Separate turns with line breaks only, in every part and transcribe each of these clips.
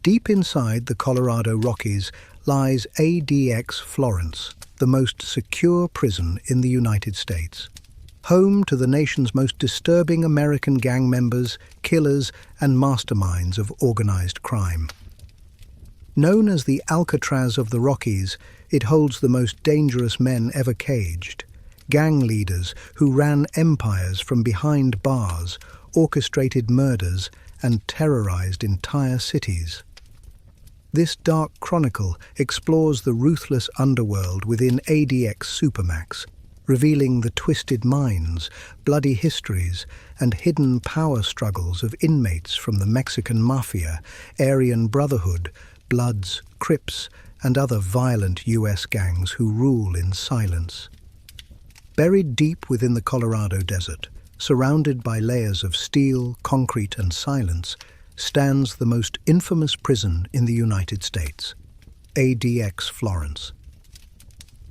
Deep inside the Colorado Rockies lies ADX Florence, the most secure prison in the United States. Home to the nation's most disturbing American gang members, killers, and masterminds of organized crime. Known as the Alcatraz of the Rockies, it holds the most dangerous men ever caged. Gang leaders who ran empires from behind bars, orchestrated murders, and terrorized entire cities. This dark chronicle explores the ruthless underworld within ADX Supermax, revealing the twisted minds, bloody histories, and hidden power struggles of inmates from the Mexican mafia, Aryan Brotherhood, Bloods, Crips, and other violent U.S. gangs who rule in silence. Buried deep within the Colorado desert, surrounded by layers of steel, concrete, and silence, stands the most infamous prison in the United States, ADX Florence.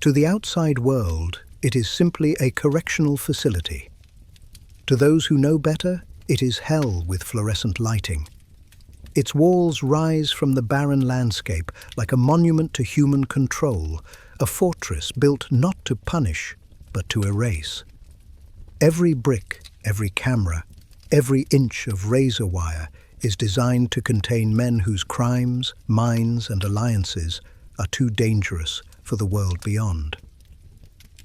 To the outside world, it is simply a correctional facility. To those who know better, it is hell with fluorescent lighting. Its walls rise from the barren landscape like a monument to human control, a fortress built not to punish, but to erase. Every brick, every camera, every inch of razor wire is designed to contain men whose crimes, minds, and alliances are too dangerous for the world beyond.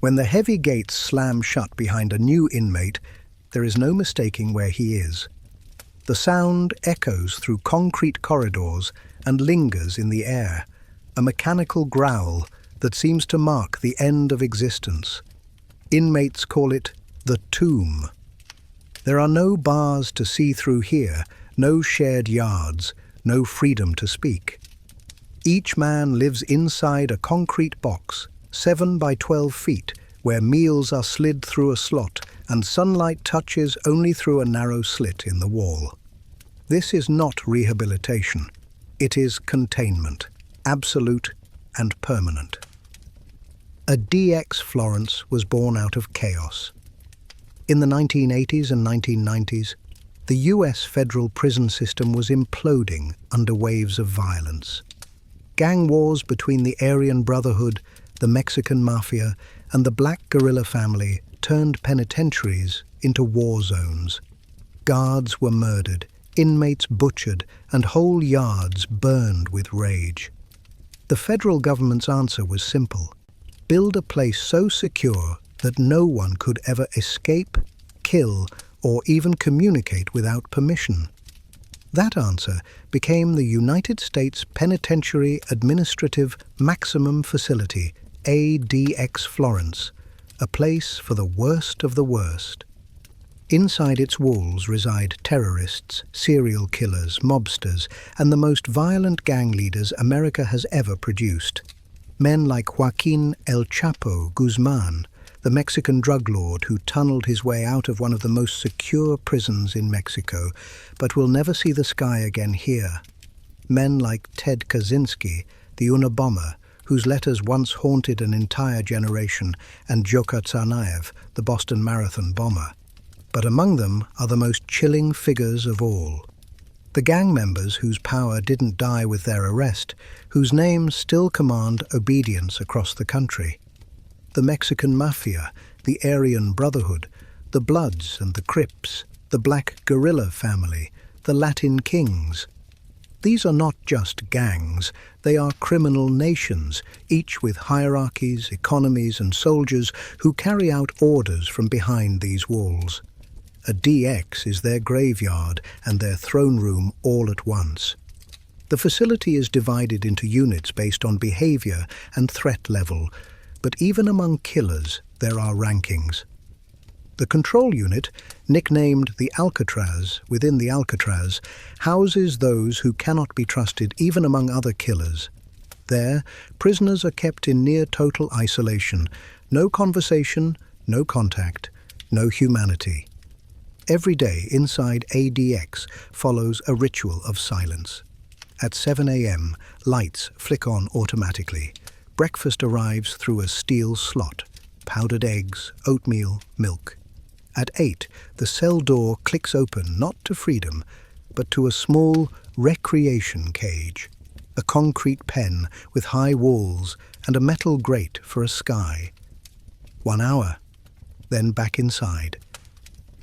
When the heavy gates slam shut behind a new inmate, there is no mistaking where he is. The sound echoes through concrete corridors and lingers in the air, a mechanical growl that seems to mark the end of existence. Inmates call it the tomb. There are no bars to see through here, no shared yards, no freedom to speak. Each man lives inside a concrete box, 7 by 12 feet, where meals are slid through a slot and sunlight touches only through a narrow slit in the wall. This is not rehabilitation. It is containment, absolute and permanent. ADX Florence was born out of chaos. In the 1980s and 1990s, the U.S. federal prison system was imploding under waves of violence. Gang wars between the Aryan Brotherhood, the Mexican mafia, and the Black guerrilla family turned penitentiaries into war zones. Guards were murdered, inmates butchered, and whole yards burned with rage. The federal government's answer was simple: build a place so secure that no one could ever escape, kill, or even communicate without permission. That answer became the United States Penitentiary Administrative Maximum Facility, ADX Florence, a place for the worst of the worst. Inside its walls reside terrorists, serial killers, mobsters, and the most violent gang leaders America has ever produced. Men like Joaquin El Chapo Guzman, the Mexican drug lord who tunneled his way out of one of the most secure prisons in Mexico, but will never see the sky again here. Men like Ted Kaczynski, the Unabomber, whose letters once haunted an entire generation, and Dzhokhar Tsarnaev, the Boston Marathon bomber. But among them are the most chilling figures of all. The gang members whose power didn't die with their arrest, whose names still command obedience across the country. The Mexican mafia, the Aryan Brotherhood, the Bloods and the Crips, the Black guerrilla family, the Latin Kings. These are not just gangs, they are criminal nations, each with hierarchies, economies, and soldiers who carry out orders from behind these walls. ADX is their graveyard and their throne room all at once. The facility is divided into units based on behavior and threat level, but even among killers, there are rankings. The control unit, nicknamed the Alcatraz within the Alcatraz, houses those who cannot be trusted even among other killers. There, prisoners are kept in near-total isolation, no conversation, no contact, no humanity. Every day inside ADX follows a ritual of silence. At 7 a.m., lights flick on automatically. Breakfast arrives through a steel slot, powdered eggs, oatmeal, milk. At 8, the cell door clicks open not to freedom, but to a small recreation cage, a concrete pen with high walls and a metal grate for a sky. 1 hour, then back inside.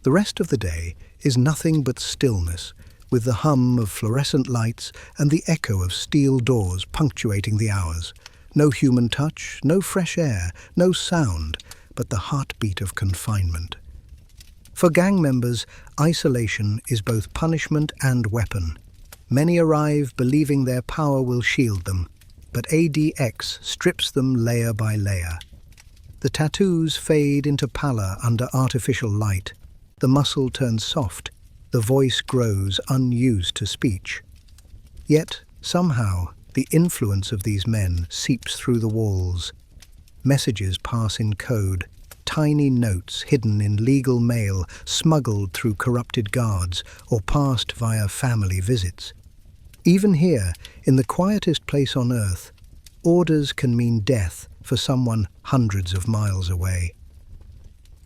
The rest of the day is nothing but stillness, with the hum of fluorescent lights and the echo of steel doors punctuating the hours. No human touch, no fresh air, no sound, but the heartbeat of confinement. For gang members, isolation is both punishment and weapon. Many arrive believing their power will shield them, but ADX strips them layer by layer. The tattoos fade into pallor under artificial light. The muscle turns soft. The voice grows unused to speech. Yet, somehow, the influence of these men seeps through the walls. Messages pass in code, tiny notes hidden in legal mail, smuggled through corrupted guards, or passed via family visits. Even here, in the quietest place on earth, orders can mean death for someone hundreds of miles away.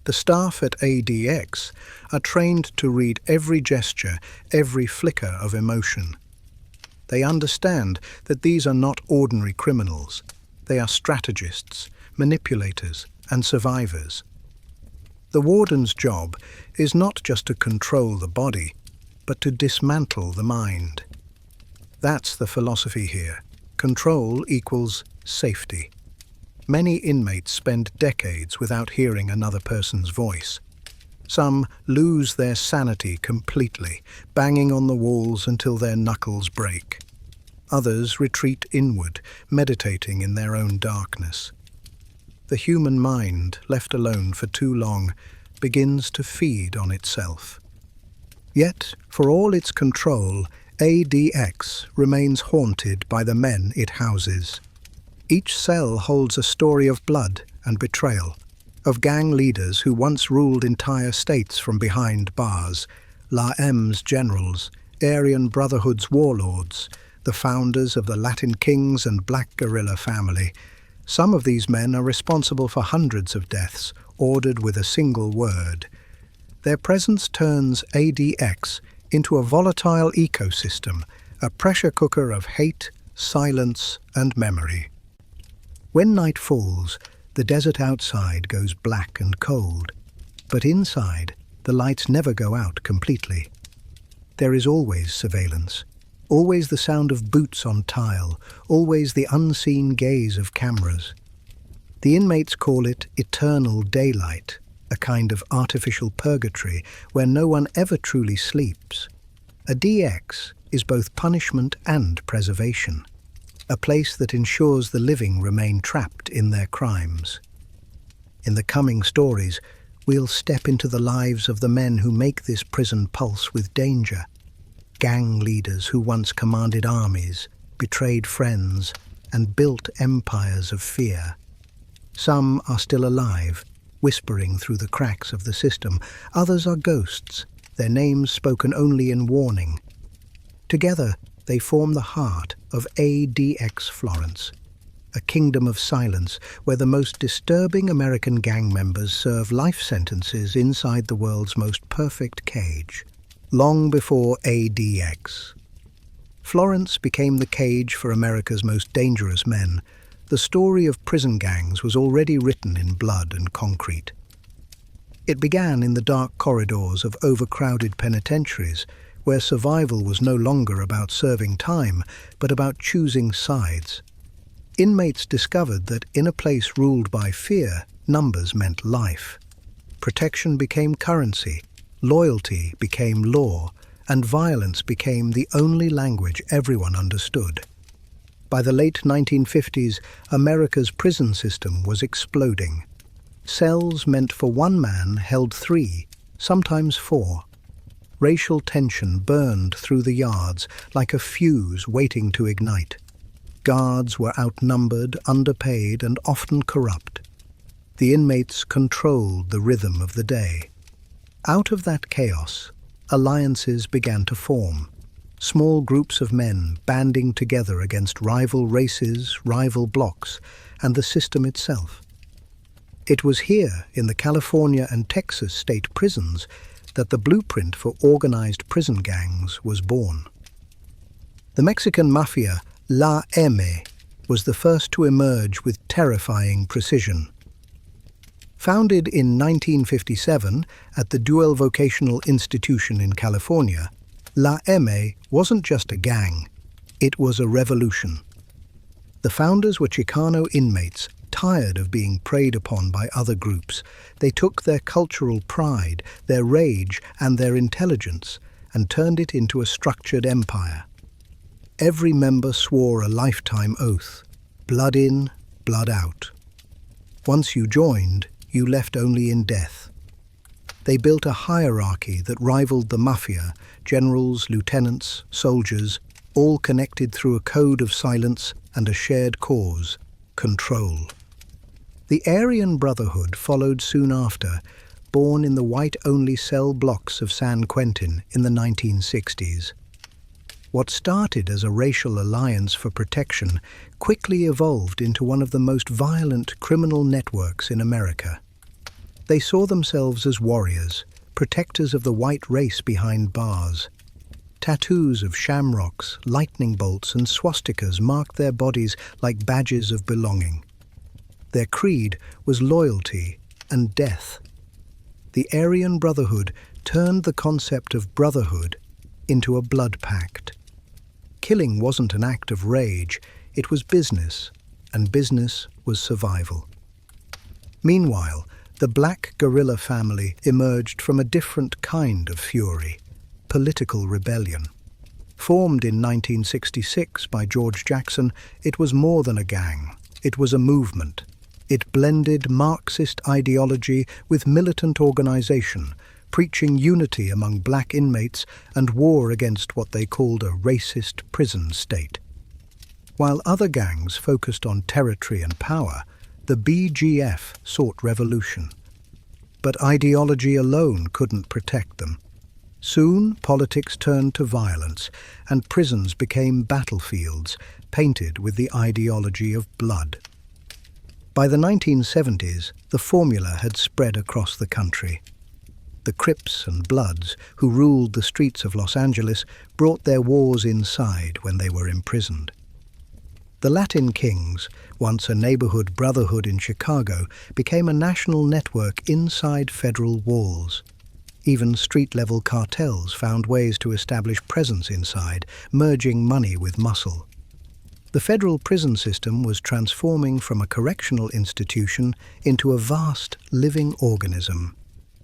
The staff at ADX are trained to read every gesture, every flicker of emotion. They understand that these are not ordinary criminals. They are strategists, manipulators, and survivors. The warden's job is not just to control the body, but to dismantle the mind. That's the philosophy here. Control equals safety. Many inmates spend decades without hearing another person's voice. Some lose their sanity completely, banging on the walls until their knuckles break. Others retreat inward, meditating in their own darkness. The human mind, left alone for too long, begins to feed on itself. Yet, for all its control, ADX remains haunted by the men it houses. Each cell holds a story of blood and betrayal, of gang leaders who once ruled entire states from behind bars, La M's generals, Aryan Brotherhood's warlords, the founders of the Latin Kings and Black Guerrilla family. Some of these men are responsible for hundreds of deaths, ordered with a single word. Their presence turns ADX into a volatile ecosystem, a pressure cooker of hate, silence, and memory. When night falls, the desert outside goes black and cold, but inside, the lights never go out completely. There is always surveillance, always the sound of boots on tile, always the unseen gaze of cameras. The inmates call it eternal daylight, a kind of artificial purgatory where no one ever truly sleeps. A DX is both punishment and preservation, a place that ensures the living remain trapped in their crimes. In the coming stories, we'll step into the lives of the men who make this prison pulse with danger. Gang leaders who once commanded armies, betrayed friends, and built empires of fear. Some are still alive, whispering through the cracks of the system. Others are ghosts, their names spoken only in warning. Together, they form the heart of ADX Florence, a kingdom of silence where the most disturbing American gang members serve life sentences inside the world's most perfect cage. Long before ADX, Florence became the cage for America's most dangerous men. The story of prison gangs was already written in blood and concrete. It began in the dark corridors of overcrowded penitentiaries, where survival was no longer about serving time, but about choosing sides. Inmates discovered that in a place ruled by fear, numbers meant life. Protection became currency, loyalty became law, and violence became the only language everyone understood. By the late 1950s, America's prison system was exploding. Cells meant for one man held 3, sometimes 4. Racial tension burned through the yards like a fuse waiting to ignite. Guards were outnumbered, underpaid, and often corrupt. The inmates controlled the rhythm of the day. Out of that chaos, alliances began to form. Small groups of men banding together against rival races, rival blocks, and the system itself. It was here, in the California and Texas state prisons, that the blueprint for organized prison gangs was born. The Mexican mafia, La M, was the first to emerge with terrifying precision. Founded in 1957 at the Dual Vocational Institution in California, La M wasn't just a gang, it was a revolution. The founders were Chicano inmates, tired of being preyed upon by other groups. They took their cultural pride, their rage, and their intelligence and turned it into a structured empire. Every member swore a lifetime oath, blood in, blood out. Once you joined, you left only in death. They built a hierarchy that rivaled the mafia, generals, lieutenants, soldiers, all connected through a code of silence and a shared cause, control. The Aryan Brotherhood followed soon after, born in the white-only cell blocks of San Quentin in the 1960s. What started as a racial alliance for protection quickly evolved into one of the most violent criminal networks in America. They saw themselves as warriors, protectors of the white race behind bars. Tattoos of shamrocks, lightning bolts, and swastikas marked their bodies like badges of belonging. Their creed was loyalty and death. The Aryan Brotherhood turned the concept of brotherhood into a blood pact. Killing wasn't an act of rage, it was business, and business was survival. Meanwhile, the Black Guerrilla family emerged from a different kind of fury, political rebellion. Formed in 1966 by George Jackson, it was more than a gang, it was a movement. It blended Marxist ideology with militant organization, preaching unity among black inmates and war against what they called a racist prison state. While other gangs focused on territory and power, the BGF sought revolution. But ideology alone couldn't protect them. Soon, politics turned to violence, and prisons became battlefields painted with the ideology of blood. By the 1970s, the formula had spread across the country. The Crips and Bloods, who ruled the streets of Los Angeles, brought their wars inside when they were imprisoned. The Latin Kings, once a neighborhood brotherhood in Chicago, became a national network inside federal walls. Even street-level cartels found ways to establish presence inside, merging money with muscle. The federal prison system was transforming from a correctional institution into a vast, living organism,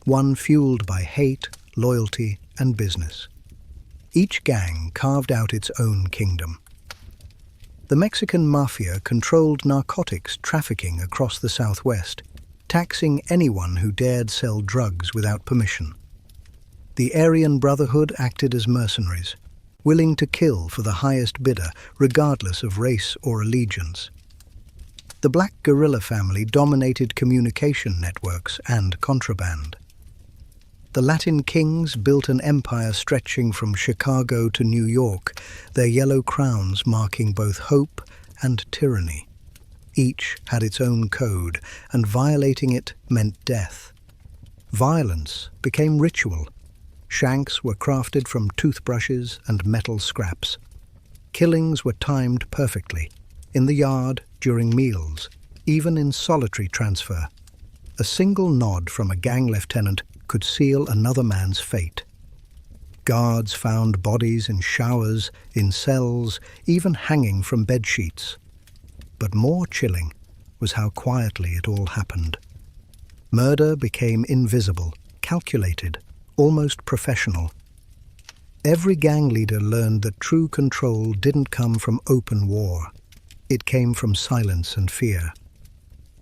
one fueled by hate, loyalty, and business. Each gang carved out its own kingdom. The Mexican mafia controlled narcotics trafficking across the Southwest, taxing anyone who dared sell drugs without permission. The Aryan Brotherhood acted as mercenaries, willing to kill for the highest bidder, regardless of race or allegiance. The Black Guerrilla family dominated communication networks and contraband. The Latin Kings built an empire stretching from Chicago to New York, their yellow crowns marking both hope and tyranny. Each had its own code, and violating it meant death. Violence became ritual. Shanks were crafted from toothbrushes and metal scraps. Killings were timed perfectly, in the yard, during meals, even in solitary transfer. A single nod from a gang lieutenant could seal another man's fate. Guards found bodies in showers, in cells, even hanging from bedsheets. But more chilling was how quietly it all happened. Murder became invisible, calculated, almost professional. Every gang leader learned that true control didn't come from open war. It came from silence and fear.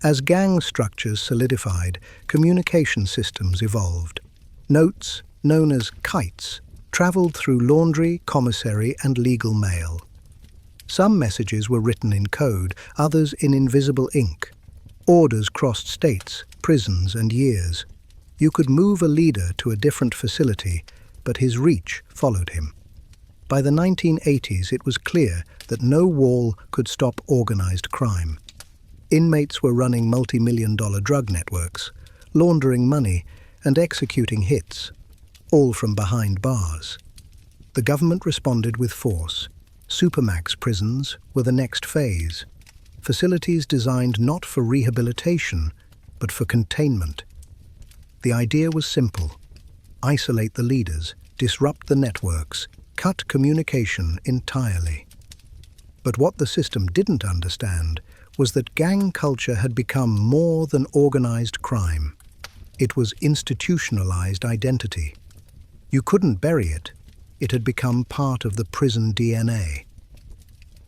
As gang structures solidified, communication systems evolved. Notes, known as kites, traveled through laundry, commissary, and legal mail. Some messages were written in code, others in invisible ink. Orders crossed states, prisons, and years. You could move a leader to a different facility, but his reach followed him. By the 1980s, it was clear that no wall could stop organized crime. Inmates were running multi-million-dollar drug networks, laundering money, and executing hits. all from behind bars. The government responded with force. Supermax prisons were the next phase, facilities designed not for rehabilitation, but for containment. The idea was simple: isolate the leaders, disrupt the networks, cut communication entirely. But what the system didn't understand was that gang culture had become more than organized crime. It was institutionalized identity. You couldn't bury it. It had become part of the prison DNA.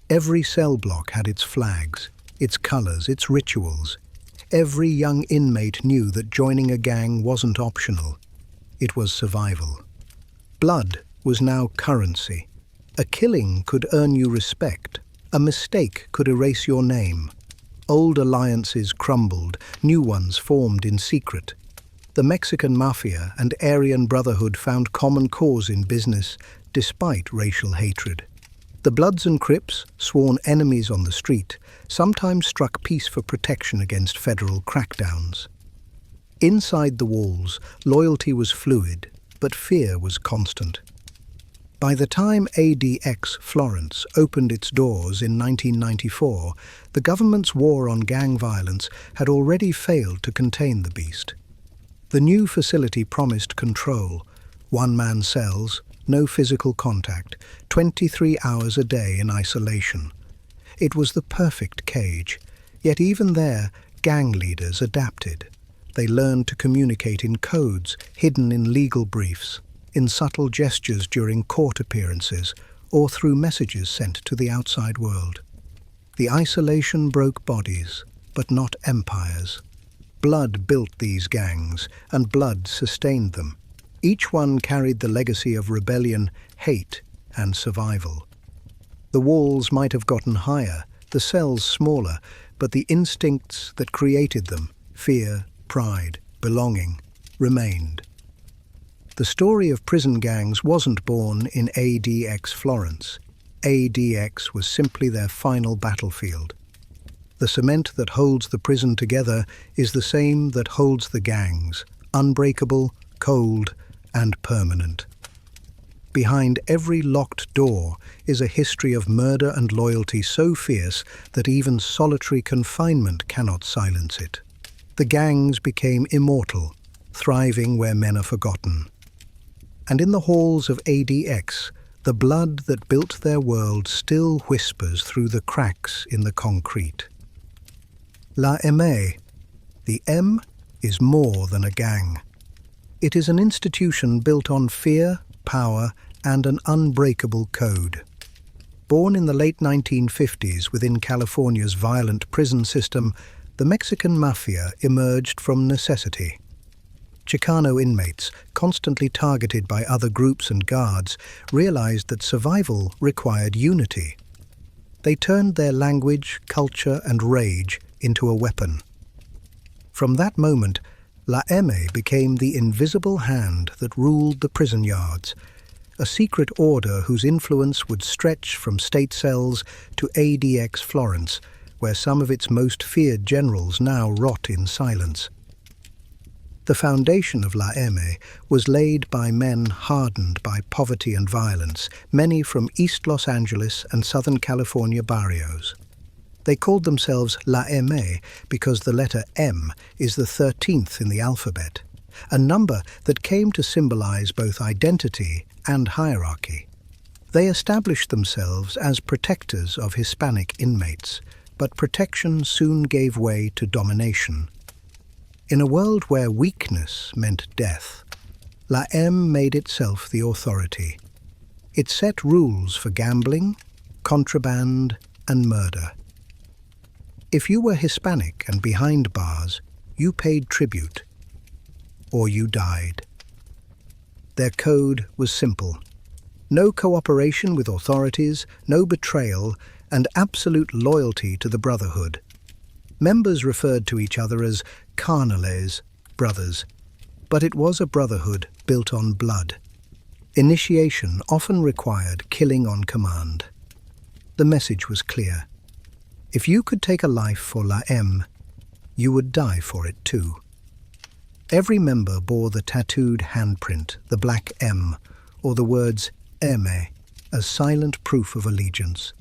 Every cell block had its flags, its colors, its rituals. Every young inmate knew that joining a gang wasn't optional. It was survival. Blood was now currency. A killing could earn you respect. A mistake could erase your name. Old alliances crumbled, new ones formed in secret. The Mexican mafia and Aryan Brotherhood found common cause in business, despite racial hatred. The Bloods and Crips, sworn enemies on the street, sometimes struck peace for protection against federal crackdowns. Inside the walls, loyalty was fluid, but fear was constant. By the time ADX Florence opened its doors in 1994, the government's war on gang violence had already failed to contain the beast. The new facility promised control: one-man cells, no physical contact, 23 hours a day in isolation. It was the perfect cage, yet even there, gang leaders adapted. They learned to communicate in codes hidden in legal briefs, in subtle gestures during court appearances, or through messages sent to the outside world. The isolation broke bodies, but not empires. Blood built these gangs, and blood sustained them. Each one carried the legacy of rebellion, hate, and survival. The walls might have gotten higher, the cells smaller, but the instincts that created them, fear, pride, belonging, remained. The story of prison gangs wasn't born in ADX Florence. ADX was simply their final battlefield. The cement that holds the prison together is the same that holds the gangs: unbreakable, cold, and permanent. Behind every locked door is a history of murder and loyalty so fierce that even solitary confinement cannot silence it. The gangs became immortal, thriving where men are forgotten. And in the halls of ADX, the blood that built their world still whispers through the cracks in the concrete. La M.A. The M is more than a gang. It is an institution built on fear, power, and an unbreakable code. Born in the late 1950s within California's violent prison system, the Mexican mafia emerged from necessity. Chicano inmates, constantly targeted by other groups and guards, realized that survival required unity. They turned their language, culture, and rage into a weapon. From that moment, La M became the invisible hand that ruled the prison yards, a secret order whose influence would stretch from state cells to ADX Florence, where some of its most feared generals now rot in silence. The foundation of La M was laid by men hardened by poverty and violence, many from East Los Angeles and Southern California barrios. They called themselves La M because the letter M is the 13th in the alphabet, a number that came to symbolize both identity and hierarchy. They established themselves as protectors of Hispanic inmates, but protection soon gave way to domination. In a world where weakness meant death, La M made itself the authority. It set rules for gambling, contraband, and murder. If you were Hispanic and behind bars, you paid tribute, or you died. Their code was simple: no cooperation with authorities, no betrayal, and absolute loyalty to the Brotherhood. Members referred to each other as carnales, brothers, but it was a brotherhood built on blood. Initiation often required killing on command. The message was clear: if you could take a life for La M, you would die for it too. Every member bore the tattooed handprint, the black M, or the words "Eme," as silent proof of allegiance.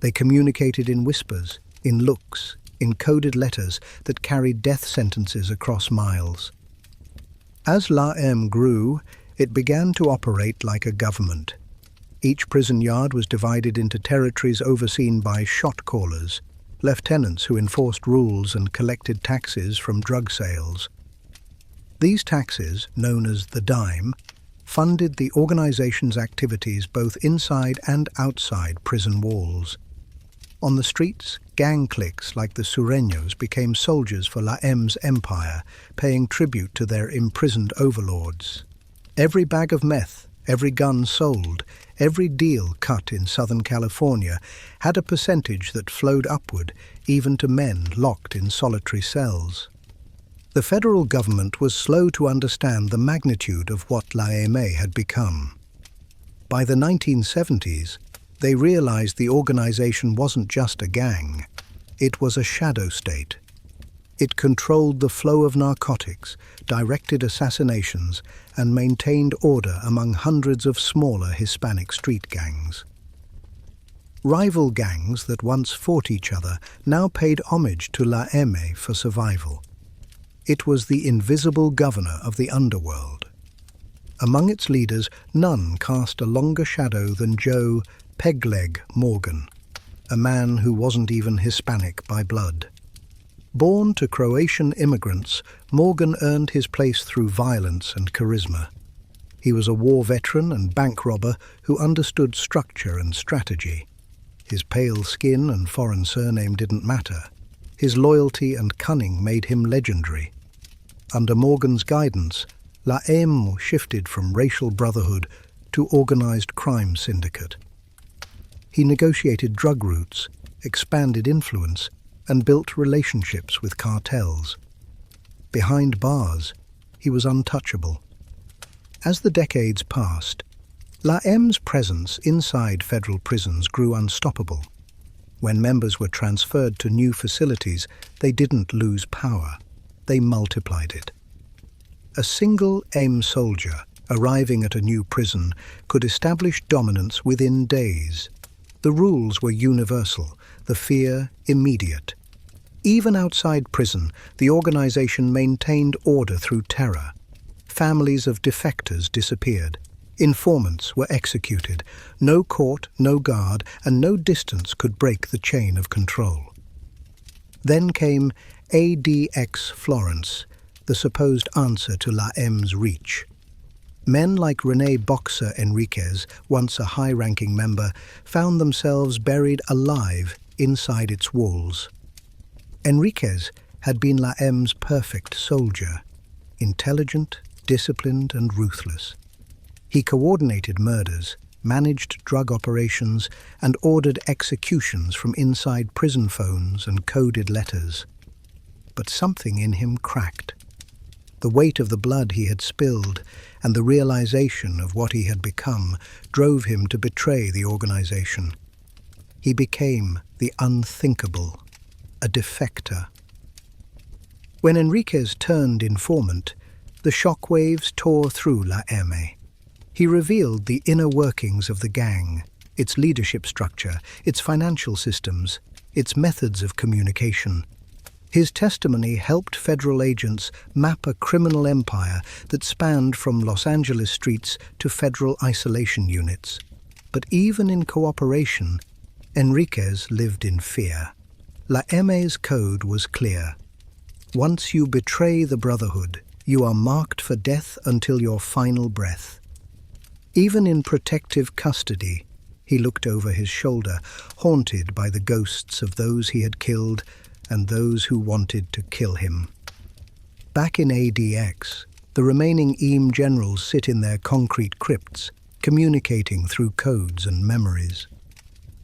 They communicated in whispers, in looks, in coded letters that carried death sentences across miles. As La M grew, it began to operate like a government. Each prison yard was divided into territories overseen by shot callers, lieutenants who enforced rules and collected taxes from drug sales. These taxes, known as the dime, funded the organization's activities both inside and outside prison walls. On the streets, gang cliques like the Sureños became soldiers for La M's empire, paying tribute to their imprisoned overlords. Every bag of meth, every gun sold, every deal cut in Southern California had a percentage that flowed upward, even to men locked in solitary cells. The federal government was slow to understand the magnitude of what La M had become. By the 1970s, they realized the organization wasn't just a gang, it was a shadow state. It controlled the flow of narcotics, directed assassinations, and maintained order among hundreds of smaller Hispanic street gangs. Rival gangs that once fought each other now paid homage to La M for survival. It was the invisible governor of the underworld. Among its leaders, none cast a longer shadow than Joe "Pegleg" Morgan, a man who wasn't even Hispanic by blood. Born to Croatian immigrants, Morgan earned his place through violence and charisma. He was a war veteran and bank robber who understood structure and strategy. His pale skin and foreign surname didn't matter. His loyalty and cunning made him legendary. Under Morgan's guidance, La M shifted from racial brotherhood to organized crime syndicate. He negotiated drug routes, expanded influence, and built relationships with cartels. Behind bars, he was untouchable. As the decades passed, La M's presence inside federal prisons grew unstoppable. When members were transferred to new facilities, they didn't lose power. They multiplied it. A single M soldier arriving at a new prison could establish dominance within days. The rules were universal, the fear immediate. Even outside prison, the organization maintained order through terror. Families of defectors disappeared. Informants were executed. No court, no guard, and no distance could break the chain of control. Then came ADX Florence, the supposed answer to La M's reach. Men like René Boxer Enriquez, once a high-ranking member, found themselves buried alive inside its walls. Enriquez had been La M's perfect soldier, intelligent, disciplined, and ruthless. He coordinated murders, managed drug operations, and ordered executions from inside prison phones and coded letters. But something in him cracked. The weight of the blood he had spilled and the realization of what he had become drove him to betray the organization. He became the unthinkable, a defector. When Enriquez turned informant, the shockwaves tore through La M. He revealed the inner workings of the gang, its leadership structure, its financial systems, its methods of communication. His testimony helped federal agents map a criminal empire that spanned from Los Angeles streets to federal isolation units. But even in cooperation, Enriquez lived in fear. La M's code was clear. Once you betray the Brotherhood, you are marked for death until your final breath. Even in protective custody, he looked over his shoulder, haunted by the ghosts of those he had killed and those who wanted to kill him. Back in ADX, the remaining EAM generals sit in their concrete crypts, communicating through codes and memories.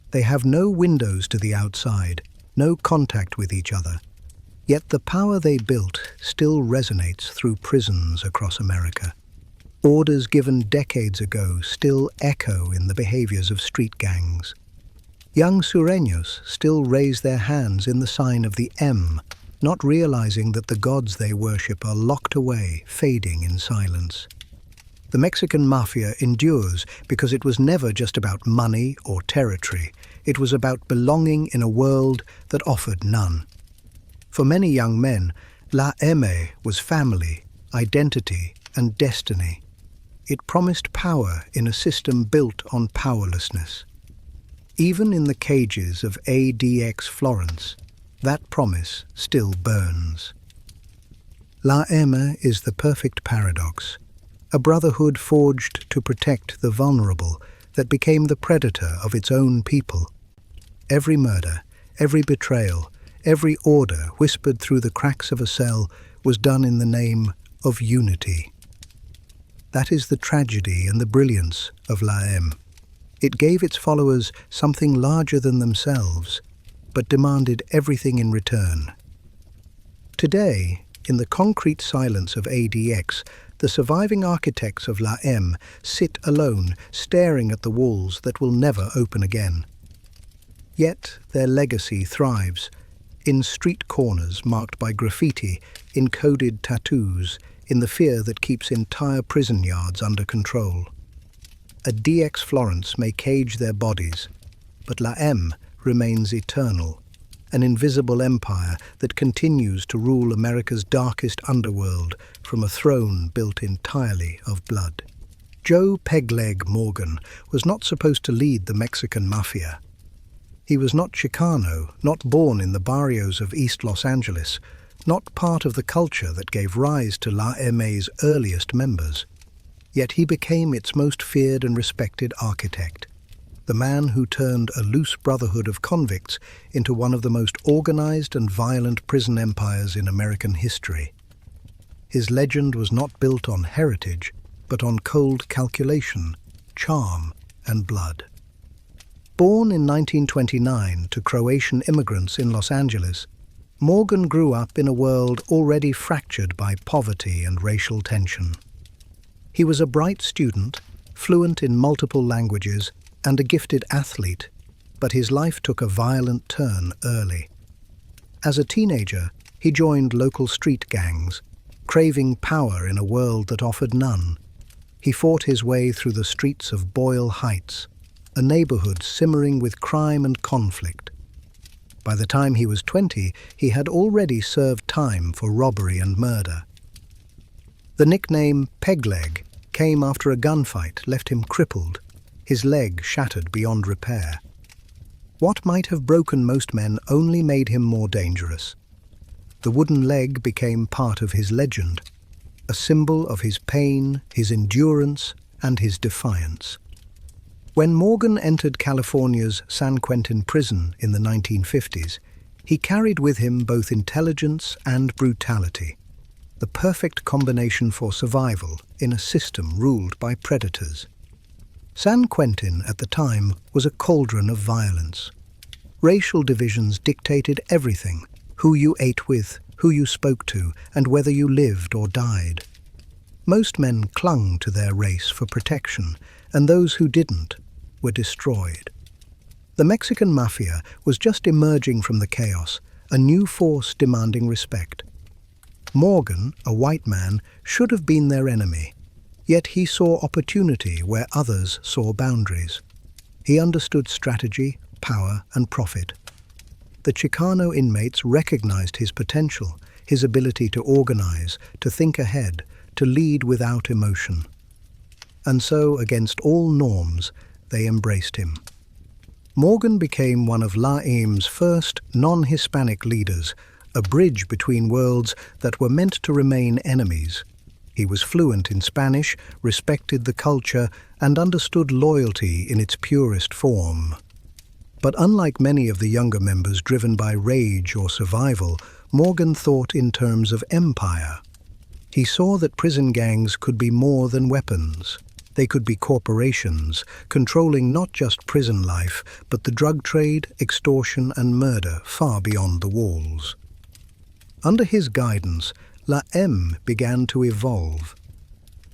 They have no windows to the outside, no contact with each other. Yet the power they built still resonates through prisons across America. Orders given decades ago still echo in the behaviors of street gangs. Young Sureños still raise their hands in the sign of the M, not realizing that the gods they worship are locked away, fading in silence. The Mexican mafia endures because it was never just about money or territory. It was about belonging in a world that offered none. For many young men, La M was family, identity, and destiny. It promised power in a system built on powerlessness. Even in the cages of ADX Florence, that promise still burns. La M is the perfect paradox, a brotherhood forged to protect the vulnerable that became the predator of its own people. Every murder, every betrayal, every order whispered through the cracks of a cell was done in the name of unity. That is the tragedy and the brilliance of La M. It gave its followers something larger than themselves, but demanded everything in return. Today, in the concrete silence of ADX, the surviving architects of La M sit alone, staring at the walls that will never open again. Yet their legacy thrives, in street corners marked by graffiti, in coded tattoos, in the fear that keeps entire prison yards under control. ADX Florence may cage their bodies, but La M remains eternal, an invisible empire that continues to rule America's darkest underworld from a throne built entirely of blood. Joe "Pegleg" Morgan was not supposed to lead the Mexican mafia. He was not Chicano, not born in the barrios of East Los Angeles, not part of the culture that gave rise to La M's earliest members. Yet he became its most feared and respected architect, the man who turned a loose brotherhood of convicts into one of the most organized and violent prison empires in American history. His legend was not built on heritage, but on cold calculation, charm, and blood. Born in 1929 to Croatian immigrants in Los Angeles, Morgan grew up in a world already fractured by poverty and racial tension. He was a bright student, fluent in multiple languages, and a gifted athlete, but his life took a violent turn early. As a teenager, he joined local street gangs, craving power in a world that offered none. He fought his way through the streets of Boyle Heights, a neighborhood simmering with crime and conflict. By the time he was 20, he had already served time for robbery and murder. The nickname "Pegleg" came after a gunfight left him crippled, his leg shattered beyond repair. What might have broken most men only made him more dangerous. The wooden leg became part of his legend, a symbol of his pain, his endurance, and his defiance. When Morgan entered California's San Quentin prison in the 1950s, he carried with him both intelligence and brutality, the perfect combination for survival in a system ruled by predators. San Quentin at the time was a cauldron of violence. Racial divisions dictated everything: who you ate with, who you spoke to, and whether you lived or died. Most men clung to their race for protection, and those who didn't were destroyed. The Mexican mafia was just emerging from the chaos, a new force demanding respect. Morgan, a white man, should have been their enemy, yet he saw opportunity where others saw boundaries. He understood strategy, power, and profit. The Chicano inmates recognized his potential, his ability to organize, to think ahead, to lead without emotion. And so, against all norms, they embraced him. Morgan became one of La M's first non-Hispanic leaders, a bridge between worlds that were meant to remain enemies. He was fluent in Spanish, respected the culture, and understood loyalty in its purest form. But unlike many of the younger members driven by rage or survival, Morgan thought in terms of empire. He saw that prison gangs could be more than weapons. They could be corporations, controlling not just prison life, but the drug trade, extortion, and murder far beyond the walls. Under his guidance, La M began to evolve.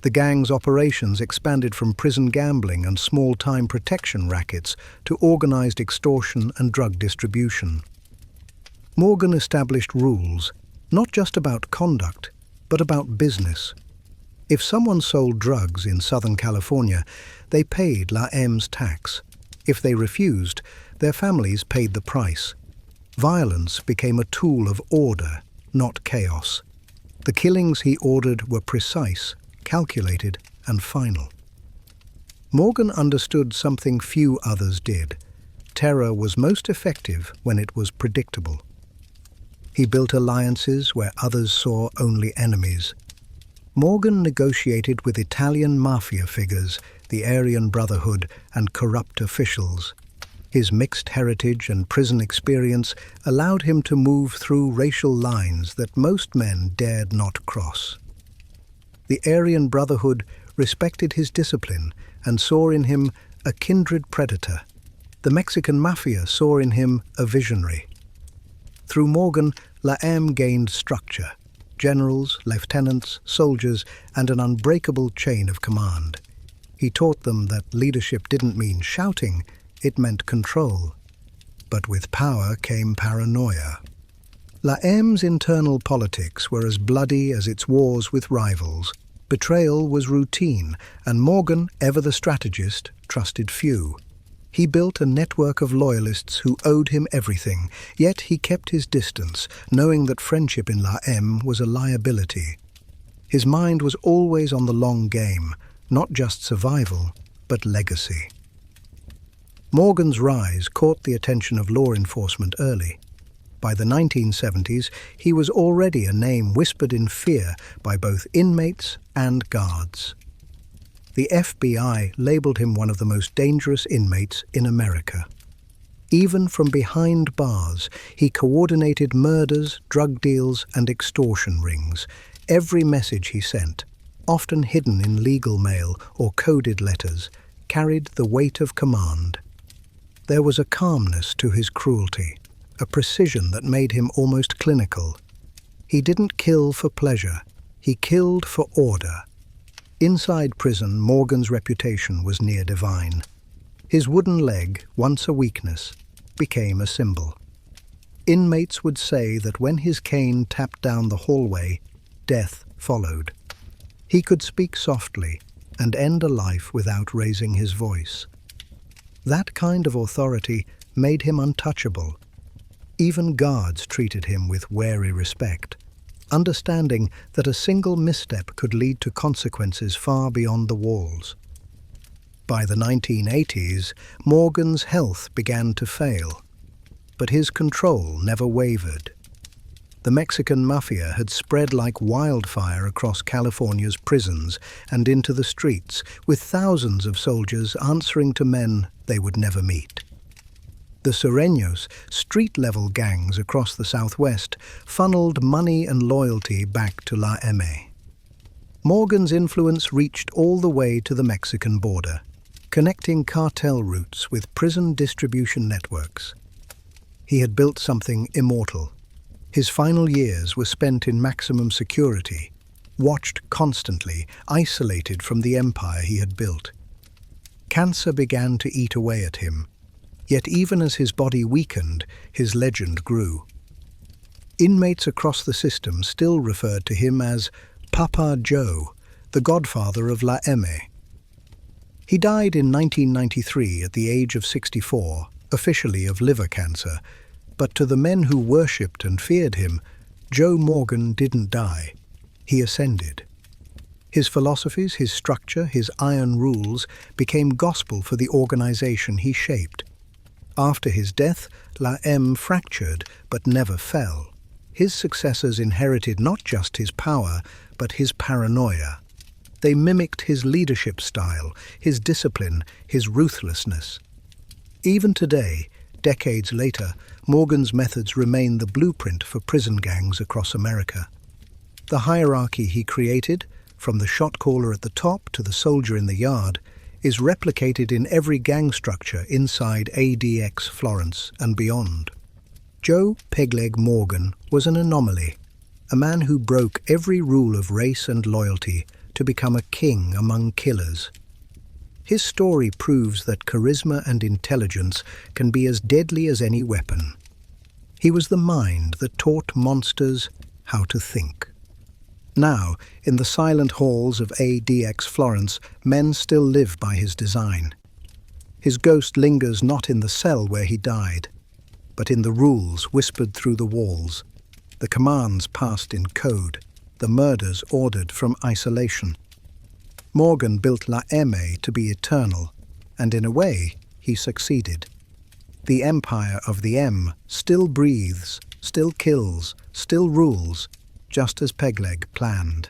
The gang's operations expanded from prison gambling and small-time protection rackets to organized extortion and drug distribution. Morgan established rules, not just about conduct, but about business. If someone sold drugs in Southern California, they paid La M's tax. If they refused, their families paid the price. Violence became a tool of order, not chaos. The killings he ordered were precise, calculated, and final. Morgan understood something few others did. Terror was most effective when it was predictable. He built alliances where others saw only enemies. Morgan negotiated with Italian mafia figures, the Aryan Brotherhood, and corrupt officials. His mixed heritage and prison experience allowed him to move through racial lines that most men dared not cross. The Aryan Brotherhood respected his discipline and saw in him a kindred predator. The Mexican mafia saw in him a visionary. Through Morgan, La M gained structure: generals, lieutenants, soldiers, and an unbreakable chain of command. He taught them that leadership didn't mean shouting, it meant control. But with power came paranoia. La M's internal politics were as bloody as its wars with rivals. Betrayal was routine, and Morgan, ever the strategist, trusted few. He built a network of loyalists who owed him everything, yet he kept his distance, knowing that friendship in La M was a liability. His mind was always on the long game, not just survival, but legacy. Morgan's rise caught the attention of law enforcement early. By the 1970s, he was already a name whispered in fear by both inmates and guards. The FBI labeled him one of the most dangerous inmates in America. Even from behind bars, he coordinated murders, drug deals, and extortion rings. Every message he sent, often hidden in legal mail or coded letters, carried the weight of command. There was a calmness to his cruelty, a precision that made him almost clinical. He didn't kill for pleasure, he killed for order. Inside prison, Morgan's reputation was near divine. His wooden leg, once a weakness, became a symbol. Inmates would say that when his cane tapped down the hallway, death followed. He could speak softly and end a life without raising his voice. That kind of authority made him untouchable. Even guards treated him with wary respect, understanding that a single misstep could lead to consequences far beyond the walls. By the 1980s, Morgan's health began to fail, but his control never wavered. The Mexican mafia had spread like wildfire across California's prisons and into the streets, with thousands of soldiers answering to men they would never meet. The Sureños, street-level gangs across the Southwest, funneled money and loyalty back to La M. Morgan's influence reached all the way to the Mexican border, connecting cartel routes with prison distribution networks. He had built something immortal. His final years were spent in maximum security, watched constantly, isolated from the empire he had built. Cancer began to eat away at him. Yet even as his body weakened, his legend grew. Inmates across the system still referred to him as Papa Joe, the godfather of La M. He died in 1993 at the age of 64, officially of liver cancer, but to the men who worshipped and feared him, Joe Morgan didn't die. He ascended. His philosophies, his structure, his iron rules became gospel for the organization he shaped. After his death, La M fractured but never fell. His successors inherited not just his power, but his paranoia. They mimicked his leadership style, his discipline, his ruthlessness. Even today, decades later, Morgan's methods remain the blueprint for prison gangs across America. The hierarchy he created, from the shot caller at the top to the soldier in the yard, is replicated in every gang structure inside ADX Florence and beyond. Joe "Pegleg" Morgan was an anomaly, a man who broke every rule of race and loyalty to become a king among killers. His story proves that charisma and intelligence can be as deadly as any weapon. He was the mind that taught monsters how to think. Now, in the silent halls of ADX Florence, men still live by his design. His ghost lingers not in the cell where he died, but in the rules whispered through the walls, the commands passed in code, the murders ordered from isolation. Morgan built La M to be eternal, and in a way, he succeeded. The empire of the M still breathes, still kills, still rules, just as Pegleg planned.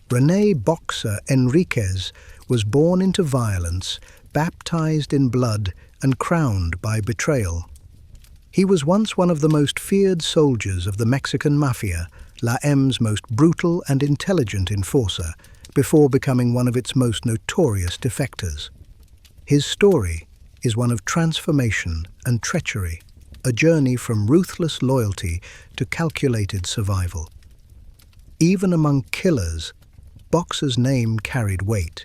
René Boxer Enriquez was born into violence, baptized in blood, and crowned by betrayal. He was once one of the most feared soldiers of the Mexican mafia, La M's most brutal and intelligent enforcer, before becoming one of its most notorious defectors. His story is one of transformation and treachery, a journey from ruthless loyalty to calculated survival. Even among killers, Boxer's name carried weight.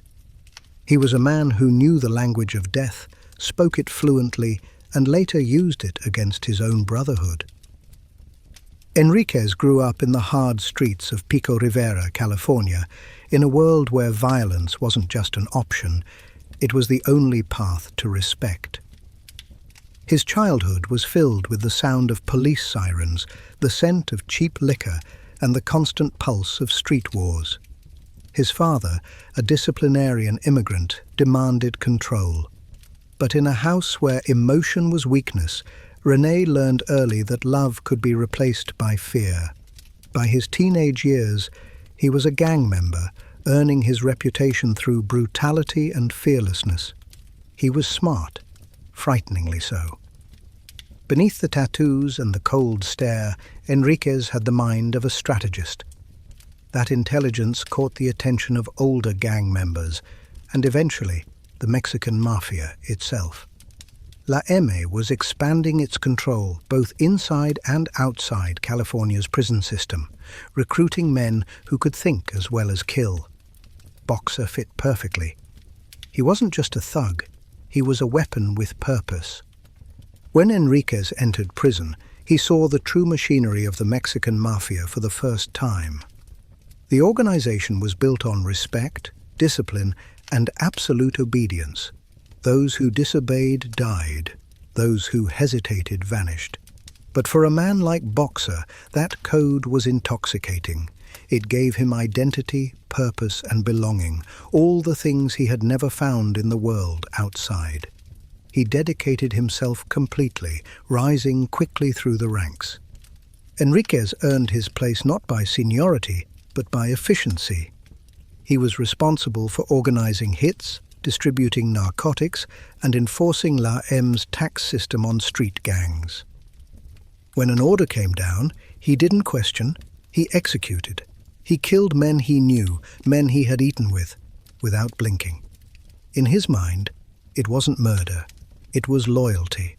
He was a man who knew the language of death, spoke it fluently, and later used it against his own brotherhood. Enriquez grew up in the hard streets of Pico Rivera, California, in a world where violence wasn't just an option, it was the only path to respect. His childhood was filled with the sound of police sirens, the scent of cheap liquor, and the constant pulse of street wars. His father, a disciplinarian immigrant, demanded control. But in a house where emotion was weakness, René learned early that love could be replaced by fear. By his teenage years, he was a gang member, earning his reputation through brutality and fearlessness. He was smart, frighteningly so. Beneath the tattoos and the cold stare, Enriquez had the mind of a strategist. That intelligence caught the attention of older gang members, and eventually the Mexican mafia itself. La M was expanding its control both inside and outside California's prison system, recruiting men who could think as well as kill. Boxer fit perfectly. He wasn't just a thug, he was a weapon with purpose. When Enriquez entered prison, he saw the true machinery of the Mexican mafia for the first time. The organization was built on respect, discipline, and absolute obedience. Those who disobeyed died. Those who hesitated vanished. But for a man like Boxer, that code was intoxicating. It gave him identity, purpose, and belonging, all the things he had never found in the world outside. He dedicated himself completely, rising quickly through the ranks. Enriquez earned his place not by seniority, but by efficiency. He was responsible for organizing hits, distributing narcotics, and enforcing La M's tax system on street gangs. When an order came down, he didn't question, he executed. He killed men he knew, men he had eaten with, without blinking. In his mind, it wasn't murder, it was loyalty.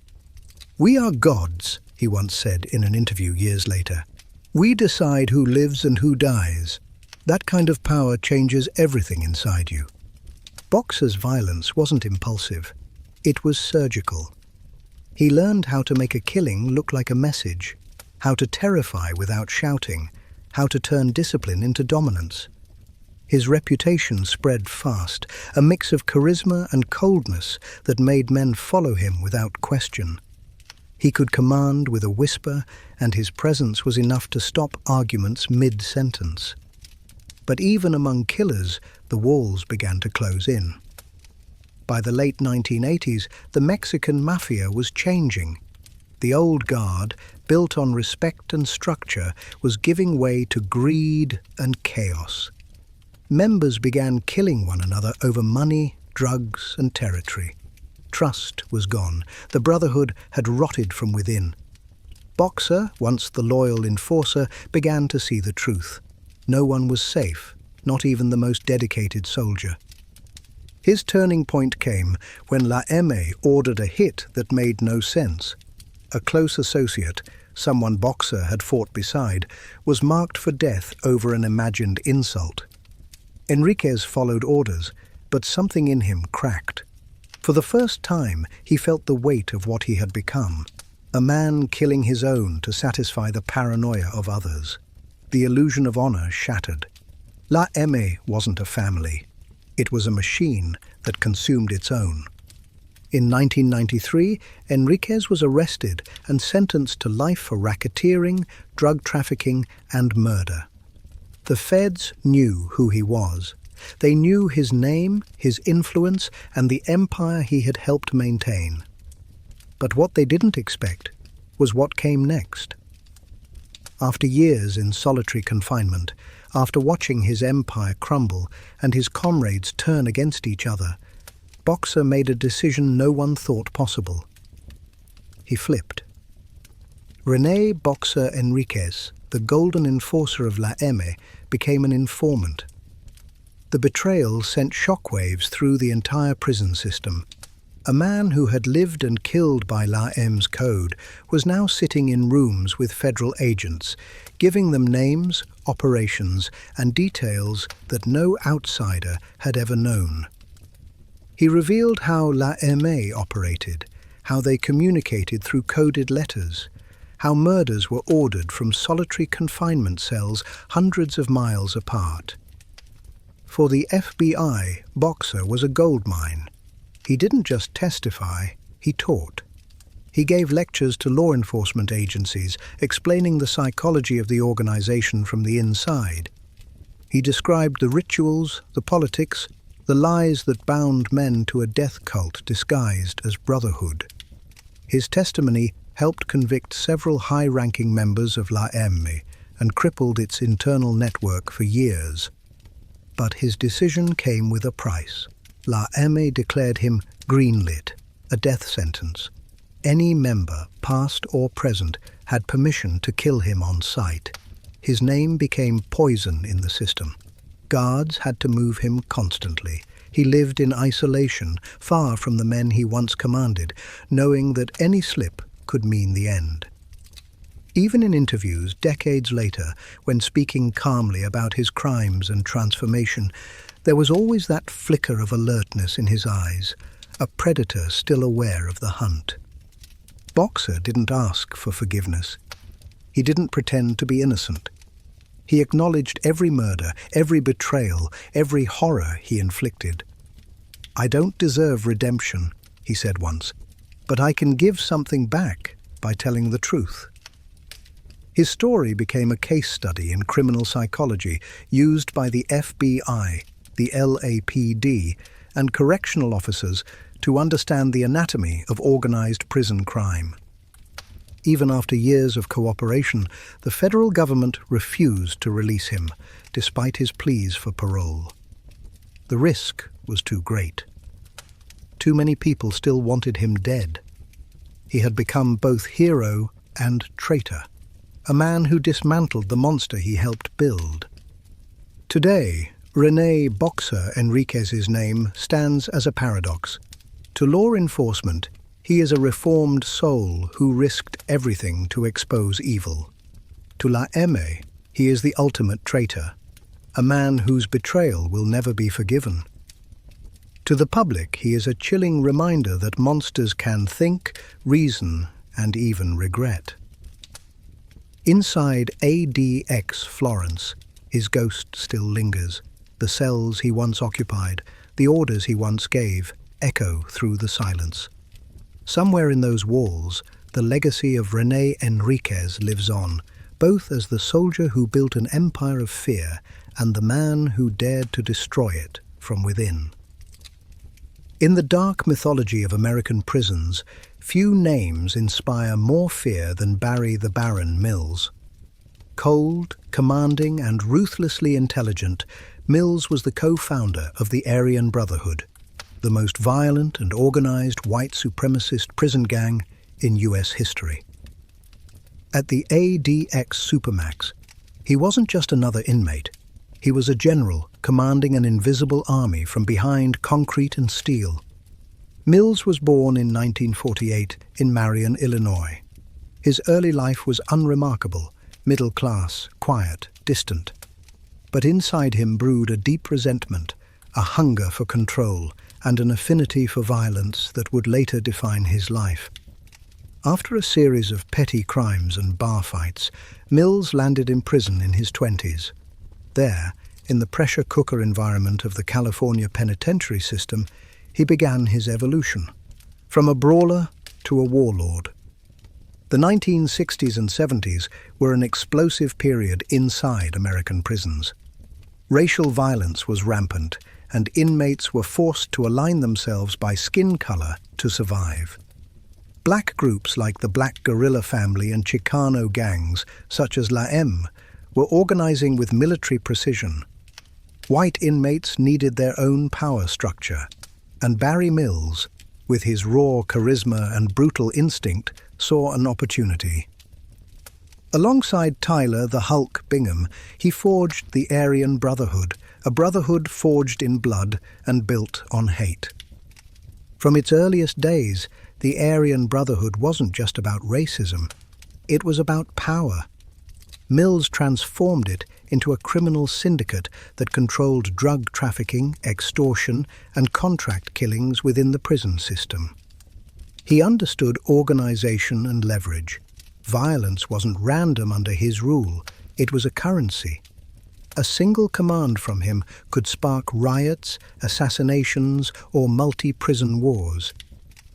"We are gods," he once said in an interview years later. "We decide who lives and who dies. That kind of power changes everything inside you." Boxer's violence wasn't impulsive, it was surgical. He learned how to make a killing look like a message, how to terrify without shouting, how to turn discipline into dominance. His reputation spread fast, a mix of charisma and coldness that made men follow him without question. He could command with a whisper, and his presence was enough to stop arguments mid-sentence. But even among killers, the walls began to close in. By the late 1980s, the Mexican mafia was changing. The old guard, built on respect and structure, was giving way to greed and chaos. Members began killing one another over money, drugs, and territory. Trust was gone. The brotherhood had rotted from within. Boxer, once the loyal enforcer, began to see the truth. No one was safe, not even the most dedicated soldier. His turning point came when La M ordered a hit that made no sense. A close associate, someone Boxer had fought beside, was marked for death over an imagined insult. Enriquez followed orders, but something in him cracked. For the first time, he felt the weight of what he had become. A man killing his own to satisfy the paranoia of others. The illusion of honor shattered. La M wasn't a family. It was a machine that consumed its own. In 1993, Enriquez was arrested and sentenced to life for racketeering, drug trafficking, and murder. The feds knew who he was. They knew his name, his influence, and the empire he had helped maintain. But what they didn't expect was what came next. After years in solitary confinement, after watching his empire crumble and his comrades turn against each other, Boxer made a decision no one thought possible. He flipped. René Boxer Enriquez, the golden enforcer of La M, became an informant. The betrayal sent shockwaves through the entire prison system. A man who had lived and killed by La M's code was now sitting in rooms with federal agents, giving them names, operations, and details that no outsider had ever known. He revealed how La M operated, how they communicated through coded letters, how murders were ordered from solitary confinement cells hundreds of miles apart. For the FBI, Boxer was a goldmine. He didn't just testify, he taught. He gave lectures to law enforcement agencies, explaining the psychology of the organization from the inside. He described the rituals, the politics, the lies that bound men to a death cult disguised as brotherhood. His testimony helped convict several high-ranking members of La M and crippled its internal network for years. But his decision came with a price. La M declared him greenlit, a death sentence. Any member, past or present, had permission to kill him on sight. His name became poison in the system. Guards had to move him constantly. He lived in isolation, far from the men he once commanded, knowing that any slip could mean the end. Even in interviews decades later, when speaking calmly about his crimes and transformation, there was always that flicker of alertness in his eyes, a predator still aware of the hunt. Boxer didn't ask for forgiveness. He didn't pretend to be innocent. He acknowledged every murder, every betrayal, every horror he inflicted. "I don't deserve redemption," he said once, "but I can give something back by telling the truth." His story became a case study in criminal psychology used by the FBI, the LAPD, and correctional officers to understand the anatomy of organized prison crime. Even after years of cooperation, the federal government refused to release him, despite his pleas for parole. The risk was too great. Too many people still wanted him dead. He had become both hero and traitor, a man who dismantled the monster he helped build. Today, René Boxer Enriquez's name stands as a paradox. To law enforcement, he is a reformed soul who risked everything to expose evil. To La M, he is the ultimate traitor, a man whose betrayal will never be forgiven. To the public, he is a chilling reminder that monsters can think, reason, and even regret. Inside ADX Florence, his ghost still lingers. The cells he once occupied, the orders he once gave, echo through the silence. Somewhere in those walls, the legacy of René Enriquez lives on, both as the soldier who built an empire of fear and the man who dared to destroy it from within. In the dark mythology of American prisons, few names inspire more fear than Barry the Baron Mills. Cold, commanding, and ruthlessly intelligent, Mills was the co-founder of the Aryan Brotherhood, the most violent and organized white supremacist prison gang in U.S. history. At the ADX Supermax, he wasn't just another inmate. He was a general commanding an invisible army from behind concrete and steel. Mills was born in 1948 in Marion, Illinois. His early life was unremarkable, middle class, quiet, distant. But inside him brewed a deep resentment, a hunger for control, and an affinity for violence that would later define his life. After a series of petty crimes and bar fights, Mills landed in prison in his 20s. There, in the pressure cooker environment of the California penitentiary system, he began his evolution, from a brawler to a warlord. The 1960s and 70s were an explosive period inside American prisons. Racial violence was rampant, and inmates were forced to align themselves by skin color to survive. Black groups like the Black Guerrilla family and Chicano gangs, such as La M, were organizing with military precision. White inmates needed their own power structure, and Barry Mills, with his raw charisma and brutal instinct, saw an opportunity. Alongside Tyler the Hulk Bingham, he forged the Aryan Brotherhood, a brotherhood forged in blood and built on hate. From its earliest days, the Aryan Brotherhood wasn't just about racism, it was about power. Mills transformed it into a criminal syndicate that controlled drug trafficking, extortion, and contract killings within the prison system. He understood organization and leverage. Violence wasn't random under his rule, it was a currency. A single command from him could spark riots, assassinations, or multi-prison wars.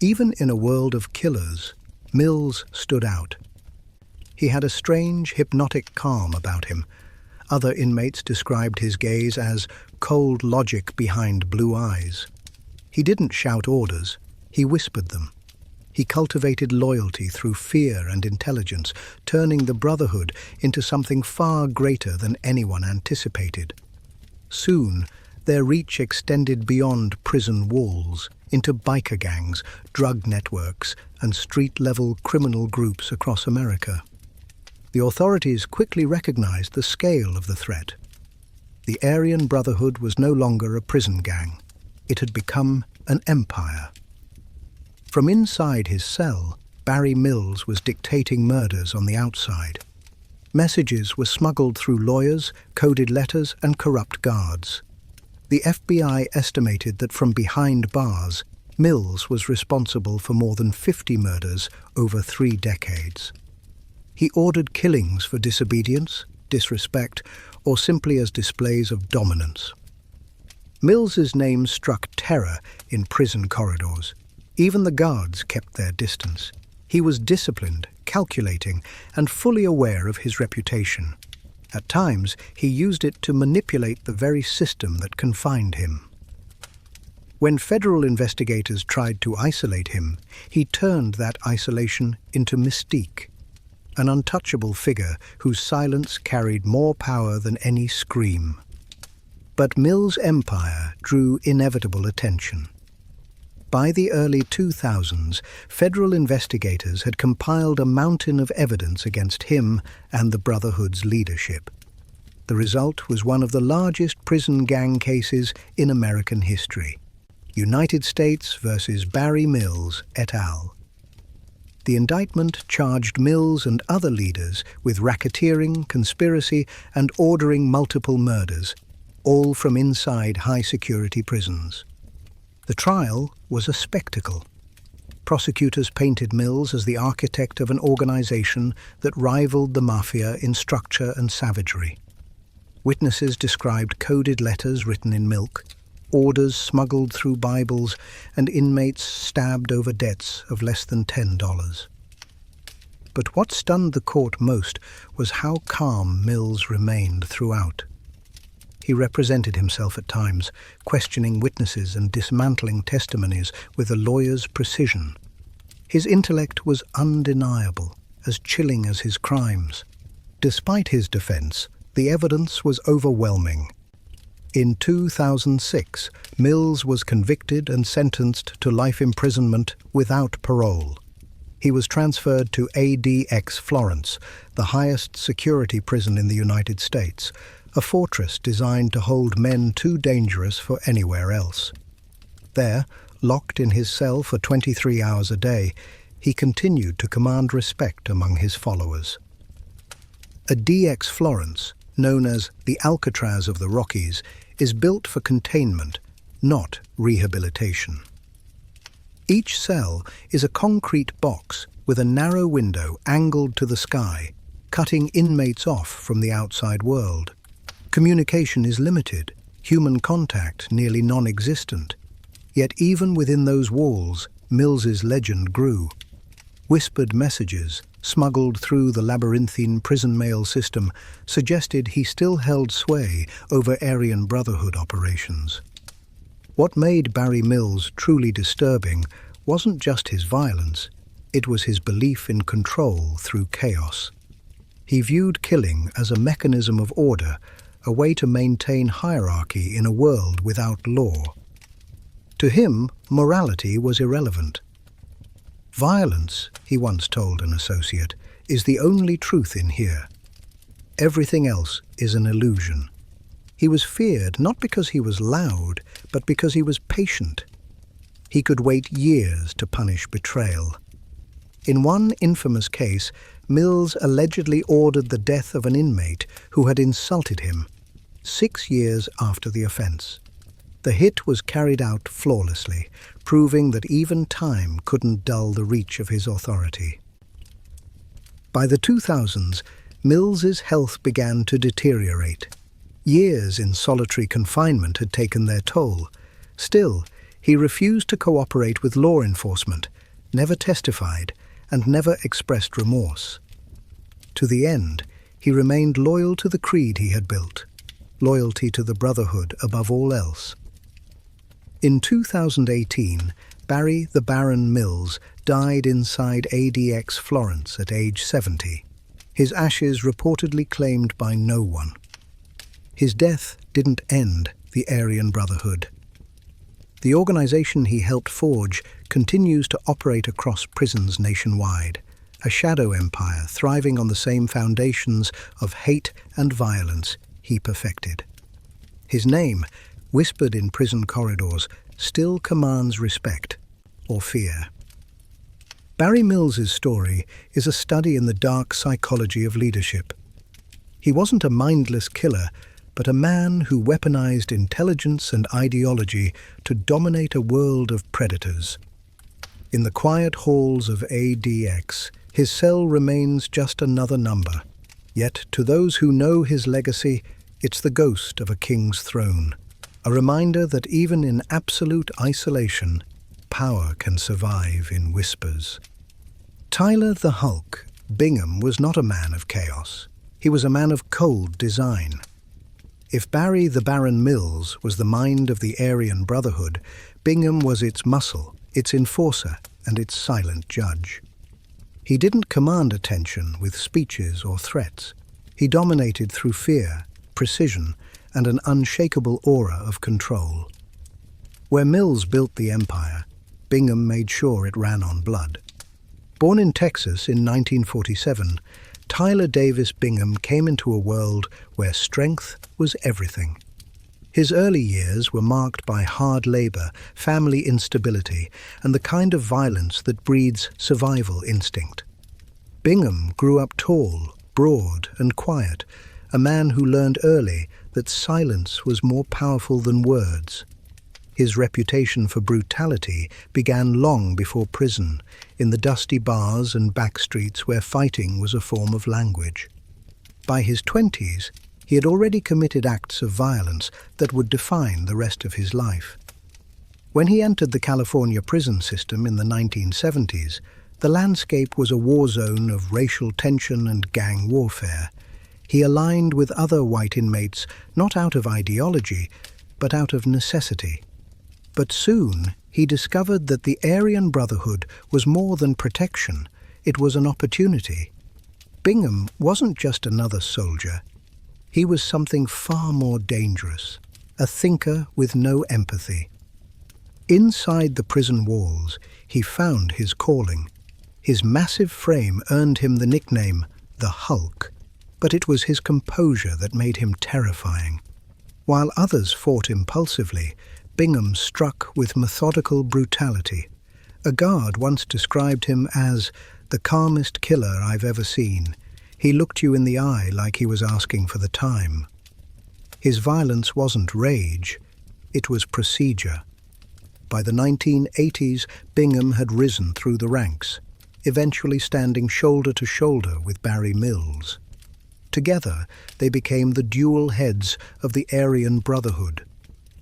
Even in a world of killers, Mills stood out. He had a strange, hypnotic calm about him. Other inmates described his gaze as cold logic behind blue eyes. He didn't shout orders, he whispered them. He cultivated loyalty through fear and intelligence, turning the Brotherhood into something far greater than anyone anticipated. Soon, their reach extended beyond prison walls, into biker gangs, drug networks, and street-level criminal groups across America. The authorities quickly recognized the scale of the threat. The Aryan Brotherhood was no longer a prison gang. It had become an empire. From inside his cell, Barry Mills was dictating murders on the outside. Messages were smuggled through lawyers, coded letters, and corrupt guards. The FBI estimated that from behind bars, Mills was responsible for more than 50 murders over 3 decades. He ordered killings for disobedience, disrespect, or simply as displays of dominance. Mills's name struck terror in prison corridors. Even the guards kept their distance. He was disciplined, calculating, and fully aware of his reputation. At times, he used it to manipulate the very system that confined him. When federal investigators tried to isolate him, he turned that isolation into mystique, an untouchable figure whose silence carried more power than any scream. But Mills' empire drew inevitable attention. By the early 2000s, federal investigators had compiled a mountain of evidence against him and the Brotherhood's leadership. The result was one of the largest prison gang cases in American history. United States versus Barry Mills et al. The indictment charged Mills and other leaders with racketeering, conspiracy, and ordering multiple murders, all from inside high-security prisons. The trial was a spectacle. Prosecutors painted Mills as the architect of an organization that rivaled the mafia in structure and savagery. Witnesses described coded letters written in milk, orders smuggled through Bibles, and inmates stabbed over debts of less than $10. But what stunned the court most was how calm Mills remained throughout. He represented himself at times, questioning witnesses and dismantling testimonies with a lawyer's precision. His intellect was undeniable, as chilling as his crimes. Despite his defense, the evidence was overwhelming. In 2006, Mills was convicted and sentenced to life imprisonment without parole. He was transferred to ADX Florence, the highest security prison in the United States, a fortress designed to hold men too dangerous for anywhere else. There, locked in his cell for 23 hours a day, he continued to command respect among his followers. ADX Florence, known as the Alcatraz of the Rockies, is built for containment, not rehabilitation. Each cell is a concrete box with a narrow window angled to the sky, cutting inmates off from the outside world. Communication is limited, human contact nearly non-existent. Yet even within those walls, Mills's legend grew. Whispered messages, smuggled through the labyrinthine prison mail system, suggested he still held sway over Aryan Brotherhood operations. What made Barry Mills truly disturbing wasn't just his violence, it was his belief in control through chaos. He viewed killing as a mechanism of order, a way to maintain hierarchy in a world without law. To him, morality was irrelevant. "Violence," he once told an associate, "is the only truth in here. Everything else is an illusion." He was feared not because he was loud, but because he was patient. He could wait years to punish betrayal. In one infamous case, Mills allegedly ordered the death of an inmate who had insulted him, 6 years after the offense. The hit was carried out flawlessly, proving that even time couldn't dull the reach of his authority. By the 2000s, Mills's health began to deteriorate. Years in solitary confinement had taken their toll. Still, he refused to cooperate with law enforcement, never testified, and never expressed remorse. To the end, he remained loyal to the creed he had built, loyalty to the Brotherhood above all else. In 2018, Barry the Baron Mills died inside ADX Florence at age 70, his ashes reportedly claimed by no one. His death didn't end the Aryan Brotherhood. The organization he helped forge continues to operate across prisons nationwide, a shadow empire thriving on the same foundations of hate and violence he perfected. His name, whispered in prison corridors, still commands respect or fear. Barry Mills's story is a study in the dark psychology of leadership. He wasn't a mindless killer, but a man who weaponized intelligence and ideology to dominate a world of predators. In the quiet halls of ADX, his cell remains just another number. Yet to those who know his legacy, it's the ghost of a king's throne, a reminder that even in absolute isolation, power can survive in whispers. Tyler the Hulk Bingham was not a man of chaos. He was a man of cold design. If Barry the Baron Mills was the mind of the Aryan Brotherhood, Bingham was its muscle, its enforcer, and its silent judge. He didn't command attention with speeches or threats. He dominated through fear, precision, and an unshakable aura of control. Where Mills built the empire, Bingham made sure it ran on blood. Born in Texas in 1947, Tyler Davis Bingham came into a world where strength was everything. His early years were marked by hard labor, family instability, and the kind of violence that breeds survival instinct. Bingham grew up tall, broad, and quiet, a man who learned early that silence was more powerful than words. His reputation for brutality began long before prison, in the dusty bars and back streets where fighting was a form of language. By his 20s, he had already committed acts of violence that would define the rest of his life. When he entered the California prison system in the 1970s, the landscape was a war zone of racial tension and gang warfare. He aligned with other white inmates not out of ideology, but out of necessity. But soon he discovered that the Aryan Brotherhood was more than protection, it was an opportunity. Bingham wasn't just another soldier. He was something far more dangerous, a thinker with no empathy. Inside the prison walls, he found his calling. His massive frame earned him the nickname, the Hulk, but it was his composure that made him terrifying. While others fought impulsively, Bingham struck with methodical brutality. A guard once described him as the calmest killer I've ever seen. He looked you in the eye like he was asking for the time. His violence wasn't rage, it was procedure. By the 1980s, Bingham had risen through the ranks. eventually standing shoulder to shoulder with Barry Mills. Together, they became the dual heads of the Aryan Brotherhood,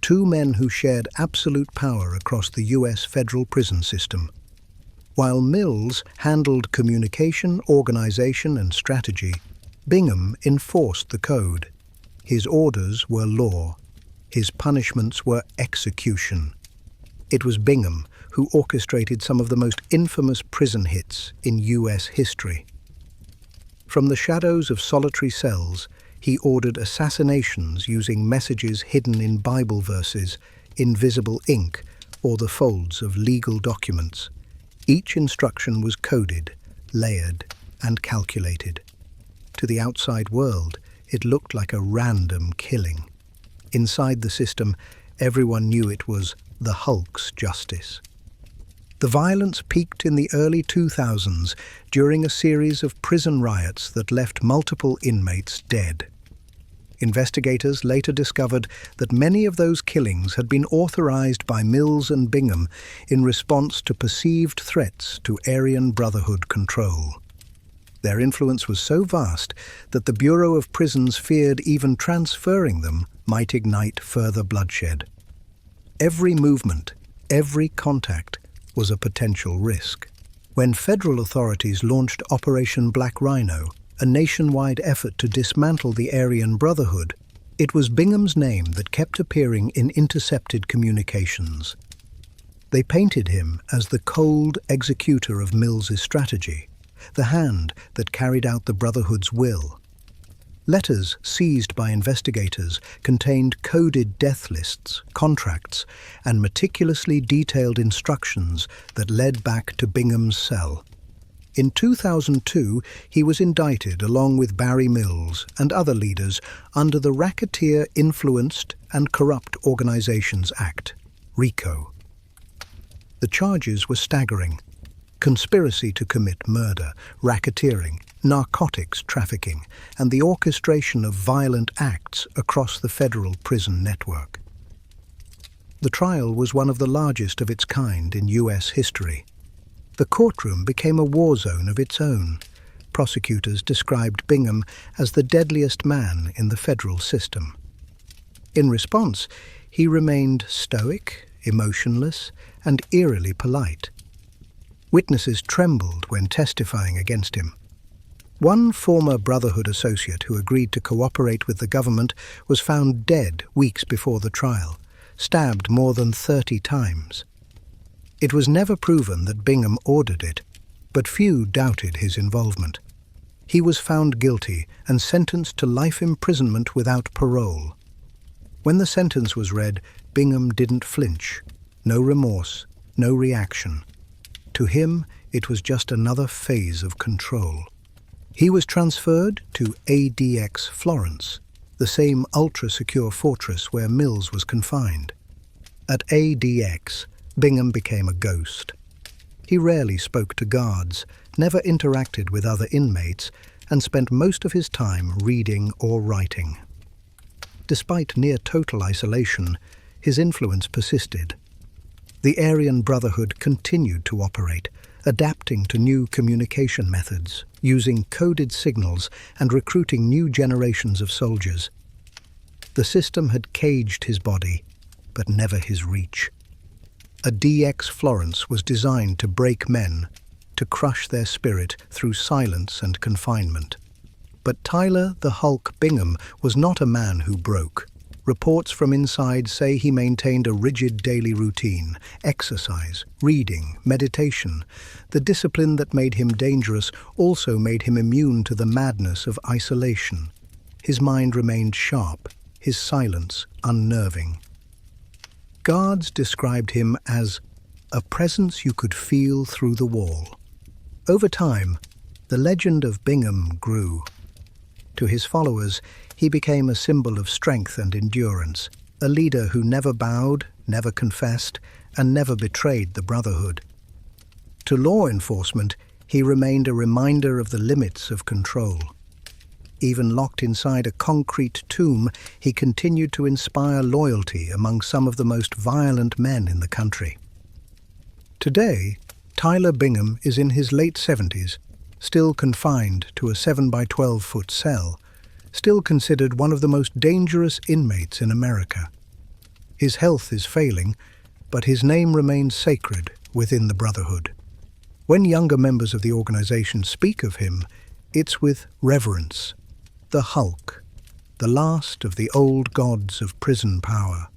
two men who shared absolute power across the U.S. federal prison system. While Mills handled communication, organization, and strategy, Bingham enforced the code. His orders were law. His punishments were execution. It was Bingham who orchestrated some of the most infamous prison hits in U.S. history. From the shadows of solitary cells, he ordered assassinations using messages hidden in Bible verses, invisible ink, or the folds of legal documents. Each instruction was coded, layered, and calculated. To the outside world, it looked like a random killing. Inside the system, everyone knew it was the Hulk's justice. The violence peaked in the early 2000s during a series of prison riots that left multiple inmates dead. Investigators later discovered that many of those killings had been authorized by Mills and Bingham in response to perceived threats to Aryan Brotherhood control. Their influence was so vast that the Bureau of Prisons feared even transferring them might ignite further bloodshed. Every movement, every contact, was a potential risk. When federal authorities launched Operation Black Rhino, a nationwide effort to dismantle the Aryan Brotherhood, it was Bingham's name that kept appearing in intercepted communications. They painted him as the cold executor of Mills's strategy, the hand that carried out the Brotherhood's will. Letters seized by investigators contained coded death lists, contracts, and meticulously detailed instructions that led back to Bingham's cell. In 2002, he was indicted along with Barry Mills and other leaders under the Racketeer Influenced and Corrupt Organizations Act, RICO. The charges were staggering: conspiracy to commit murder, racketeering, narcotics trafficking, and the orchestration of violent acts across the federal prison network. The trial was one of the largest of its kind in U.S. history. The courtroom became a war zone of its own. Prosecutors described Bingham as the deadliest man in the federal system. In response, he remained stoic, emotionless, and eerily polite. Witnesses trembled when testifying against him. One former Brotherhood associate who agreed to cooperate with the government was found dead weeks before the trial, stabbed more than 30 times. It was never proven that Bingham ordered it, but few doubted his involvement. He was found guilty and sentenced to life imprisonment without parole. When the sentence was read, Bingham didn't flinch. No remorse, no reaction. To him, it was just another phase of control. He was transferred to ADX Florence, the same ultra-secure fortress where Mills was confined. At ADX, Bingham became a ghost. He rarely spoke to guards, never interacted with other inmates, and spent most of his time reading or writing. Despite near-total isolation, his influence persisted. The Aryan Brotherhood continued to operate, adapting to new communication methods, using coded signals and recruiting new generations of soldiers. The system had caged his body, but never his reach. ADX Florence was designed to break men, to crush their spirit through silence and confinement. But Tyler the Hulk Bingham was not a man who broke. Reports from inside say he maintained a rigid daily routine: exercise, reading, meditation. The discipline that made him dangerous also made him immune to the madness of isolation. His mind remained sharp, his silence unnerving. Guards described him as a presence you could feel through the wall. Over time, the legend of Bingham grew. To his followers, he became a symbol of strength and endurance, a leader who never bowed, never confessed, and never betrayed the Brotherhood. To law enforcement, he remained a reminder of the limits of control. Even locked inside a concrete tomb, he continued to inspire loyalty among some of the most violent men in the country. Today, Tyler Bingham is in his late 70s, still confined to a 7 by 12-foot cell, still considered one of the most dangerous inmates in America. His health is failing, but his name remains sacred within the Brotherhood. When younger members of the organization speak of him, it's with reverence. The Hulk, the last of the old gods of prison power.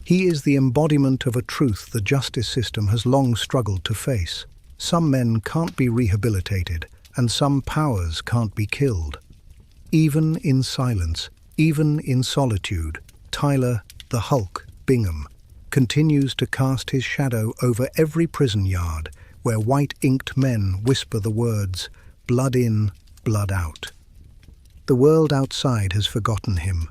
He is the embodiment of a truth the justice system has long struggled to face. Some men can't be rehabilitated, and some powers can't be killed. Even in silence, even in solitude, Tyler, the Hulk, Bingham, continues to cast his shadow over every prison yard where white-inked men whisper the words, "Blood in, blood out." The world outside has forgotten him.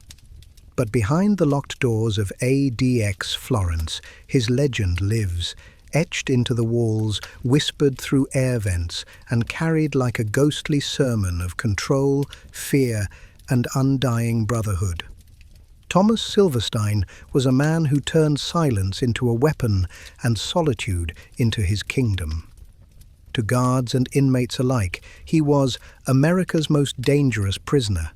But behind the locked doors of ADX Florence, his legend lives, etched into the walls, whispered through air vents, and carried like a ghostly sermon of control, fear, and undying brotherhood. Thomas Silverstein was a man who turned silence into a weapon and solitude into his kingdom. To guards and inmates alike, he was America's most dangerous prisoner,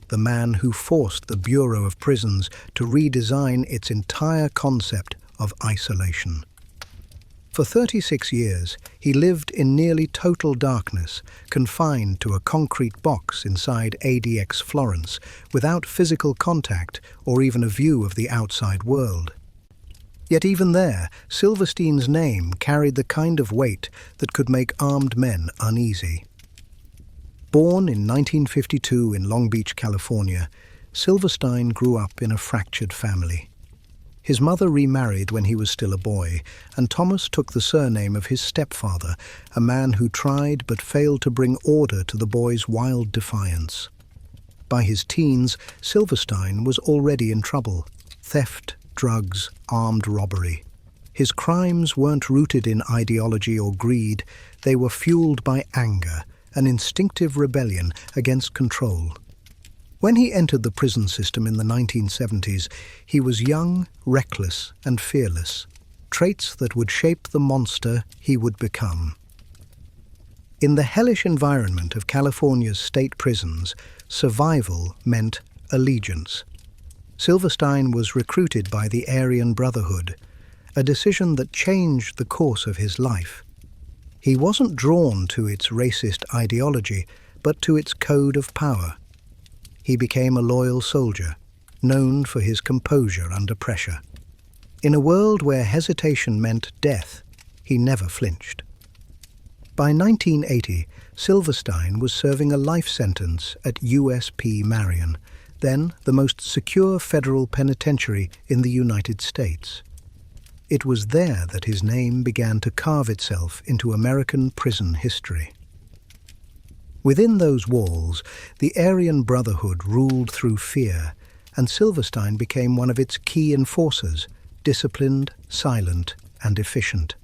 the man who forced the Bureau of Prisons to redesign its entire concept of isolation. For 36 years, he lived in nearly total darkness, confined to a concrete box inside ADX Florence, without physical contact or even a view of the outside world. Yet even there, Silverstein's name carried the kind of weight that could make armed men uneasy. Born in 1952 in Long Beach, California, Silverstein grew up in a fractured family. His mother remarried when he was still a boy, and Thomas took the surname of his stepfather, a man who tried but failed to bring order to the boy's wild defiance. By his teens, Silverstein was already in trouble: theft, drugs, armed robbery. His crimes weren't rooted in ideology or greed, they were fueled by anger, an instinctive rebellion against control. When he entered the prison system in the 1970s, he was young, reckless, and fearless, traits that would shape the monster he would become. In the hellish environment of California's state prisons, survival meant allegiance. Silverstein was recruited by the Aryan Brotherhood, a decision that changed the course of his life. He wasn't drawn to its racist ideology, but to its code of power. He became a loyal soldier, known for his composure under pressure. In a world where hesitation meant death, he never flinched. By 1980, Silverstein was serving a life sentence at USP Marion, then the most secure federal penitentiary in the United States. It was there that his name began to carve itself into American prison history. Within those walls, the Aryan Brotherhood ruled through fear, and Silverstein became one of its key enforcers, disciplined, silent, and efficient.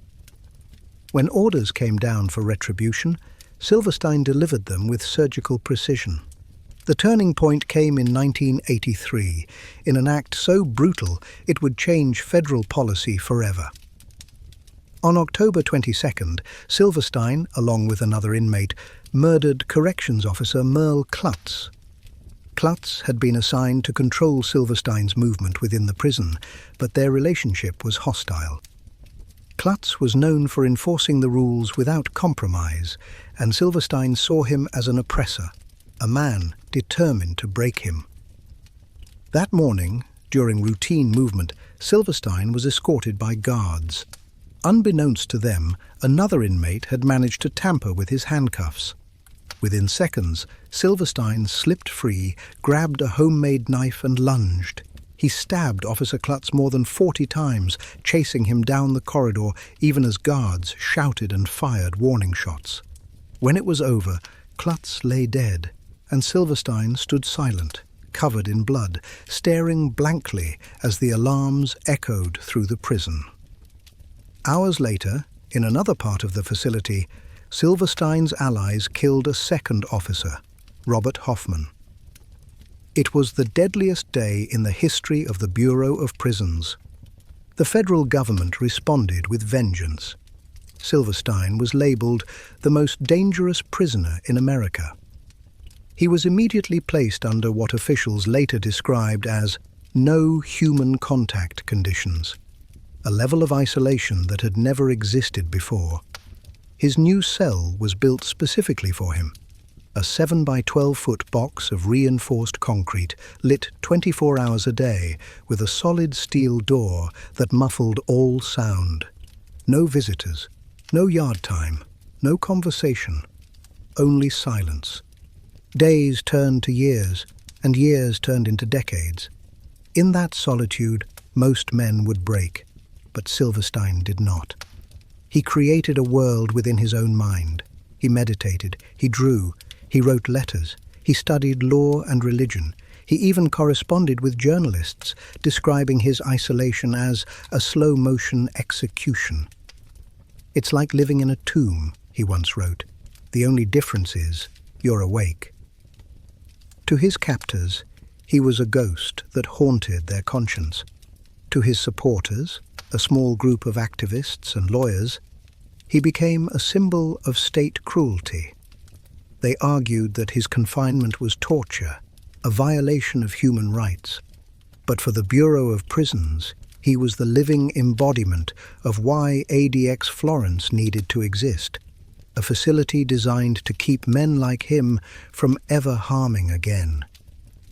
When orders came down for retribution, Silverstein delivered them with surgical precision. The turning point came in 1983, in an act so brutal it would change federal policy forever. On October 22nd, Silverstein, along with another inmate, murdered corrections officer Merle Klutz. Klutz had been assigned to control Silverstein's movement within the prison, but their relationship was hostile. Klutz was known for enforcing the rules without compromise, and Silverstein saw him as an oppressor, a man determined to break him. That morning, during routine movement, Silverstein was escorted by guards. Unbeknownst to them, another inmate had managed to tamper with his handcuffs. Within seconds, Silverstein slipped free, grabbed a homemade knife and lunged. He stabbed Officer Klutz more than 40 times, chasing him down the corridor even as guards shouted and fired warning shots. When it was over, Klutz lay dead, and Silverstein stood silent, covered in blood, staring blankly as the alarms echoed through the prison. Hours later, in another part of the facility, Silverstein's allies killed a second officer, Robert Hoffman. It was the deadliest day in the history of the Bureau of Prisons. The federal government responded with vengeance. Silverstein was labeled the most dangerous prisoner in America. He was immediately placed under what officials later described as no human contact conditions, a level of isolation that had never existed before. His new cell was built specifically for him, a 7 by 12-foot box of reinforced concrete lit 24 hours a day with a solid steel door that muffled all sound. No visitors, no yard time, no conversation, only silence. Days turned to years, and years turned into decades. In that solitude, most men would break, but Silverstein did not. He created a world within his own mind. He meditated, he drew, he wrote letters, he studied law and religion. He even corresponded with journalists, describing his isolation as a slow-motion execution. "It's like living in a tomb," he once wrote. "The only difference is you're awake." To his captors, he was a ghost that haunted their conscience. To his supporters, a small group of activists and lawyers, he became a symbol of state cruelty. They argued that his confinement was torture, a violation of human rights. But for the Bureau of Prisons, he was the living embodiment of why ADX Florence needed to exist, a facility designed to keep men like him from ever harming again.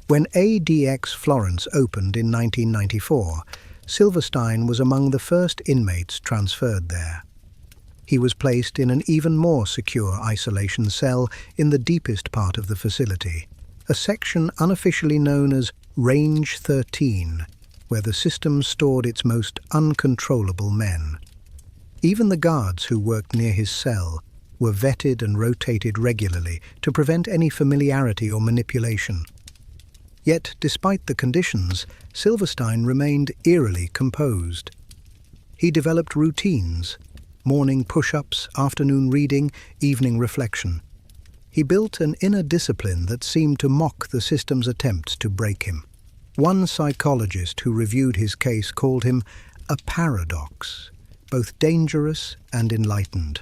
When ADX Florence opened in 1994, Silverstein was among the first inmates transferred there. He was placed in an even more secure isolation cell in the deepest part of the facility, a section unofficially known as Range 13, where the system stored its most uncontrollable men. Even the guards who worked near his cell were vetted and rotated regularly to prevent any familiarity or manipulation. Yet, despite the conditions, Silverstein remained eerily composed. He developed routines: morning push-ups, afternoon reading, evening reflection. He built an inner discipline that seemed to mock the system's attempts to break him. One psychologist who reviewed his case called him a paradox, both dangerous and enlightened.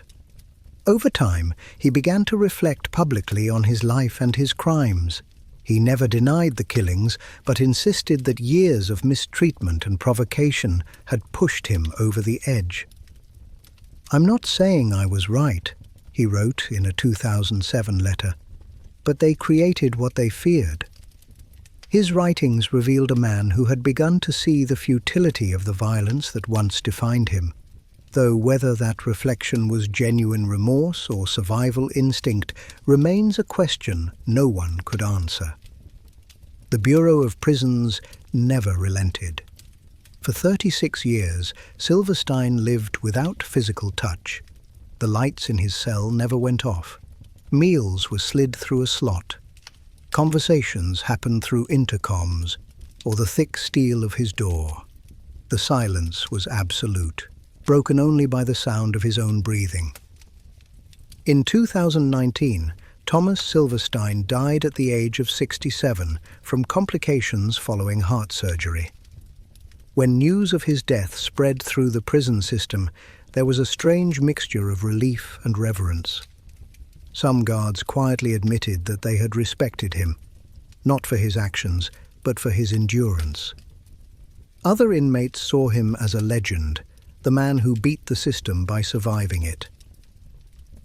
Over time, he began to reflect publicly on his life and his crimes. He never denied the killings, but insisted that years of mistreatment and provocation had pushed him over the edge. "I'm not saying I was right," he wrote in a 2007 letter, "but they created what they feared." His writings revealed a man who had begun to see the futility of the violence that once defined him, though whether that reflection was genuine remorse or survival instinct remains a question no one could answer. The Bureau of Prisons never relented. For 36 years, Silverstein lived without physical touch. The lights in his cell never went off. Meals were slid through a slot. Conversations happened through intercoms or the thick steel of his door. The silence was absolute, broken only by the sound of his own breathing. In 2019, Thomas Silverstein died at the age of 67 from complications following heart surgery. When news of his death spread through the prison system, there was a strange mixture of relief and reverence. Some guards quietly admitted that they had respected him, not for his actions, but for his endurance. Other inmates saw him as a legend, the man who beat the system by surviving it.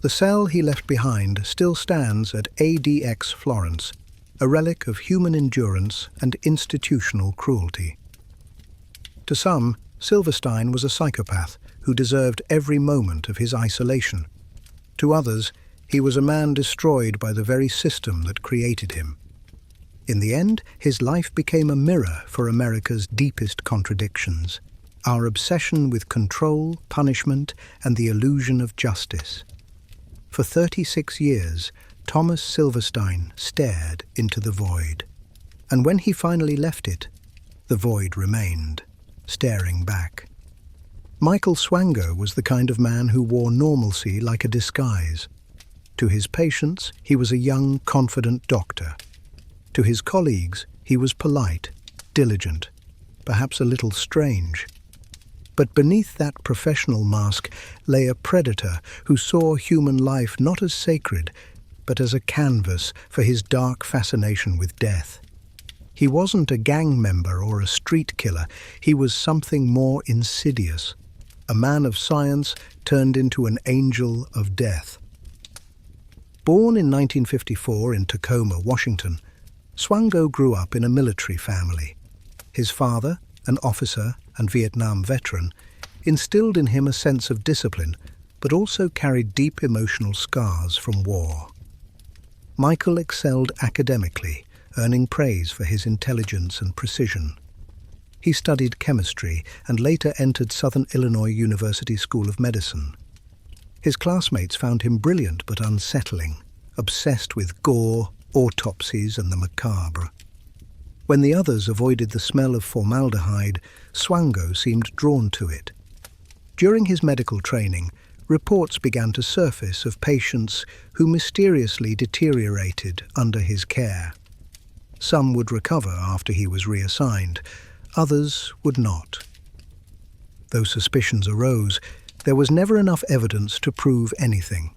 The cell he left behind still stands at ADX Florence, a relic of human endurance and institutional cruelty. To some, Silverstein was a psychopath who deserved every moment of his isolation. To others, he was a man destroyed by the very system that created him. In the end, his life became a mirror for America's deepest contradictions: our obsession with control, punishment, and the illusion of justice. For 36 years, Thomas Silverstein stared into the void. And when he finally left it, the void remained, staring back. Michael Swanger was the kind of man who wore normalcy like a disguise. To his patients, he was a young, confident doctor. To his colleagues, he was polite, diligent, perhaps a little strange. But beneath that professional mask lay a predator who saw human life not as sacred, but as a canvas for his dark fascination with death. He wasn't a gang member or a street killer. He was something more insidious. A man of science turned into an angel of death. Born in 1954 in Tacoma, Washington, Swango grew up in a military family. His father, an officer and Vietnam veteran, instilled in him a sense of discipline, but also carried deep emotional scars from war. Michael excelled academically, earning praise for his intelligence and precision. He studied chemistry and later entered Southern Illinois University School of Medicine. His classmates found him brilliant but unsettling, obsessed with gore, autopsies, and the macabre. When the others avoided the smell of formaldehyde, Swango seemed drawn to it. During his medical training, reports began to surface of patients who mysteriously deteriorated under his care. Some would recover after he was reassigned, others would not. Though suspicions arose, there was never enough evidence to prove anything.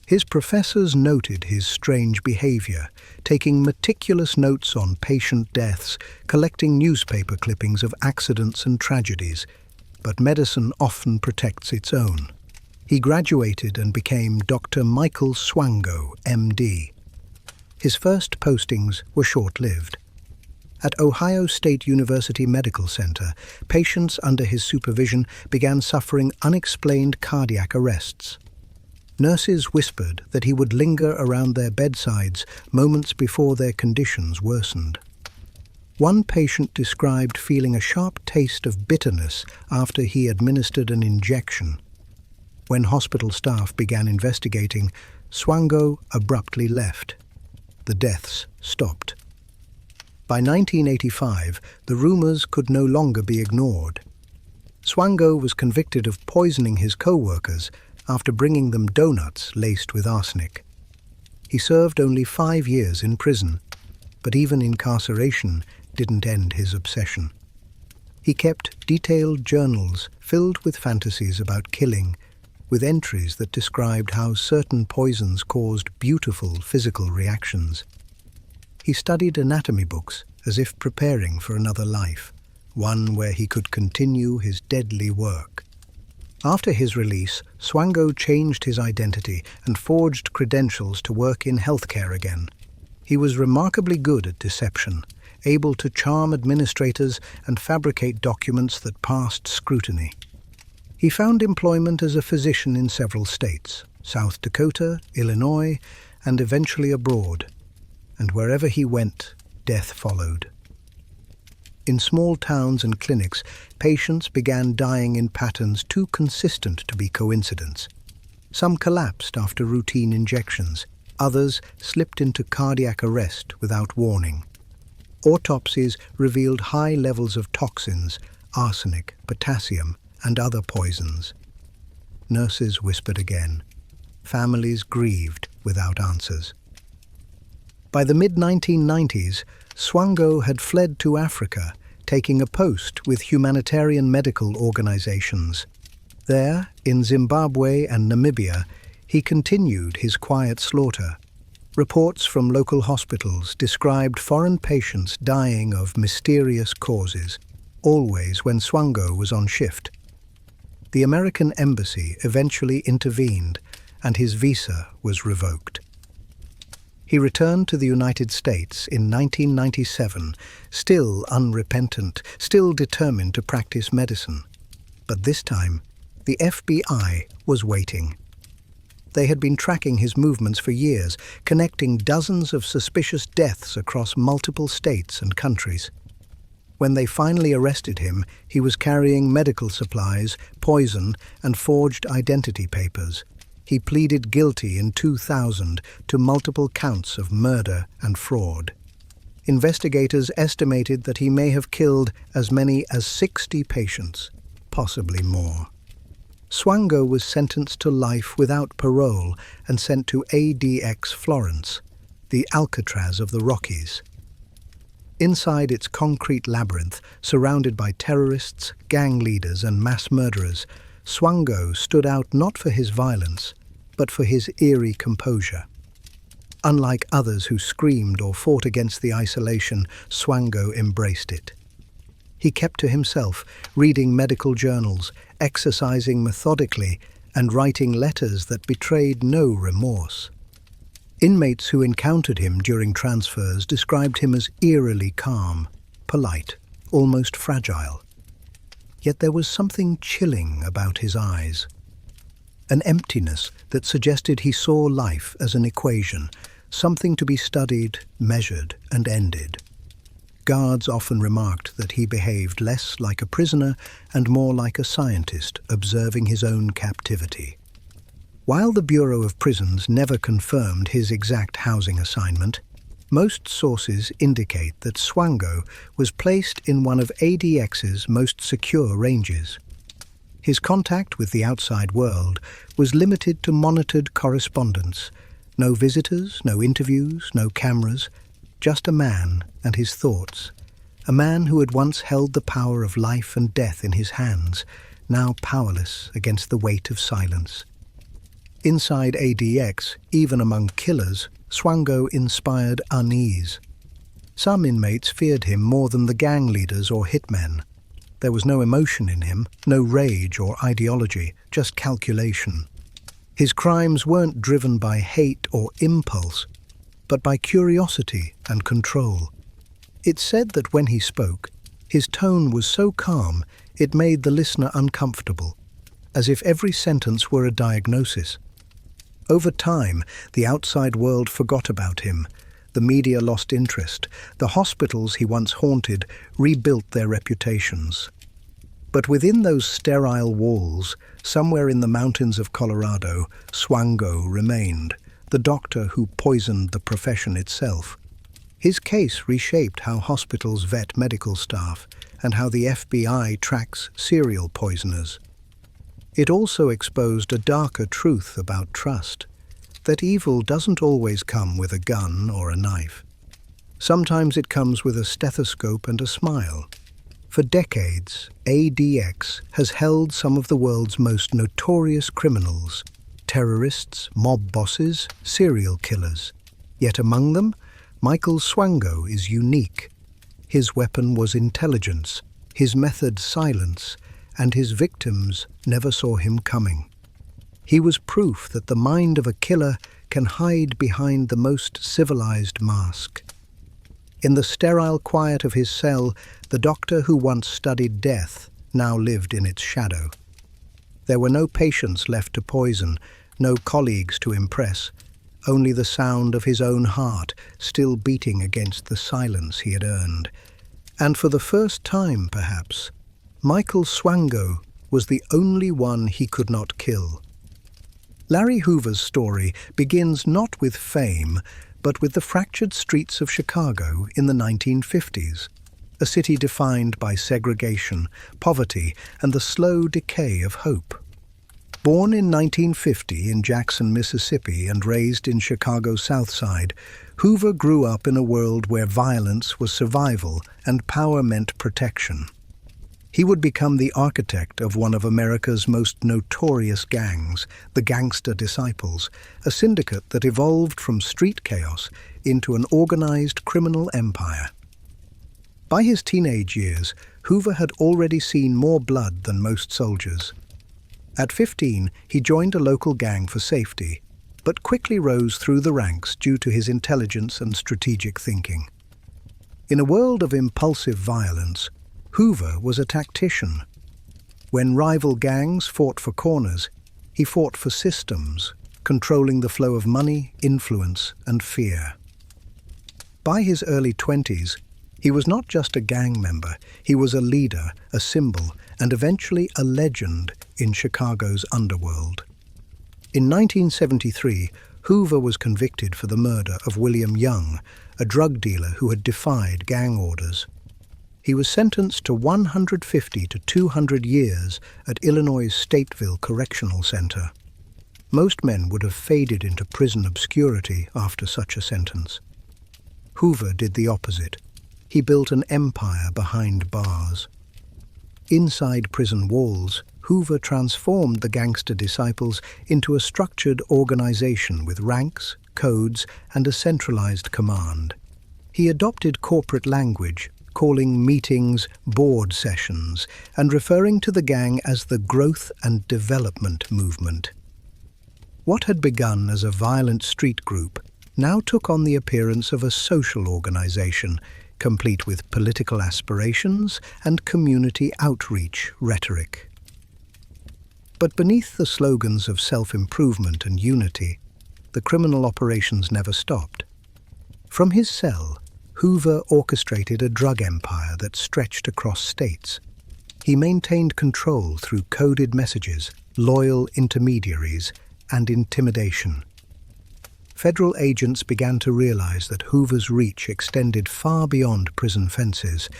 His professors noted his strange behavior, taking meticulous notes on patient deaths, collecting newspaper clippings of accidents and tragedies. But medicine often protects its own. He graduated and became Dr. Michael Swango, M.D. His first postings were short-lived. At Ohio State University Medical Center, patients under his supervision began suffering unexplained cardiac arrests. Nurses whispered that he would linger around their bedsides moments before their conditions worsened. One patient described feeling a sharp taste of bitterness after he administered an injection. When hospital staff began investigating, Swango abruptly left. The deaths stopped. By 1985, the rumors could no longer be ignored. Swango was convicted of poisoning his co-workers after bringing them donuts laced with arsenic. He served only 5 years in prison, but even incarceration didn't end his obsession. He kept detailed journals filled with fantasies about killing, with entries that described how certain poisons caused beautiful physical reactions. He studied anatomy books as if preparing for another life, one where he could continue his deadly work. After his release, Swango changed his identity and forged credentials to work in healthcare again. He was remarkably good at deception, able to charm administrators and fabricate documents that passed scrutiny. He found employment as a physician in several states, South Dakota, Illinois, and eventually abroad. And wherever he went, death followed. In small towns and clinics, patients began dying in patterns too consistent to be coincidence. Some collapsed after routine injections. Others slipped into cardiac arrest without warning. Autopsies revealed high levels of toxins, arsenic, potassium, and other poisons. Nurses whispered again. Families grieved without answers. By the mid-1990s, Swango had fled to Africa, taking a post with humanitarian medical organizations. There, in Zimbabwe and Namibia, he continued his quiet slaughter. Reports from local hospitals described foreign patients dying of mysterious causes, always when Swango was on shift. The American embassy eventually intervened, and his visa was revoked. He returned to the United States in 1997, still unrepentant, still determined to practice medicine. But this time, the FBI was waiting. They had been tracking his movements for years, connecting dozens of suspicious deaths across multiple states and countries. When they finally arrested him, he was carrying medical supplies, poison, and forged identity papers. He pleaded guilty in 2000 to multiple counts of murder and fraud. Investigators estimated that he may have killed as many as 60 patients, possibly more. Swango was sentenced to life without parole and sent to ADX Florence, the Alcatraz of the Rockies. Inside its concrete labyrinth, surrounded by terrorists, gang leaders, and mass murderers, Swango stood out not for his violence, but for his eerie composure. Unlike others who screamed or fought against the isolation, Swango embraced it. He kept to himself, reading medical journals, exercising methodically, and writing letters that betrayed no remorse. Inmates who encountered him during transfers described him as eerily calm, polite, almost fragile. Yet there was something chilling about his eyes. An emptiness that suggested he saw life as an equation, something to be studied, measured, and ended. Guards often remarked that he behaved less like a prisoner and more like a scientist observing his own captivity. While the Bureau of Prisons never confirmed his exact housing assignment, most sources indicate that Swango was placed in one of ADX's most secure ranges. His contact with the outside world was limited to monitored correspondence. No visitors, no interviews, no cameras, just a man and his thoughts. A man who had once held the power of life and death in his hands, now powerless against the weight of silence. Inside ADX, even among killers, Swango inspired unease. Some inmates feared him more than the gang leaders or hitmen. There was no emotion in him, no rage or ideology, just calculation. His crimes weren't driven by hate or impulse, but by curiosity and control. It's said that when he spoke, his tone was so calm it made the listener uncomfortable, as if every sentence were a diagnosis. Over time, the outside world forgot about him. The media lost interest. The hospitals he once haunted rebuilt their reputations. But within those sterile walls, somewhere in the mountains of Colorado, Swango remained, the doctor who poisoned the profession itself. His case reshaped how hospitals vet medical staff and how the FBI tracks serial poisoners. It also exposed a darker truth about trust, that evil doesn't always come with a gun or a knife. Sometimes it comes with a stethoscope and a smile. For decades, ADX has held some of the world's most notorious criminals, terrorists, mob bosses, serial killers. Yet among them, Michael Swango is unique. His weapon was intelligence, his method silence, and his victims never saw him coming. He was proof that the mind of a killer can hide behind the most civilized mask. In the sterile quiet of his cell, the doctor who once studied death now lived in its shadow. There were no patients left to poison, no colleagues to impress, only the sound of his own heart still beating against the silence he had earned. And for the first time, perhaps, Michael Swango was the only one he could not kill. Larry Hoover's story begins not with fame, but with the fractured streets of Chicago in the 1950s, a city defined by segregation, poverty, and the slow decay of hope. Born in 1950 in Jackson, Mississippi, and raised in Chicago's South Side, Hoover grew up in a world where violence was survival and power meant protection. He would become the architect of one of America's most notorious gangs, the Gangster Disciples, a syndicate that evolved from street chaos into an organized criminal empire. By his teenage years, Hoover had already seen more blood than most soldiers. At 15, he joined a local gang for safety, but quickly rose through the ranks due to his intelligence and strategic thinking. In a world of impulsive violence, Hoover was a tactician. When rival gangs fought for corners, he fought for systems, controlling the flow of money, influence, and fear. By his early 20s, he was not just a gang member, he was a leader, a symbol, and eventually a legend in Chicago's underworld. In 1973, Hoover was convicted for the murder of William Young, a drug dealer who had defied gang orders. He was sentenced to 150 to 200 years at Illinois' Stateville Correctional Center. Most men would have faded into prison obscurity after such a sentence. Hoover did the opposite. He built an empire behind bars. Inside prison walls, Hoover transformed the gangster disciples into a structured organization with ranks, codes, and a centralized command. He adopted corporate language, calling meetings board sessions and referring to the gang as the Growth and Development Movement. What had begun as a violent street group now took on the appearance of a social organization, complete with political aspirations and community outreach rhetoric. But beneath the slogans of self-improvement and unity, the criminal operations never stopped. From his cell, Hoover orchestrated a drug empire that stretched across states. He maintained control through coded messages, loyal intermediaries, and intimidation. Federal agents began to realize that Hoover's reach extended far beyond prison fences,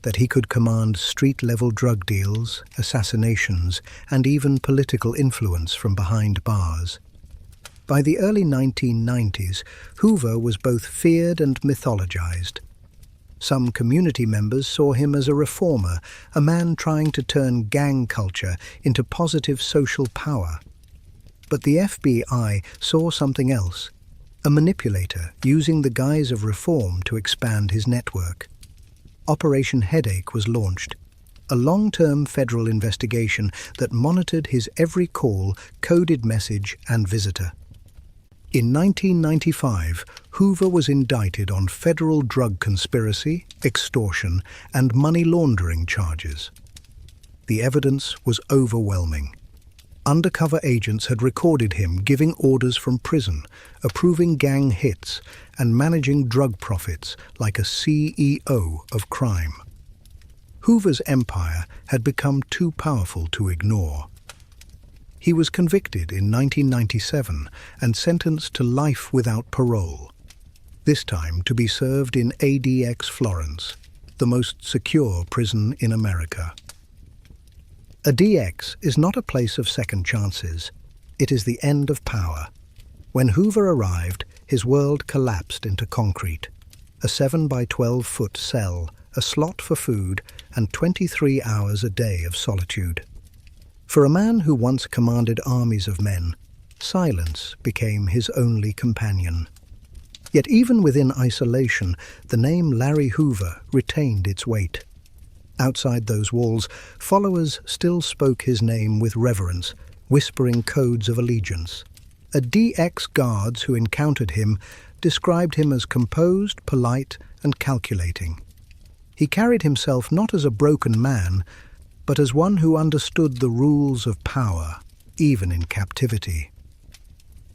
that he could command street-level drug deals, assassinations, and even political influence from behind bars. By the early 1990s, Hoover was both feared and mythologized. Some community members saw him as a reformer, a man trying to turn gang culture into positive social power. But the FBI saw something else, a manipulator using the guise of reform to expand his network. Operation Headache was launched, a long-term federal investigation that monitored his every call, coded message, and visitor. In 1995, Hoover was indicted on federal drug conspiracy, extortion, and money laundering charges. The evidence was overwhelming. Undercover agents had recorded him giving orders from prison, approving gang hits, and managing drug profits like a CEO of crime. Hoover's empire had become too powerful to ignore. He was convicted in 1997 and sentenced to life without parole, this time to be served in ADX Florence, the most secure prison in America. ADX is not a place of second chances. It is the end of power. When Hoover arrived, his world collapsed into concrete. A 7 by 12-foot cell, a slot for food, and 23 hours a day of solitude. For a man who once commanded armies of men, silence became his only companion. Yet even within isolation, the name Larry Hoover retained its weight. Outside those walls, followers still spoke his name with reverence, whispering codes of allegiance. ADX guards who encountered him described him as composed, polite, and calculating. He carried himself not as a broken man, but as one who understood the rules of power, even in captivity.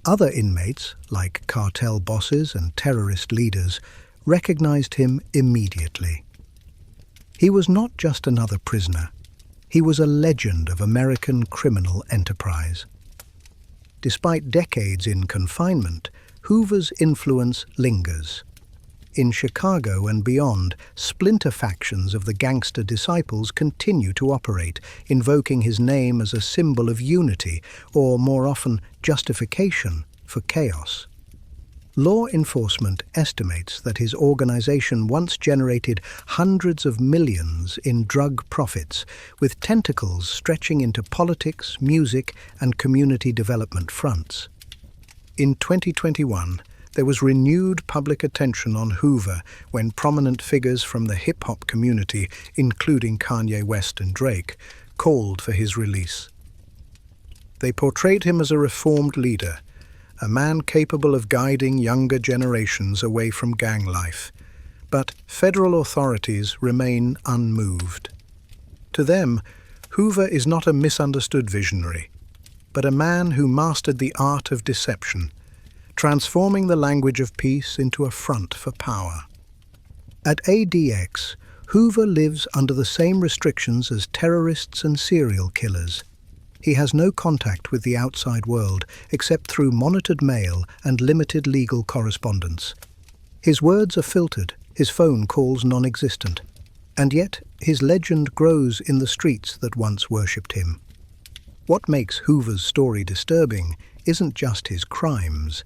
Other inmates, like cartel bosses and terrorist leaders, recognized him immediately. He was not just another prisoner. He was a legend of American criminal enterprise. Despite decades in confinement, Hoover's influence lingers. In Chicago and beyond, splinter factions of the gangster disciples continue to operate, invoking his name as a symbol of unity, or more often, justification for chaos. Law enforcement estimates that his organization once generated hundreds of millions in drug profits, with tentacles stretching into politics, music, and community development fronts. In 2021, there was renewed public attention on Hoover when prominent figures from the hip-hop community, including Kanye West and Drake, called for his release. They portrayed him as a reformed leader, a man capable of guiding younger generations away from gang life. But federal authorities remain unmoved. To them, Hoover is not a misunderstood visionary, but a man who mastered the art of deception, transforming the language of peace into a front for power. At ADX, Hoover lives under the same restrictions as terrorists and serial killers. He has no contact with the outside world except through monitored mail and limited legal correspondence. His words are filtered, his phone calls non-existent, and yet his legend grows in the streets that once worshipped him. What makes Hoover's story disturbing isn't just his crimes.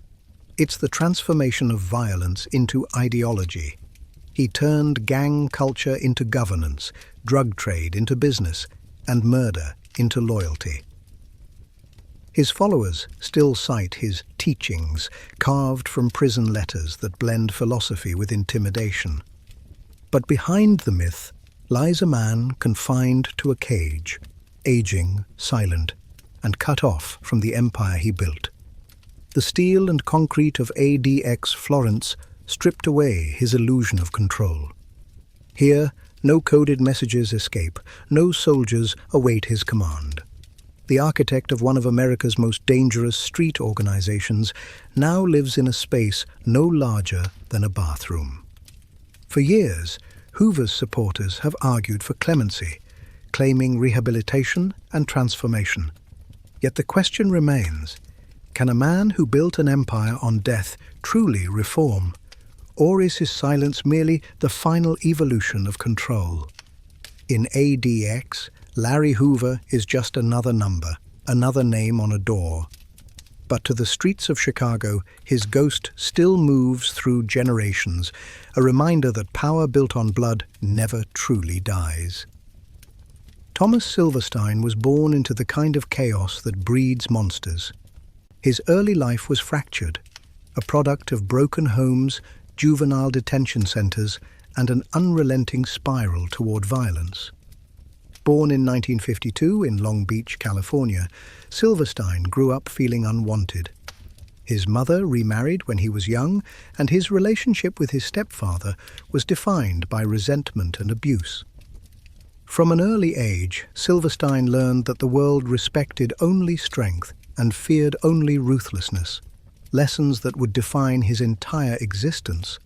It's the transformation of violence into ideology. He turned gang culture into governance, drug trade into business, and murder into loyalty. His followers still cite his teachings, carved from prison letters that blend philosophy with intimidation. But behind the myth lies a man confined to a cage, aging, silent, and cut off from the empire he built. The steel and concrete of ADX Florence stripped away his illusion of control. Here, no coded messages escape, no soldiers await his command. The architect of one of America's most dangerous street organizations now lives in a space no larger than a bathroom. For years, Hoover's supporters have argued for clemency, claiming rehabilitation and transformation. Yet the question remains, can a man who built an empire on death truly reform? Or is his silence merely the final evolution of control? In ADX, Larry Hoover is just another number, another name on a door. But to the streets of Chicago, his ghost still moves through generations, a reminder that power built on blood never truly dies. Thomas Silverstein was born into the kind of chaos that breeds monsters. His early life was fractured, a product of broken homes, juvenile detention centers, and an unrelenting spiral toward violence. Born in 1952 in Long Beach, California, Silverstein grew up feeling unwanted. His mother remarried when he was young, and his relationship with his stepfather was defined by resentment and abuse. From an early age, Silverstein learned that the world respected only strength and feared only ruthlessness, lessons that would define his entire existence.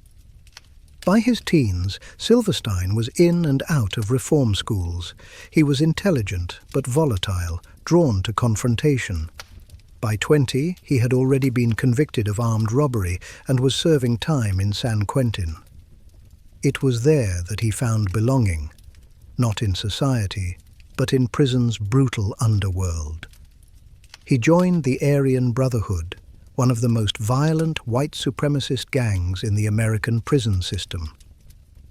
By his teens, Silverstein was in and out of reform schools. He was intelligent but volatile, drawn to confrontation. By 20, he had already been convicted of armed robbery and was serving time in San Quentin. It was there that he found belonging, not in society, but in prison's brutal underworld. He joined the Aryan Brotherhood, one of the most violent white supremacist gangs in the American prison system.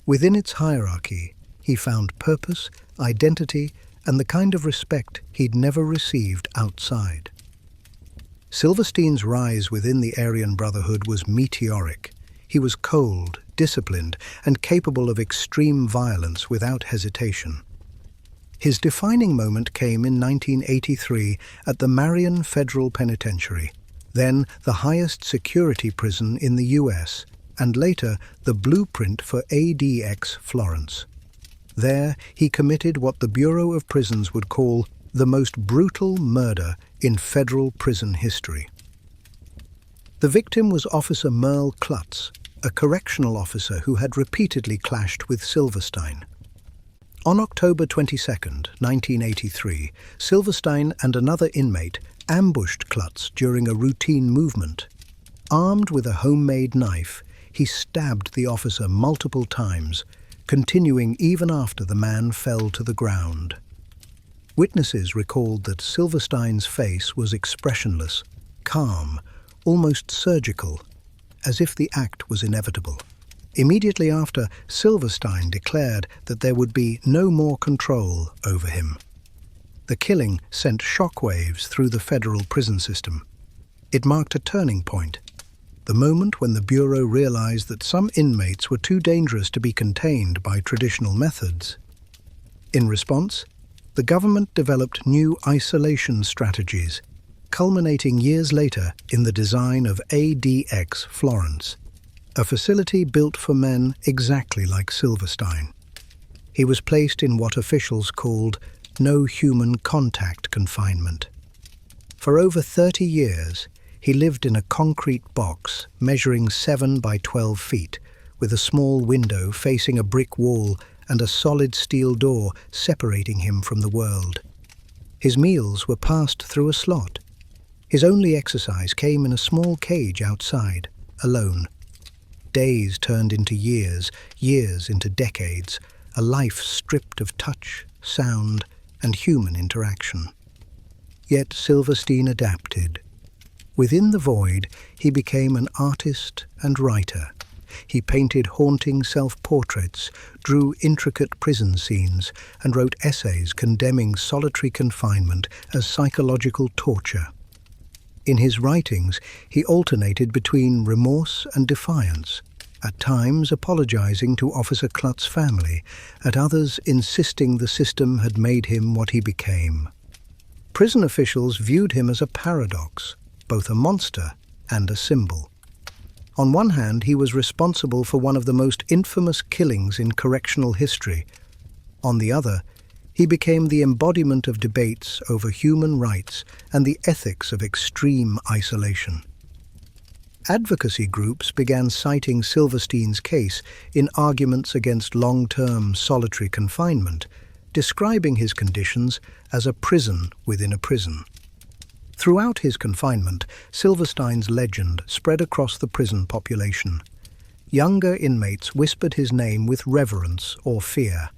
Within its hierarchy, he found purpose, identity, and the kind of respect he'd never received outside. Silverstein's rise within the Aryan Brotherhood was meteoric. He was cold, disciplined, and capable of extreme violence without hesitation. His defining moment came in 1983 at the Marion Federal Penitentiary, then the highest security prison in the US, and later the blueprint for ADX Florence. There, he committed what the Bureau of Prisons would call the most brutal murder in federal prison history. The victim was Officer Merle Klutz, a correctional officer who had repeatedly clashed with Silverstein. On October 22, 1983, Silverstein and another inmate ambushed Klutz during a routine movement. Armed with a homemade knife, he stabbed the officer multiple times, continuing even after the man fell to the ground. Witnesses recalled that Silverstein's face was expressionless, calm, almost surgical, as if the act was inevitable. Immediately after, Silverstein declared that there would be no more control over him. The killing sent shockwaves through the federal prison system. It marked a turning point, the moment when the Bureau realized that some inmates were too dangerous to be contained by traditional methods. In response, the government developed new isolation strategies, culminating years later in the design of ADX Florence, a facility built for men exactly like Silverstein. He was placed in what officials called no human contact confinement. For over 30 years, he lived in a concrete box measuring 7 by 12 feet, with a small window facing a brick wall and a solid steel door separating him from the world. His meals were passed through a slot. His only exercise came in a small cage outside, alone. Days turned into years, years into decades, a life stripped of touch, sound, and human interaction. Yet Silverstein adapted. Within the void, he became an artist and writer. He painted haunting self-portraits, drew intricate prison scenes, and wrote essays condemning solitary confinement as psychological torture. In his writings, he alternated between remorse and defiance, at times apologizing to Officer Klutz's family, at others insisting the system had made him what he became. Prison officials viewed him as a paradox, both a monster and a symbol. On one hand, he was responsible for one of the most infamous killings in correctional history. On the other, he became the embodiment of debates over human rights and the ethics of extreme isolation. Advocacy groups began citing Silverstein's case in arguments against long-term solitary confinement, describing his conditions as a prison within a prison. Throughout his confinement, Silverstein's legend spread across the prison population. Younger inmates whispered his name with reverence or fear.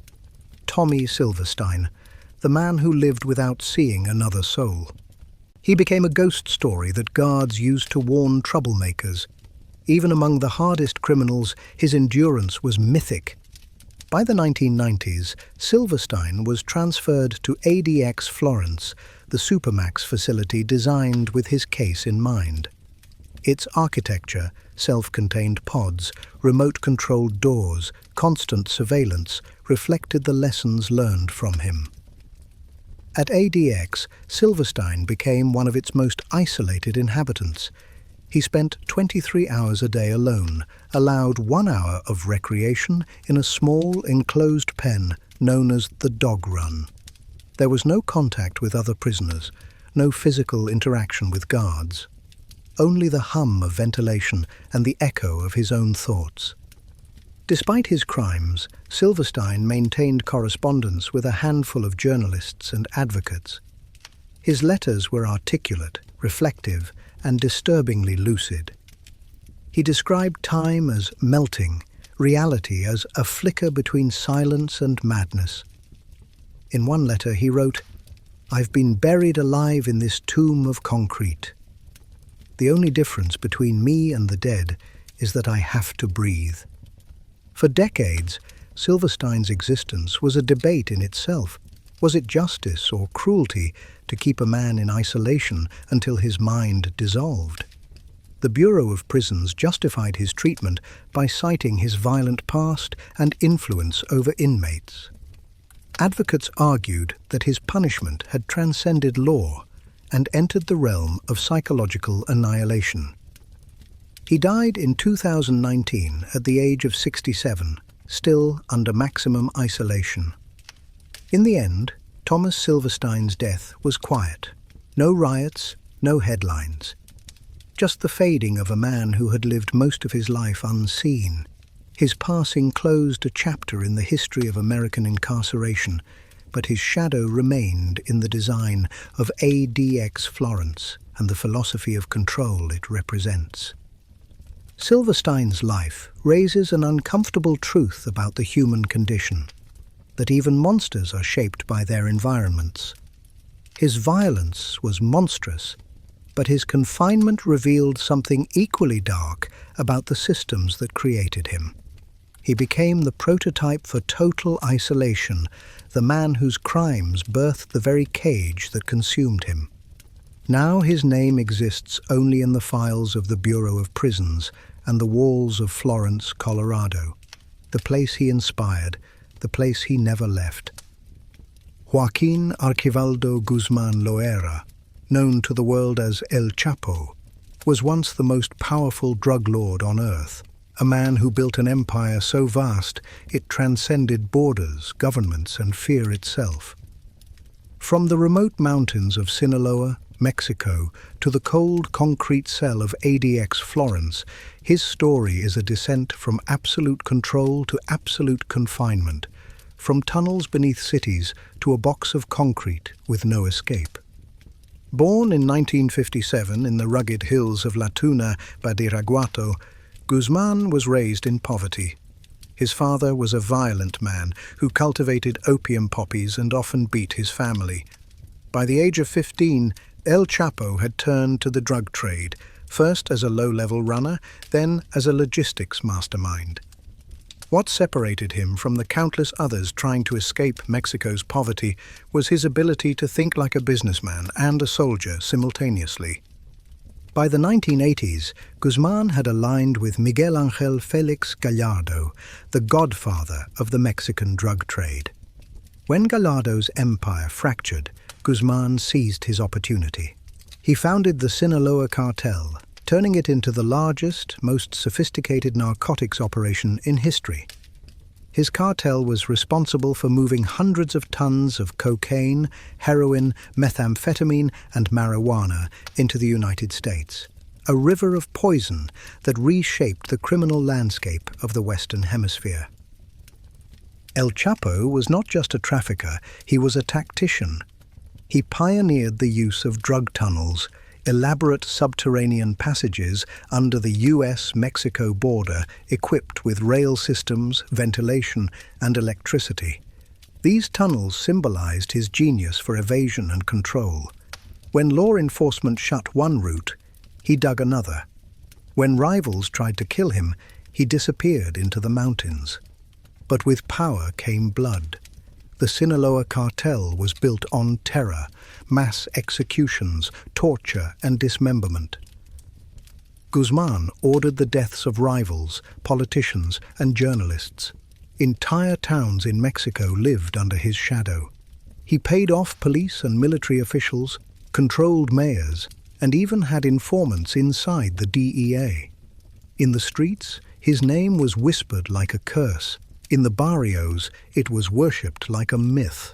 Tommy Silverstein, the man who lived without seeing another soul. He became a ghost story that guards used to warn troublemakers. Even among the hardest criminals, his endurance was mythic. By the 1990s, Silverstein was transferred to ADX Florence, the Supermax facility designed with his case in mind. Its architecture, self-contained pods, remote-controlled doors, constant surveillance, reflected the lessons learned from him. At ADX, Silverstein became one of its most isolated inhabitants. He spent 23 hours a day alone, allowed 1 hour of recreation in a small, enclosed pen known as the dog run. There was no contact with other prisoners, no physical interaction with guards. Only the hum of ventilation and the echo of his own thoughts. Despite his crimes, Silverstein maintained correspondence with a handful of journalists and advocates. His letters were articulate, reflective, and disturbingly lucid. He described time as melting, reality as a flicker between silence and madness. In one letter he wrote, "I've been buried alive in this tomb of concrete. The only difference between me and the dead is that I have to breathe." For decades, Silverstein's existence was a debate in itself. Was it justice or cruelty to keep a man in isolation until his mind dissolved? The Bureau of Prisons justified his treatment by citing his violent past and influence over inmates. Advocates argued that his punishment had transcended law and entered the realm of psychological annihilation. He died in 2019 at the age of 67, still under maximum isolation. In the end, Thomas Silverstein's death was quiet. No riots, no headlines. Just the fading of a man who had lived most of his life unseen. His passing closed a chapter in the history of American incarceration, but his shadow remained in the design of ADX Florence and the philosophy of control it represents. Silverstein's life raises an uncomfortable truth about the human condition, that even monsters are shaped by their environments. His violence was monstrous, but his confinement revealed something equally dark about the systems that created him. He became the prototype for total isolation, the man whose crimes birthed the very cage that consumed him. Now his name exists only in the files of the Bureau of Prisons and the walls of Florence, Colorado, the place he inspired, the place he never left. Joaquin Archivaldo Guzman Loera, known to the world as El Chapo, was once the most powerful drug lord on earth, a man who built an empire so vast it transcended borders, governments, and fear itself. From the remote mountains of Sinaloa, Mexico, to the cold concrete cell of ADX Florence, his story is a descent from absolute control to absolute confinement, from tunnels beneath cities to a box of concrete with no escape. Born in 1957 in the rugged hills of La Tuna, Badiraguato, Guzman was raised in poverty. His father was a violent man who cultivated opium poppies and often beat his family. By the age of 15, El Chapo had turned to the drug trade, first as a low-level runner, then as a logistics mastermind. What separated him from the countless others trying to escape Mexico's poverty was his ability to think like a businessman and a soldier simultaneously. By the 1980s, Guzman had aligned with Miguel Ángel Félix Gallardo, the godfather of the Mexican drug trade. When Gallardo's empire fractured, Guzman seized his opportunity. He founded the Sinaloa cartel, turning it into the largest, most sophisticated narcotics operation in history. His cartel was responsible for moving hundreds of tons of cocaine, heroin, methamphetamine, and marijuana into the United States, a river of poison that reshaped the criminal landscape of the Western Hemisphere. El Chapo was not just a trafficker, he was a tactician. He pioneered the use of drug tunnels, elaborate subterranean passages under the US-Mexico border equipped with rail systems, ventilation, and electricity. These tunnels symbolized his genius for evasion and control. When law enforcement shut one route, he dug another. When rivals tried to kill him, he disappeared into the mountains. But with power came blood. The Sinaloa cartel was built on terror, mass executions, torture, and dismemberment. Guzman ordered the deaths of rivals, politicians, and journalists. Entire towns in Mexico lived under his shadow. He paid off police and military officials, controlled mayors, and even had informants inside the DEA. In the streets, his name was whispered like a curse. In the barrios, it was worshipped like a myth.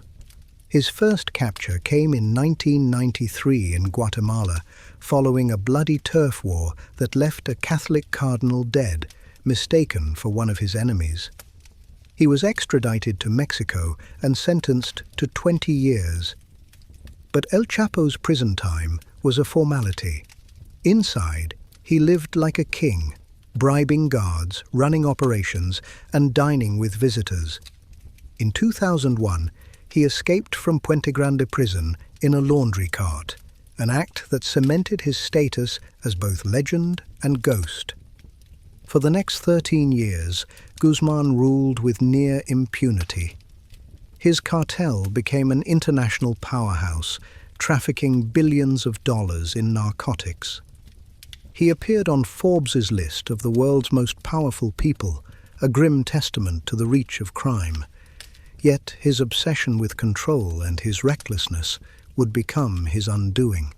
His first capture came in 1993 in Guatemala, following a bloody turf war that left a Catholic cardinal dead, mistaken for one of his enemies. He was extradited to Mexico and sentenced to 20 years. But El Chapo's prison time was a formality. Inside, he lived like a king, bribing guards, running operations, and dining with visitors. In 2001, he escaped from Puente Grande prison in a laundry cart, an act that cemented his status as both legend and ghost. For the next 13 years, Guzman ruled with near impunity. His cartel became an international powerhouse, trafficking billions of dollars in narcotics. He appeared on Forbes' list of the world's most powerful people, a grim testament to the reach of crime. Yet his obsession with control and his recklessness would become his undoing.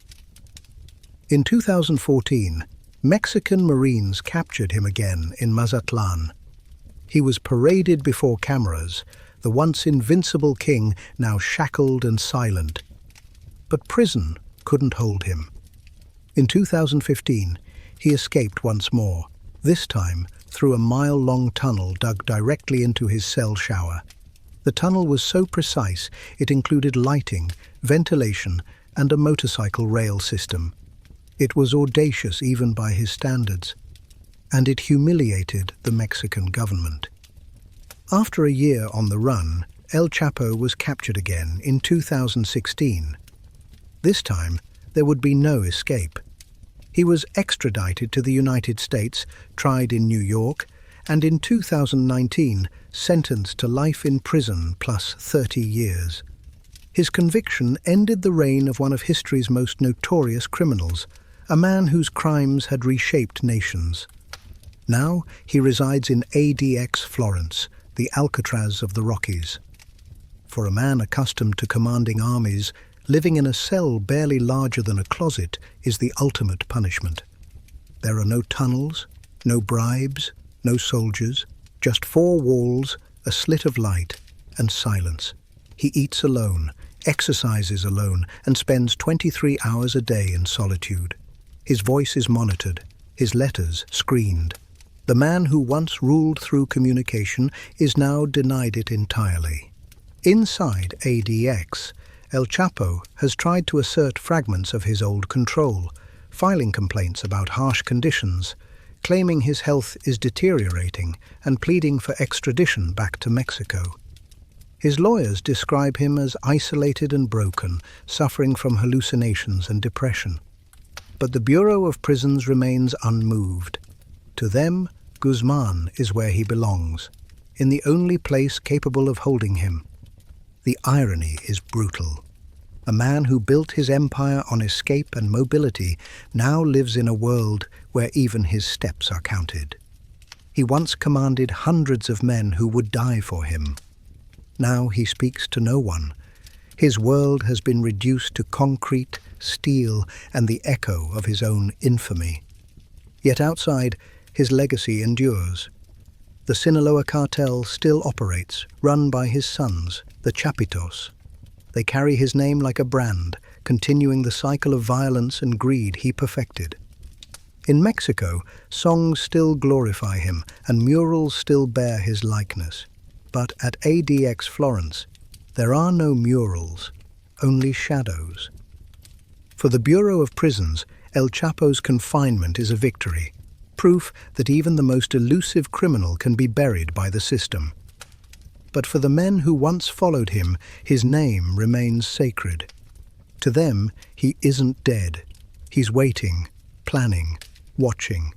In 2014, Mexican Marines captured him again in Mazatlan. He was paraded before cameras, the once invincible king now shackled and silent. But prison couldn't hold him. In 2015, he escaped once more, this time through a mile-long tunnel dug directly into his cell shower. The tunnel was so precise it included lighting, ventilation, and a motorcycle rail system. It was audacious even by his standards, and it humiliated the Mexican government. After a year on the run, El Chapo was captured again in 2016. This time, there would be no escape. He was extradited to the United States, tried in New York, and in 2019 sentenced to life in prison plus 30 years. His conviction ended the reign of one of history's most notorious criminals, a man whose crimes had reshaped nations. Now he resides in ADX Florence, the Alcatraz of the Rockies. For a man accustomed to commanding armies, living in a cell barely larger than a closet is the ultimate punishment. There are no tunnels, no bribes, no soldiers, just 4 walls, a slit of light, and silence. He eats alone, exercises alone, and spends 23 hours a day in solitude. His voice is monitored, his letters screened. The man who once ruled through communication is now denied it entirely. Inside ADX, El Chapo has tried to assert fragments of his old control, filing complaints about harsh conditions, claiming his health is deteriorating and pleading for extradition back to Mexico. His lawyers describe him as isolated and broken, suffering from hallucinations and depression. But the Bureau of Prisons remains unmoved. To them, Guzman is where he belongs, in the only place capable of holding him. The irony is brutal. A man who built his empire on escape and mobility now lives in a world where even his steps are counted. He once commanded hundreds of men who would die for him. Now he speaks to no one. His world has been reduced to concrete, steel, and the echo of his own infamy. Yet outside, his legacy endures. The Sinaloa cartel still operates, run by his sons, the Chapitos. They carry his name like a brand, continuing the cycle of violence and greed he perfected. In Mexico, songs still glorify him, and murals still bear his likeness. But at ADX Florence, there are no murals, only shadows. For the Bureau of Prisons, El Chapo's confinement is a victory, proof that even the most elusive criminal can be buried by the system. But for the men who once followed him, his name remains sacred. To them, he isn't dead. He's waiting, planning, watching.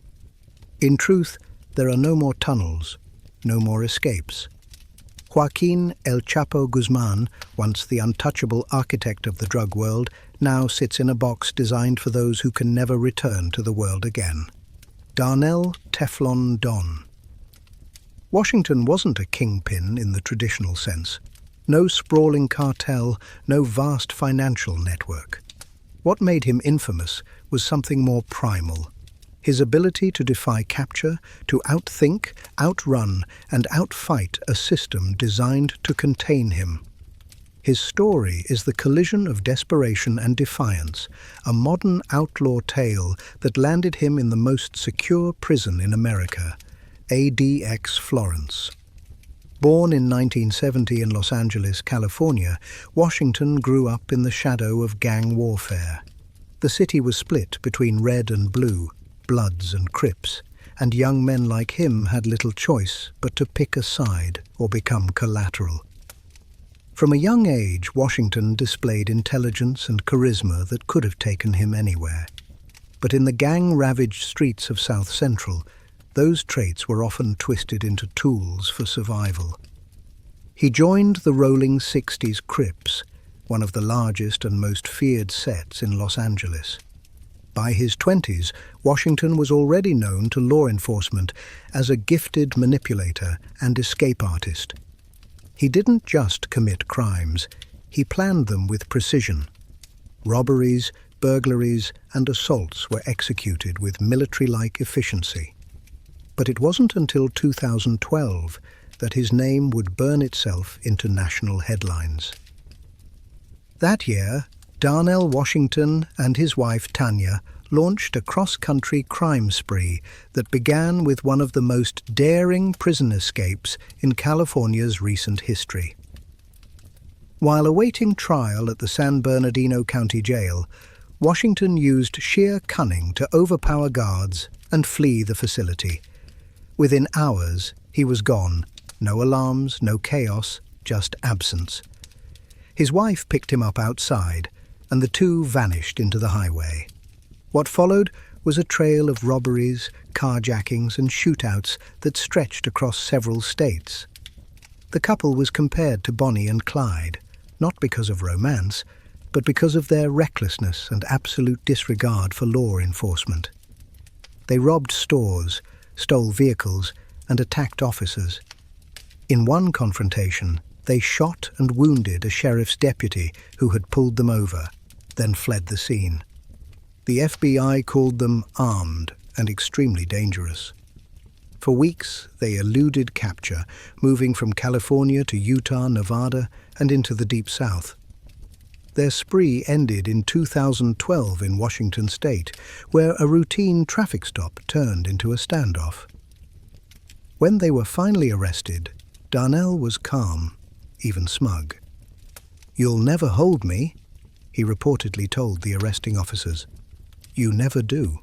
In truth, there are no more tunnels, no more escapes. Joaquin El Chapo Guzman, once the untouchable architect of the drug world, now sits in a box designed for those who can never return to the world again. Darnell Teflon Don. Washington wasn't a kingpin in the traditional sense. No sprawling cartel, no vast financial network. What made him infamous was something more primal. His ability to defy capture, to outthink, outrun, and outfight a system designed to contain him. His story is the collision of desperation and defiance, a modern outlaw tale that landed him in the most secure prison in America, ADX Florence. Born in 1970 in Los Angeles, California, Washington grew up in the shadow of gang warfare. The city was split between red and blue, Bloods and Crips, and young men like him had little choice but to pick a side or become collateral. From a young age, Washington displayed intelligence and charisma that could have taken him anywhere. But in the gang-ravaged streets of South Central, those traits were often twisted into tools for survival. He joined the Rolling 60s Crips, one of the largest and most feared sets in Los Angeles. By his 20s, Washington was already known to law enforcement as a gifted manipulator and escape artist. He didn't just commit crimes, he planned them with precision. Robberies, burglaries, and assaults were executed with military-like efficiency. But it wasn't until 2012 that his name would burn itself into national headlines. That year, Darnell Washington and his wife Tanya launched a cross-country crime spree that began with one of the most daring prison escapes in California's recent history. While awaiting trial at the San Bernardino County Jail, Washington used sheer cunning to overpower guards and flee the facility. Within hours, he was gone. No alarms, no chaos, just absence. His wife picked him up outside, and the two vanished into the highway. What followed was a trail of robberies, carjackings, and shootouts that stretched across several states. The couple was compared to Bonnie and Clyde, not because of romance, but because of their recklessness and absolute disregard for law enforcement. They robbed stores, stole vehicles, and attacked officers. In one confrontation, they shot and wounded a sheriff's deputy who had pulled them over, then fled the scene. The FBI called them armed and extremely dangerous. For weeks, they eluded capture, moving from California to Utah, Nevada, and into the Deep South. Their spree ended in 2012 in Washington state, where a routine traffic stop turned into a standoff. When they were finally arrested, Darnell was calm, even smug. "You'll never hold me," he reportedly told the arresting officers. "You never do."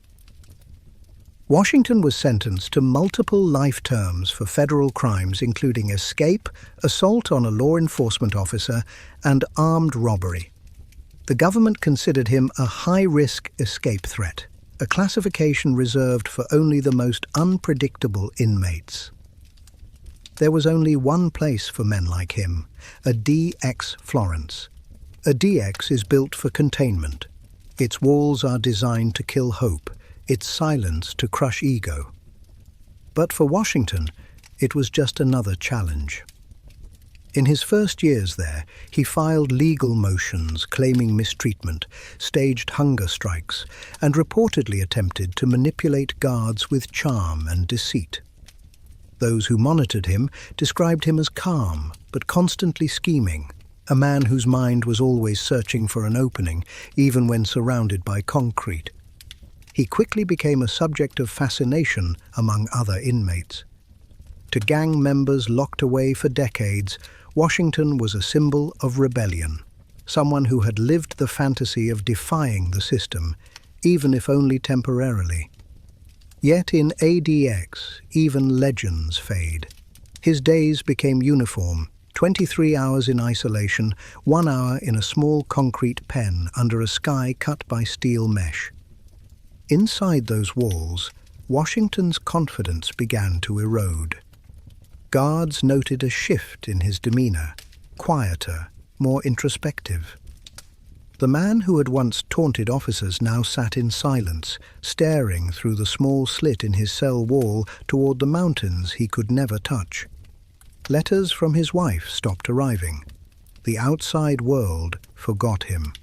Washington was sentenced to multiple life terms for federal crimes including escape, assault on a law enforcement officer, and armed robbery. The government considered him a high-risk escape threat, a classification reserved for only the most unpredictable inmates. There was only one place for men like him, ADX Florence. ADX is built for containment. Its walls are designed to kill hope, its silence to crush ego. But for Washington, it was just another challenge. In his first years there, he filed legal motions claiming mistreatment, staged hunger strikes, and reportedly attempted to manipulate guards with charm and deceit. Those who monitored him described him as calm, but constantly scheming, a man whose mind was always searching for an opening, even when surrounded by concrete. He quickly became a subject of fascination among other inmates. To gang members locked away for decades, Washington was a symbol of rebellion, someone who had lived the fantasy of defying the system, even if only temporarily. Yet in ADX, even legends fade. His days became uniform, 23 hours in isolation, 1 hour in a small concrete pen under a sky cut by steel mesh. Inside those walls, Washington's confidence began to erode. Guards noted a shift in his demeanor, quieter, more introspective. The man who had once taunted officers now sat in silence, staring through the small slit in his cell wall toward the mountains he could never touch. Letters from his wife stopped arriving. The outside world forgot him.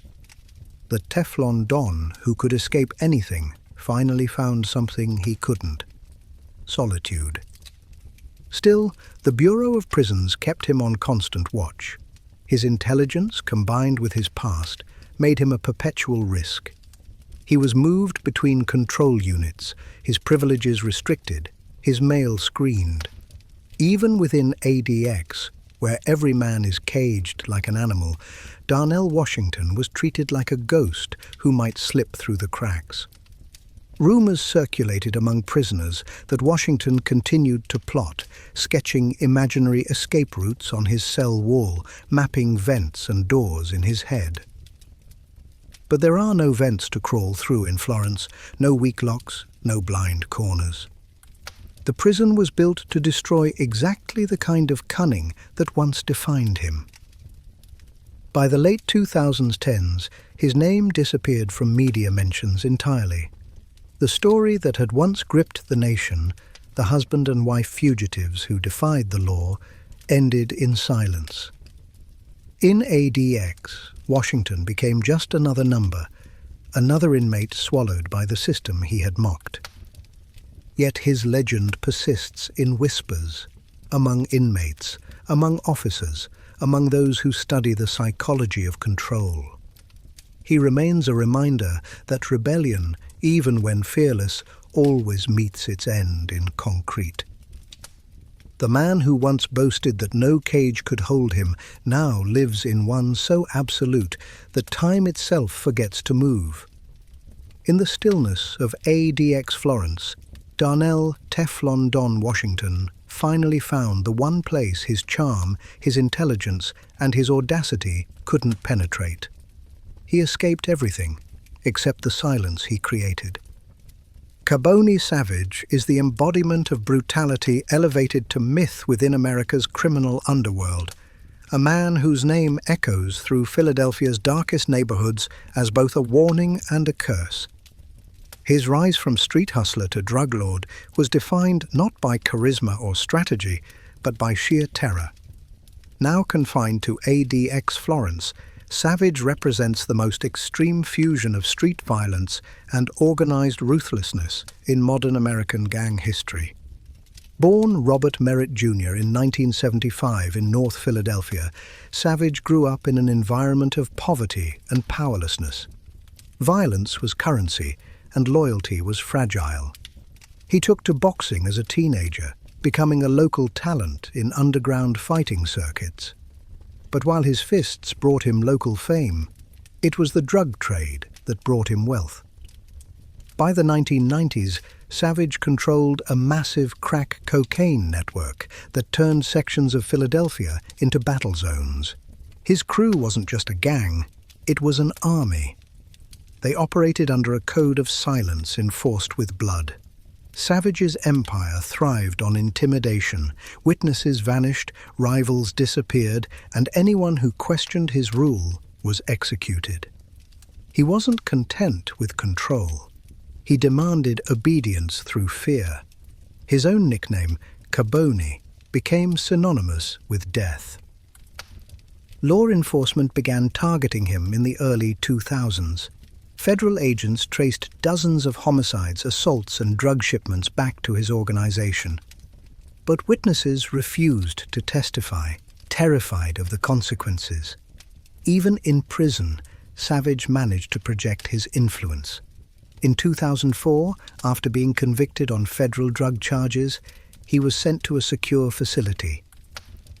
The Teflon Don who could escape anything finally found something he couldn't: solitude. Still, the Bureau of Prisons kept him on constant watch. His intelligence, combined with his past, made him a perpetual risk. He was moved between control units, his privileges restricted, his mail screened. Even within ADX, where every man is caged like an animal, Darnell Washington was treated like a ghost who might slip through the cracks. Rumors circulated among prisoners that Washington continued to plot, sketching imaginary escape routes on his cell wall, mapping vents and doors in his head. But there are no vents to crawl through in Florence, no weak locks, no blind corners. The prison was built to destroy exactly the kind of cunning that once defined him. By the late 2010s, his name disappeared from media mentions entirely. The story that had once gripped the nation, the husband and wife fugitives who defied the law, ended in silence. In ADX, Washington became just another number, another inmate swallowed by the system he had mocked. Yet his legend persists in whispers, among inmates, among officers, among those who study the psychology of control. He remains a reminder that rebellion, even when fearless, always meets its end in concrete. The man who once boasted that no cage could hold him now lives in one so absolute that time itself forgets to move. In the stillness of ADX Florence, Darnell Teflon Don Washington finally found the one place his charm, his intelligence, and his audacity couldn't penetrate. He escaped everything, except the silence he created. Carboni Savage is the embodiment of brutality elevated to myth within America's criminal underworld, a man whose name echoes through Philadelphia's darkest neighborhoods as both a warning and a curse. His rise from street hustler to drug lord was defined not by charisma or strategy, but by sheer terror. Now confined to ADX Florence, Savage represents the most extreme fusion of street violence and organized ruthlessness in modern American gang history. Born Robert Merritt Jr. in 1975 in North Philadelphia, Savage grew up in an environment of poverty and powerlessness. Violence was currency, and loyalty was fragile. He took to boxing as a teenager, becoming a local talent in underground fighting circuits. But while his fists brought him local fame, it was the drug trade that brought him wealth. By the 1990s, Savage controlled a massive crack cocaine network that turned sections of Philadelphia into battle zones. His crew wasn't just a gang, It was an army. They operated under a code of silence enforced with blood. Savage's empire thrived on intimidation. Witnesses vanished, rivals disappeared, and anyone who questioned his rule was executed. He wasn't content with control. He demanded obedience through fear. His own nickname, Carboni, became synonymous with death. Law enforcement began targeting him in the early 2000s. Federal agents traced dozens of homicides, assaults, and drug shipments back to his organization. But witnesses refused to testify, terrified of the consequences. Even in prison, Savage managed to project his influence. In 2004, after being convicted on federal drug charges, he was sent to a secure facility.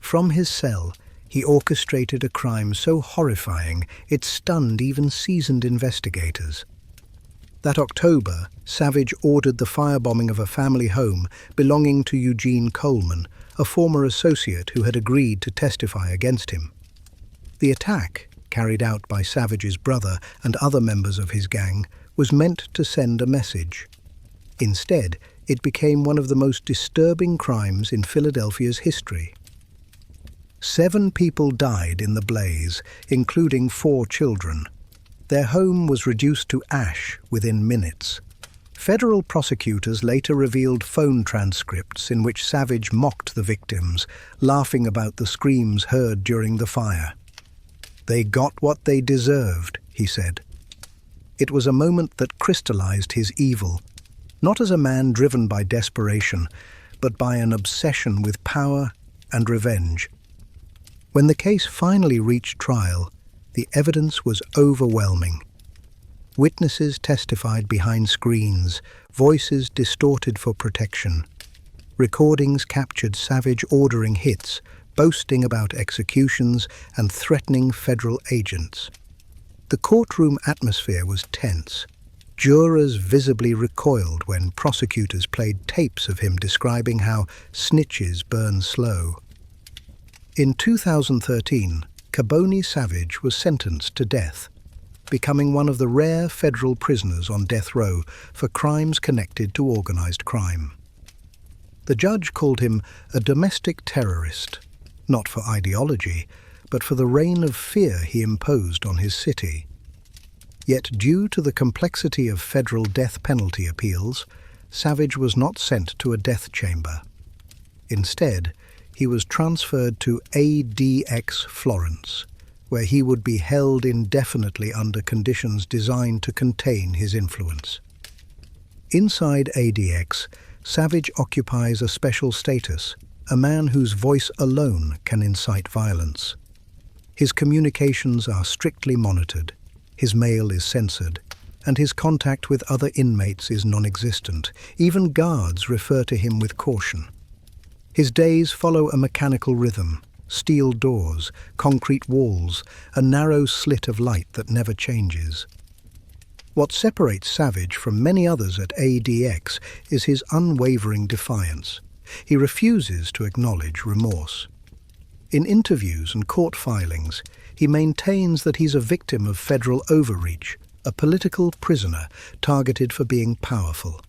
From his cell, he orchestrated a crime so horrifying it stunned even seasoned investigators. That October, Savage ordered the firebombing of a family home belonging to Eugene Coleman, a former associate who had agreed to testify against him. The attack, carried out by Savage's brother and other members of his gang, was meant to send a message. Instead, it became one of the most disturbing crimes in Philadelphia's history. 7 people died in the blaze, including 4 children. Their home was reduced to ash within minutes. Federal prosecutors later revealed phone transcripts in which Savage mocked the victims, laughing about the screams heard during the fire. "They got what they deserved," he said. It was a moment that crystallized his evil, not as a man driven by desperation, but by an obsession with power and revenge. When the case finally reached trial, the evidence was overwhelming. Witnesses testified behind screens, voices distorted for protection. Recordings captured Savage ordering hits, boasting about executions, and threatening federal agents. The courtroom atmosphere was tense. Jurors visibly recoiled when prosecutors played tapes of him describing how snitches burn slow. In 2013, Carboni Savage was sentenced to death, becoming one of the rare federal prisoners on death row for crimes connected to organized crime. The judge called him a domestic terrorist, not for ideology, but for the reign of fear he imposed on his city. Yet, due to the complexity of federal death penalty appeals, Savage was not sent to a death chamber. Instead, he was transferred to ADX Florence, where he would be held indefinitely under conditions designed to contain his influence. Inside ADX, Savage occupies a special status, a man whose voice alone can incite violence. His communications are strictly monitored, his mail is censored, and his contact with other inmates is non-existent. Even guards refer to him with caution. His days follow a mechanical rhythm: steel doors, concrete walls, a narrow slit of light that never changes. What separates Savage from many others at ADX is his unwavering defiance. He refuses to acknowledge remorse. In interviews and court filings, he maintains that he's a victim of federal overreach, a political prisoner targeted for being powerful.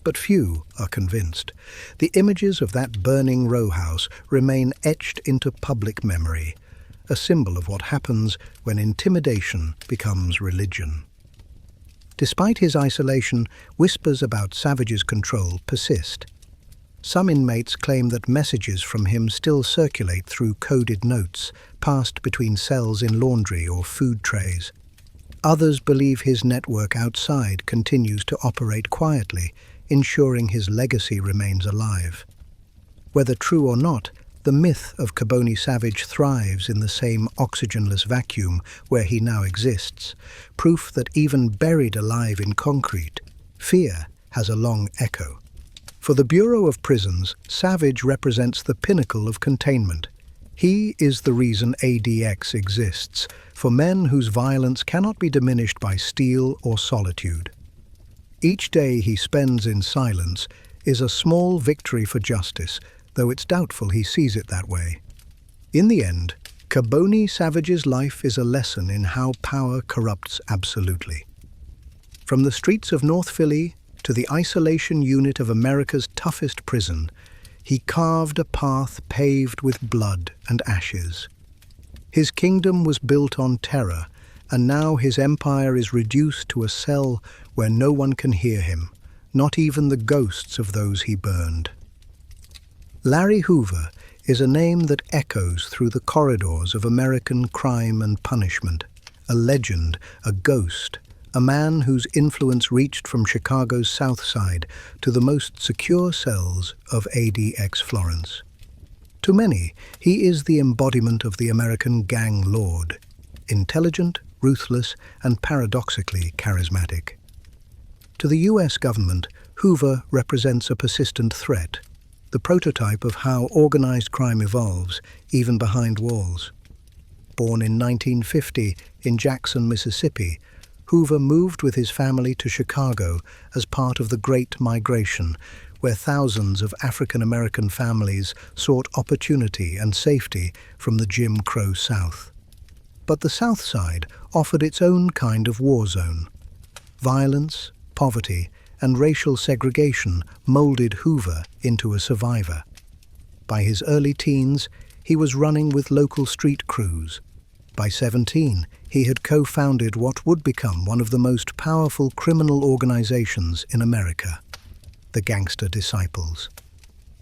But few are convinced. The images of that burning row house remain etched into public memory, a symbol of what happens when intimidation becomes religion. Despite his isolation, whispers about Savage's control persist. Some inmates claim that messages from him still circulate through coded notes, passed between cells in laundry or food trays. Others believe his network outside continues to operate quietly, ensuring his legacy remains alive. Whether true or not, the myth of Carboni Savage thrives in the same oxygenless vacuum where he now exists, proof that even buried alive in concrete, fear has a long echo. For the Bureau of Prisons, Savage represents the pinnacle of containment. He is the reason ADX exists, for men whose violence cannot be diminished by steel or solitude. Each day he spends in silence is a small victory for justice, though it's doubtful he sees it that way. In the end, Caboni Savage's life is a lesson in how power corrupts absolutely. From the streets of North Philly to the isolation unit of America's toughest prison, he carved a path paved with blood and ashes. His kingdom was built on terror, and now his empire is reduced to a cell where no one can hear him, not even the ghosts of those he burned. Larry Hoover is a name that echoes through the corridors of American crime and punishment, a legend, a ghost, a man whose influence reached from Chicago's South Side to the most secure cells of ADX Florence. To many, he is the embodiment of the American gang lord, intelligent, ruthless, and paradoxically charismatic. To the US government, Hoover represents a persistent threat, the prototype of how organized crime evolves, even behind walls. Born in 1950 in Jackson, Mississippi, Hoover moved with his family to Chicago as part of the Great Migration, where thousands of African-American families sought opportunity and safety from the Jim Crow South. But the South Side offered its own kind of war zone. Violence, poverty, and racial segregation molded Hoover into a survivor. By his early teens, he was running with local street crews. By 17, he had co-founded what would become one of the most powerful criminal organizations in America, the Gangster Disciples.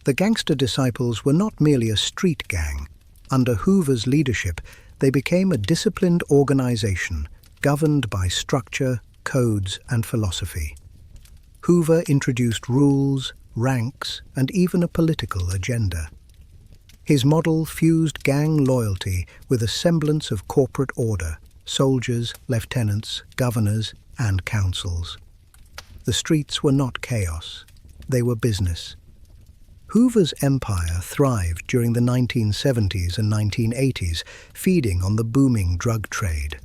The Gangster Disciples were not merely a street gang. Under Hoover's leadership, they became a disciplined organization governed by structure, codes, and philosophy. Hoover introduced rules, ranks, and even a political agenda. His model fused gang loyalty with a semblance of corporate order: soldiers, lieutenants, governors, and councils. The streets were not chaos. They were business. Hoover's empire thrived during the 1970s and 1980s, feeding on the booming drug trade.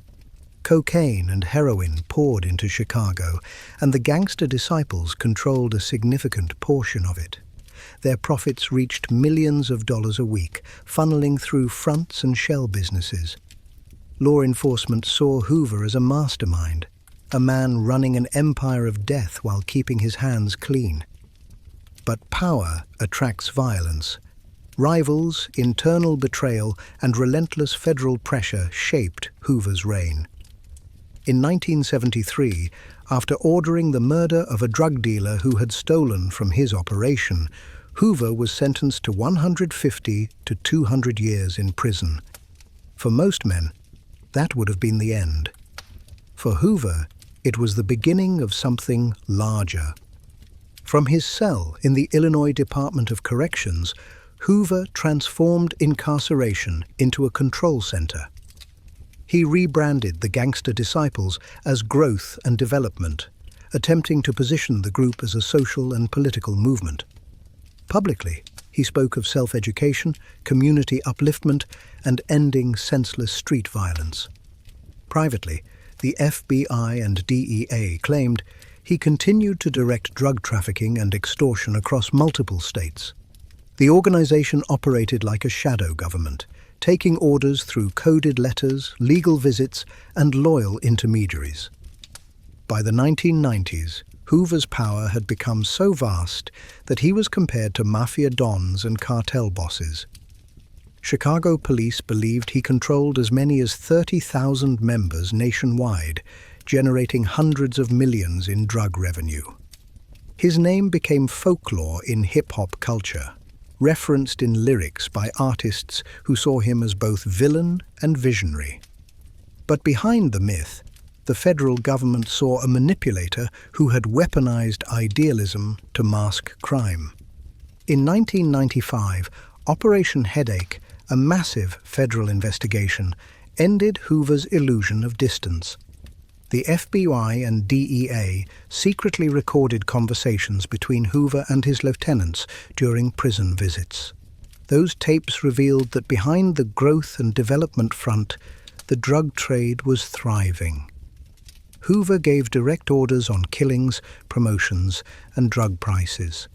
Cocaine and heroin poured into Chicago, and the Gangster Disciples controlled a significant portion of it. Their profits reached millions of dollars a week, funneling through fronts and shell businesses. Law enforcement saw Hoover as a mastermind, a man running an empire of death while keeping his hands clean. But power attracts violence. Rivals, internal betrayal, and relentless federal pressure shaped Hoover's reign. In 1973, after ordering the murder of a drug dealer who had stolen from his operation, Hoover was sentenced to 150 to 200 years in prison. For most men, that would have been the end. For Hoover, it was the beginning of something larger. From his cell in the Illinois Department of Corrections, Hoover transformed incarceration into a control center. He rebranded the Gangster Disciples as growth and development, attempting to position the group as a social and political movement. Publicly, he spoke of self-education, community upliftment, and ending senseless street violence. Privately, the FBI and DEA claimed he continued to direct drug trafficking and extortion across multiple states. The organization operated like a shadow government, taking orders through coded letters, legal visits, and loyal intermediaries. By the 1990s, Hoover's power had become so vast that he was compared to mafia dons and cartel bosses. Chicago police believed he controlled as many as 30,000 members nationwide, generating hundreds of millions in drug revenue. His name became folklore in hip-hop culture, referenced in lyrics by artists who saw him as both villain and visionary. But behind the myth, the federal government saw a manipulator who had weaponized idealism to mask crime. In 1995, Operation Headache, a massive federal investigation, ended Hoover's illusion of distance. The FBI and DEA secretly recorded conversations between Hoover and his lieutenants during prison visits. Those tapes revealed that behind the growth and development front, the drug trade was thriving. Hoover gave direct orders on killings, promotions, and drug prices.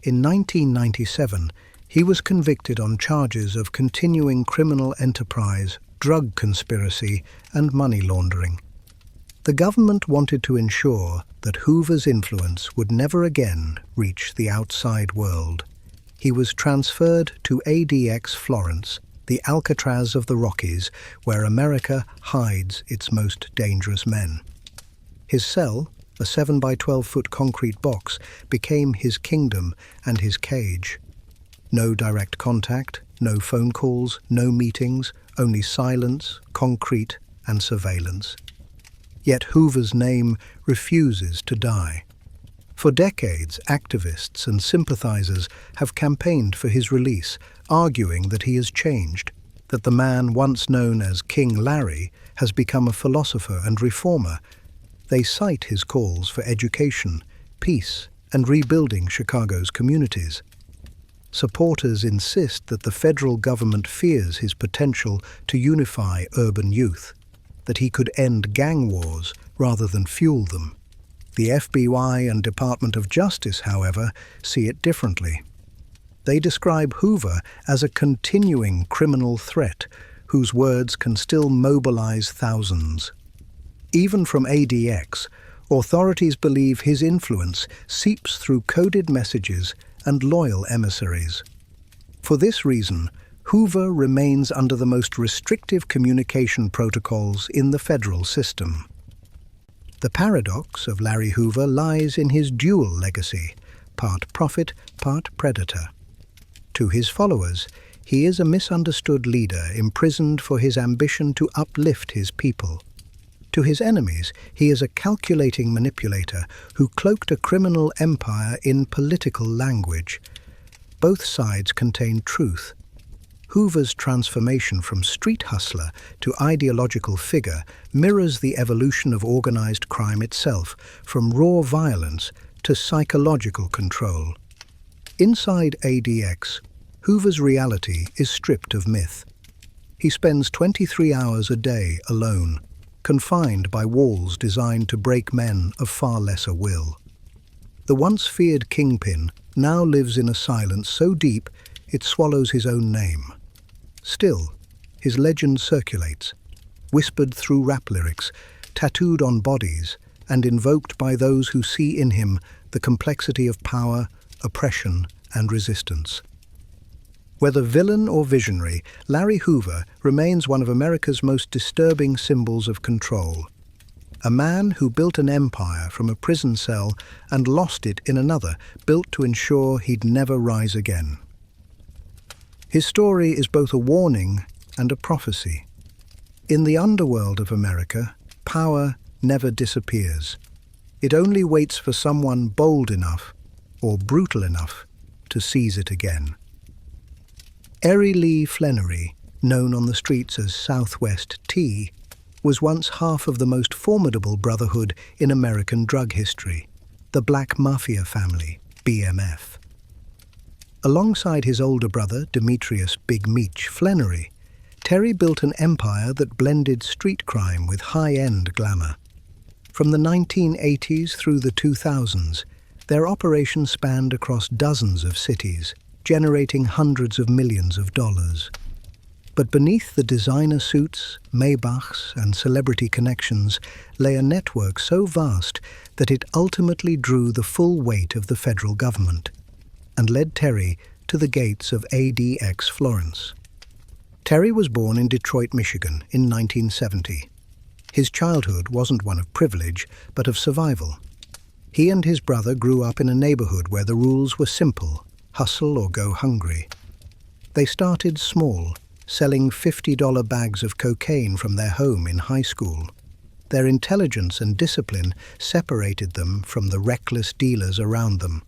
In 1997, He was convicted on charges of continuing criminal enterprise, drug conspiracy, and money laundering. The government wanted to ensure that Hoover's influence would never again reach the outside world. He was transferred to ADX Florence, the Alcatraz of the Rockies, where America hides its most dangerous men. His cell, a 7 by 12-foot concrete box, became his kingdom and his cage. No direct contact, no phone calls, no meetings, only silence, concrete, and surveillance. Yet Hoover's name refuses to die. For decades, activists and sympathizers have campaigned for his release, arguing that he has changed, that the man once known as King Larry has become a philosopher and reformer. They cite his calls for education, peace, and rebuilding Chicago's communities. Supporters insist that the federal government fears his potential to unify urban youth, that he could end gang wars rather than fuel them. The FBI and Department of Justice, however, see it differently. They describe Hoover as a continuing criminal threat whose words can still mobilize thousands. Even from ADX, authorities believe his influence seeps through coded messages and loyal emissaries. For this reason, Hoover remains under the most restrictive communication protocols in the federal system. The paradox of Larry Hoover lies in his dual legacy, part prophet, part predator. To his followers, he is a misunderstood leader imprisoned for his ambition to uplift his people. To his enemies, he is a calculating manipulator who cloaked a criminal empire in political language. Both sides contain truth. Hoover's transformation from street hustler to ideological figure mirrors the evolution of organized crime itself, from raw violence to psychological control. Inside ADX, Hoover's reality is stripped of myth. He spends 23 hours a day alone, confined by walls designed to break men of far lesser will. The once feared kingpin now lives in a silence so deep it swallows his own name. Still, his legend circulates, whispered through rap lyrics, tattooed on bodies, and invoked by those who see in him the complexity of power, oppression, and resistance. Whether villain or visionary, Larry Hoover remains one of America's most disturbing symbols of control. A man who built an empire from a prison cell and lost it in another, built to ensure he'd never rise again. His story is both a warning and a prophecy. In the underworld of America, power never disappears. It only waits for someone bold enough or brutal enough to seize it again. Erie Lee Flannery, known on the streets as Southwest T, was once half of the most formidable brotherhood in American drug history, the Black Mafia family, BMF. Alongside his older brother, Demetrius Big Meech Flannery, Terry built an empire that blended street crime with high-end glamour. From the 1980s through the 2000s, their operations spanned across dozens of cities, generating hundreds of millions of dollars. But beneath the designer suits, Maybachs, and celebrity connections lay a network so vast that it ultimately drew the full weight of the federal government and led Terry to the gates of ADX Florence. Terry was born in Detroit, Michigan in 1970. His childhood wasn't one of privilege, but of survival. He and his brother grew up in a neighborhood where the rules were simple: hustle or go hungry. They started small, selling $50 bags of cocaine from their home in high school. Their intelligence and discipline separated them from the reckless dealers around them.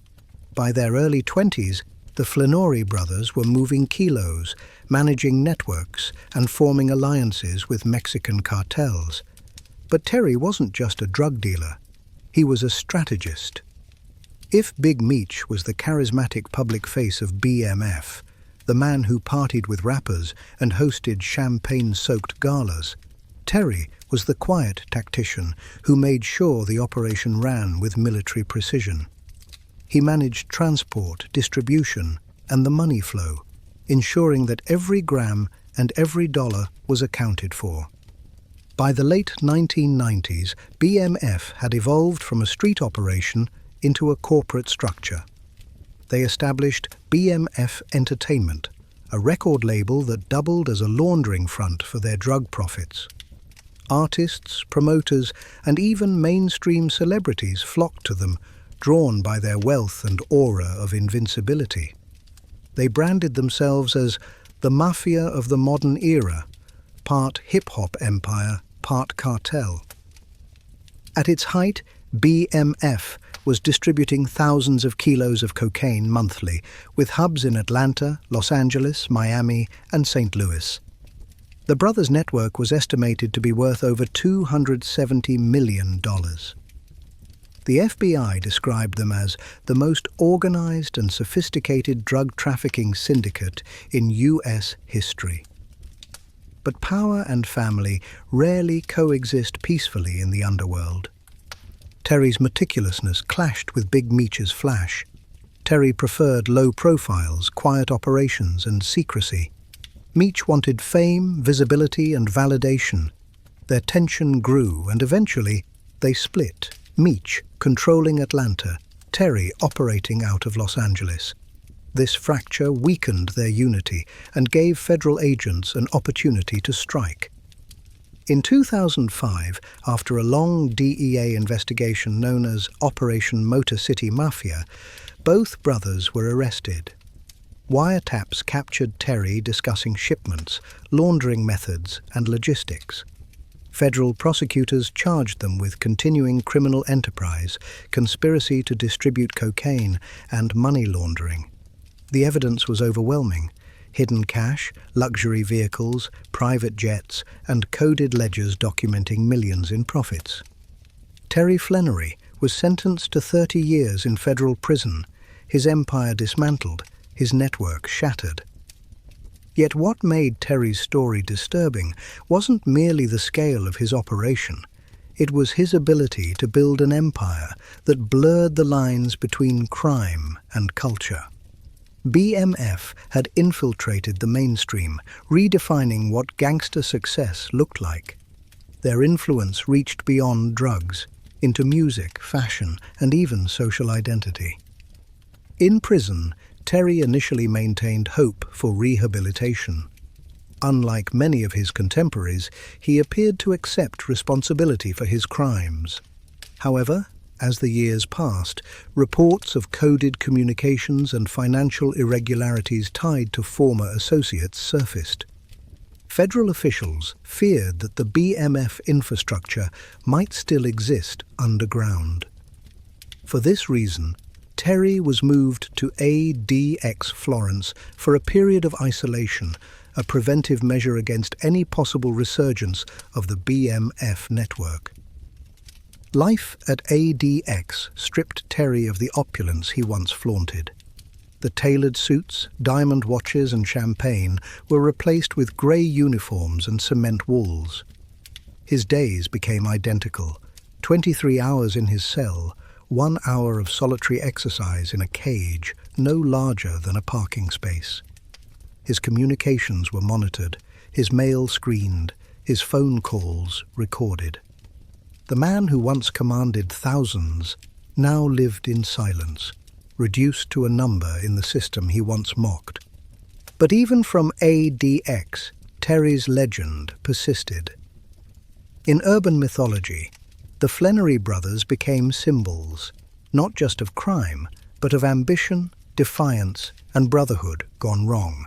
By their early 20s, the Flannery brothers were moving kilos, managing networks, and forming alliances with Mexican cartels. But Terry wasn't just a drug dealer. He was a strategist. If Big Meech was the charismatic public face of BMF, the man who partied with rappers and hosted champagne-soaked galas, Terry was the quiet tactician who made sure the operation ran with military precision. He managed transport, distribution, and the money flow, ensuring that every gram and every dollar was accounted for. By the late 1990s, BMF had evolved from a street operation into a corporate structure. They established BMF Entertainment, a record label that doubled as a laundering front for their drug profits. Artists, promoters, and even mainstream celebrities flocked to them, drawn by their wealth and aura of invincibility. They branded themselves as the mafia of the modern era, part hip-hop empire, part cartel. At its height, BMF was distributing thousands of kilos of cocaine monthly, with hubs in Atlanta, Los Angeles, Miami, and St. Louis. The brothers' network was estimated to be worth over $270 million. The FBI described them as the most organized and sophisticated drug trafficking syndicate in U.S. history. But power and family rarely coexist peacefully in the underworld. Terry's meticulousness clashed with Big Meech's flash. Terry preferred low profiles, quiet operations, and secrecy. Meech wanted fame, visibility, and validation. Their tension grew, and eventually they split. Meech controlling Atlanta, Terry operating out of Los Angeles. This fracture weakened their unity and gave federal agents an opportunity to strike. In 2005, after a long DEA investigation known as Operation Motor City Mafia, both brothers were arrested. Wiretaps captured Terry discussing shipments, laundering methods, and logistics. Federal prosecutors charged them with continuing criminal enterprise, conspiracy to distribute cocaine, and money laundering. The evidence was overwhelming: hidden cash, luxury vehicles, private jets, and coded ledgers documenting millions in profits. Terry Flannery was sentenced to 30 years in federal prison, his empire dismantled, his network shattered. Yet what made Terry's story disturbing wasn't merely the scale of his operation. It was his ability to build an empire that blurred the lines between crime and culture. BMF had infiltrated the mainstream, redefining what gangster success looked like. Their influence reached beyond drugs, into music, fashion, and even social identity. In prison, Terry initially maintained hope for rehabilitation. Unlike many of his contemporaries, he appeared to accept responsibility for his crimes. However, as the years passed, reports of coded communications and financial irregularities tied to former associates surfaced. Federal officials feared that the BMF infrastructure might still exist underground. For this reason, Terry was moved to ADX Florence for a period of isolation, a preventive measure against any possible resurgence of the BMF network. Life at ADX stripped Terry of the opulence he once flaunted. The tailored suits, diamond watches, and champagne were replaced with grey uniforms and cement walls. His days became identical: 23 hours in his cell, 1 hour of solitary exercise in a cage no larger than a parking space. His communications were monitored, his mail screened, his phone calls recorded. The man who once commanded thousands now lived in silence, reduced to a number in the system he once mocked. But even from ADX, Terry's legend persisted. In urban mythology, the Flannery brothers became symbols, not just of crime, but of ambition, defiance, and brotherhood gone wrong.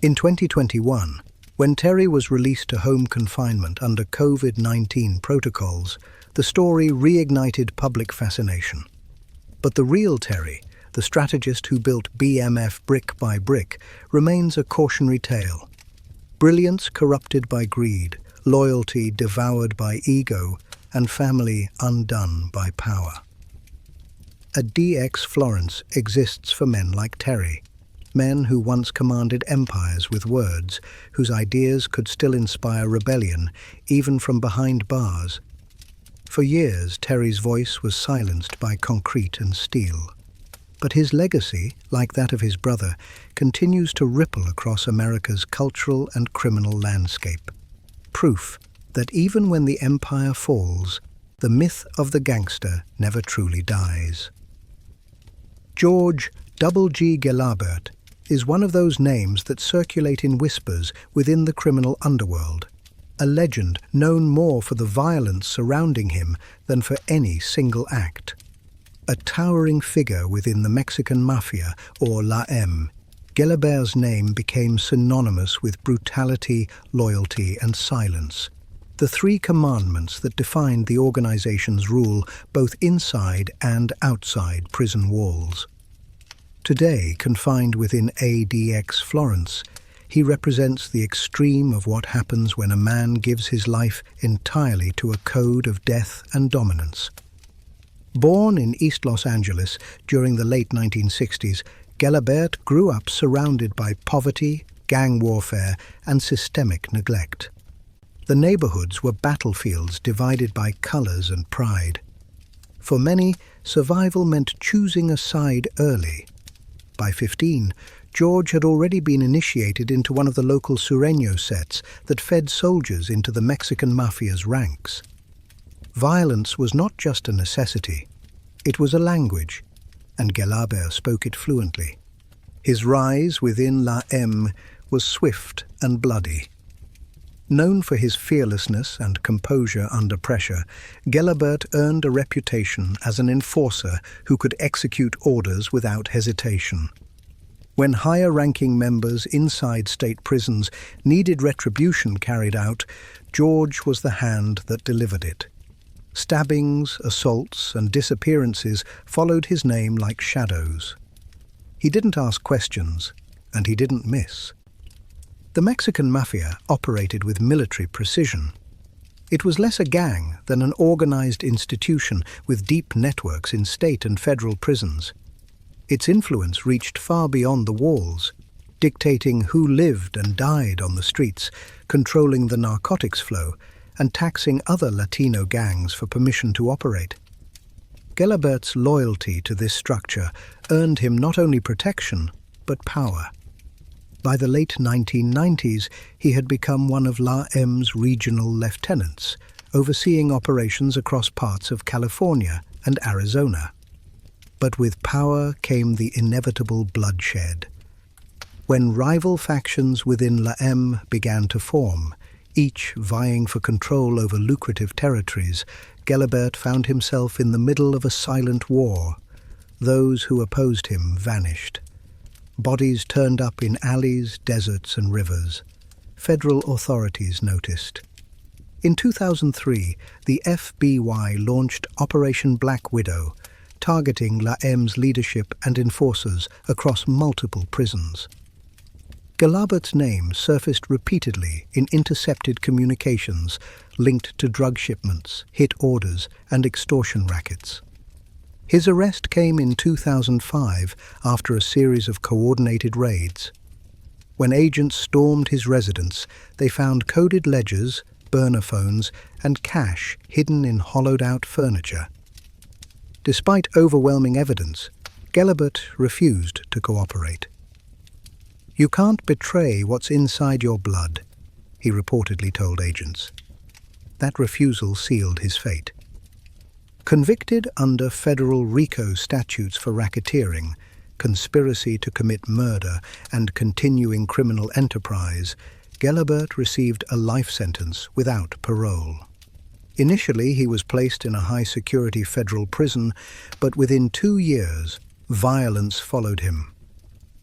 In 2021, when Terry was released to home confinement under COVID-19 protocols, the story reignited public fascination. But the real Terry, the strategist who built BMF brick by brick, remains a cautionary tale. Brilliance corrupted by greed, loyalty devoured by ego, and family undone by power. ADX Florence exists for men like Terry, men who once commanded empires with words, whose ideas could still inspire rebellion, even from behind bars. For years, Terry's voice was silenced by concrete and steel. But his legacy, like that of his brother, continues to ripple across America's cultural and criminal landscape. Proof that even when the empire falls, the myth of the gangster never truly dies. George G. Gelabert is one of those names that circulate in whispers within the criminal underworld, a legend known more for the violence surrounding him than for any single act. A towering figure within the Mexican mafia, or La M, Gelabert's name became synonymous with brutality, loyalty, and silence, the three commandments that defined the organization's rule both inside and outside prison walls. Today, confined within ADX Florence, he represents the extreme of what happens when a man gives his life entirely to a code of death and dominance. Born in East Los Angeles during the late 1960s, Gelabert grew up surrounded by poverty, gang warfare, and systemic neglect. The neighborhoods were battlefields divided by colors and pride. For many, survival meant choosing a side early. By 15, George had already been initiated into one of the local sureño sets that fed soldiers into the Mexican mafia's ranks. Violence was not just a necessity, it was a language, and Gelabert spoke it fluently. His rise within La M was swift and bloody. Known for his fearlessness and composure under pressure, Gelabert earned a reputation as an enforcer who could execute orders without hesitation. When higher-ranking members inside state prisons needed retribution carried out, George was the hand that delivered it. Stabbings, assaults, and disappearances followed his name like shadows. He didn't ask questions, and he didn't miss. The Mexican mafia operated with military precision. It was less a gang than an organized institution with deep networks in state and federal prisons. Its influence reached far beyond the walls, dictating who lived and died on the streets, controlling the narcotics flow, and taxing other Latino gangs for permission to operate. Gelabert's loyalty to this structure earned him not only protection, but power. By the late 1990s, he had become one of La M's regional lieutenants, overseeing operations across parts of California and Arizona. But with power came the inevitable bloodshed. When rival factions within La M began to form, each vying for control over lucrative territories, Gelabert found himself in the middle of a silent war. Those who opposed him vanished. Bodies turned up in alleys, deserts, and rivers. Federal authorities noticed. In 2003, the FBI launched Operation Black Widow, targeting La M's leadership and enforcers across multiple prisons. Gelabert's name surfaced repeatedly in intercepted communications linked to drug shipments, hit orders, and extortion rackets. His arrest came in 2005 after a series of coordinated raids. When agents stormed his residence, they found coded ledgers, burner phones, and cash hidden in hollowed-out furniture. Despite overwhelming evidence, Gelabert refused to cooperate. "You can't betray what's inside your blood," he reportedly told agents. That refusal sealed his fate. Convicted under federal RICO statutes for racketeering, conspiracy to commit murder, and continuing criminal enterprise, Gelabert received a life sentence without parole. Initially, he was placed in a high-security federal prison, but within 2 years, violence followed him.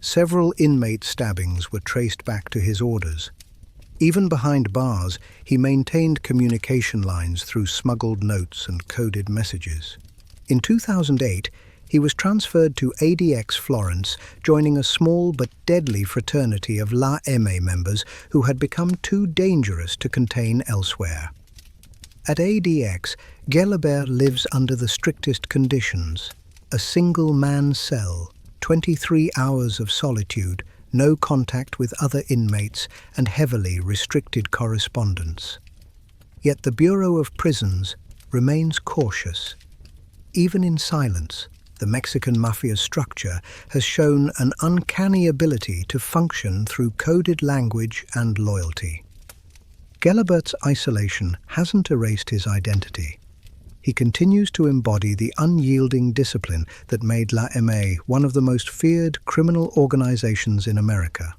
Several inmate stabbings were traced back to his orders. Even behind bars, he maintained communication lines through smuggled notes and coded messages. In 2008, he was transferred to ADX Florence, joining a small but deadly fraternity of La M members who had become too dangerous to contain elsewhere. At ADX, Gelabert lives under the strictest conditions: a single-man cell, 23 hours of solitude, no contact with other inmates, and heavily restricted correspondence. Yet the Bureau of Prisons remains cautious. Even in silence, the Mexican mafia's structure has shown an uncanny ability to function through coded language and loyalty. Gelabert's isolation hasn't erased his identity. He continues to embody the unyielding discipline that made La MA one of the most feared criminal organizations in America.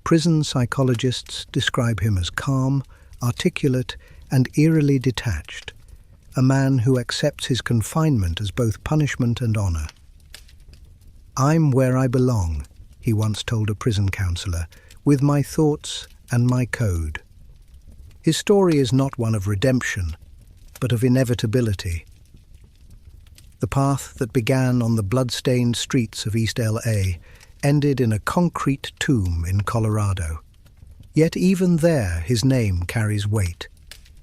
Prison psychologists describe him as calm, articulate, and eerily detached, a man who accepts his confinement as both punishment and honor. "I'm where I belong," he once told a prison counselor, "with my thoughts and my code." His story is not one of redemption, but of inevitability. The path that began on the blood-stained streets of East LA ended in a concrete tomb in Colorado. Yet even there, his name carries weight.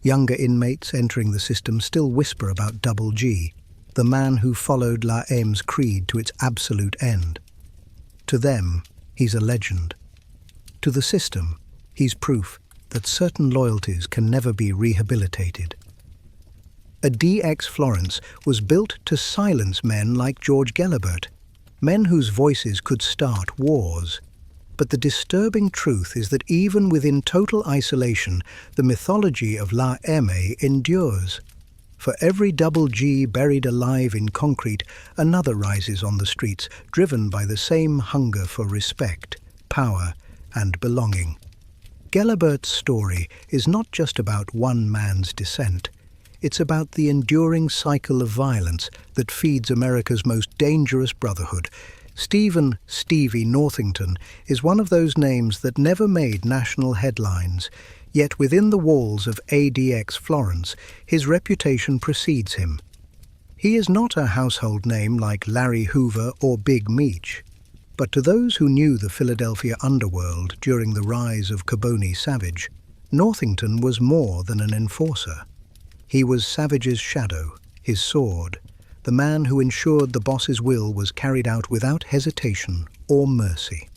Younger inmates entering the system still whisper about Double G, the man who followed La M's creed to its absolute end. To them, he's a legend. To the system, he's proof that certain loyalties can never be rehabilitated. ADX Florence was built to silence men like George Gelabert, men whose voices could start wars. But the disturbing truth is that even within total isolation, the mythology of La MA endures. For every Double G buried alive in concrete, another rises on the streets, driven by the same hunger for respect, power, and belonging. Gelabert's story is not just about one man's descent. It's about the enduring cycle of violence that feeds America's most dangerous brotherhood. Stephen "Stevie" Northington is one of those names that never made national headlines, yet within the walls of ADX Florence, his reputation precedes him. He is not a household name like Larry Hoover or Big Meech, but to those who knew the Philadelphia underworld during the rise of Carbone Savage, Northington was more than an enforcer. He was Savage's shadow, his sword, the man who ensured the boss's will was carried out without hesitation or mercy.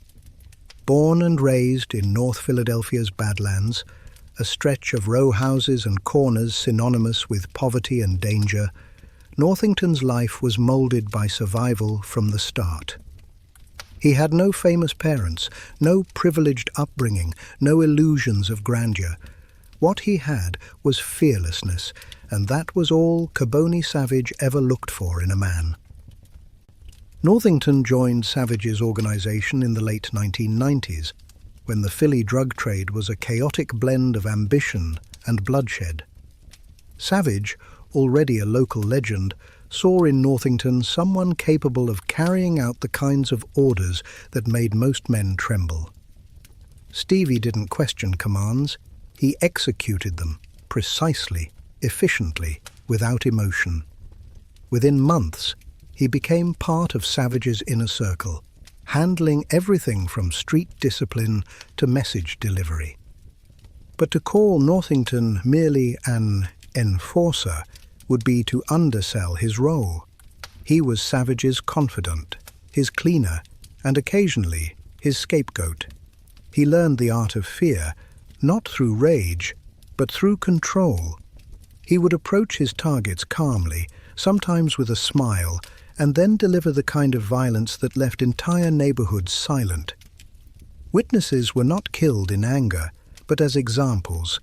Born and raised in North Philadelphia's Badlands, a stretch of row houses and corners synonymous with poverty and danger, Northington's life was molded by survival from the start. He had no famous parents, no privileged upbringing, no illusions of grandeur. What he had was fearlessness, and that was all Carbone Savage ever looked for in a man. Northington joined Savage's organization in the late 1990s, when the Philly drug trade was a chaotic blend of ambition and bloodshed. Savage, already a local legend, saw in Northington someone capable of carrying out the kinds of orders that made most men tremble. Stevie didn't question commands. He executed them, precisely, efficiently, without emotion. Within months, he became part of Savage's inner circle, handling everything from street discipline to message delivery. But to call Northington merely an enforcer would be to undersell his role. He was Savage's confidant, his cleaner, and occasionally his scapegoat. He learned the art of fear, not through rage, but through control. He would approach his targets calmly, sometimes with a smile, and then deliver the kind of violence that left entire neighborhoods silent. Witnesses were not killed in anger, but as examples.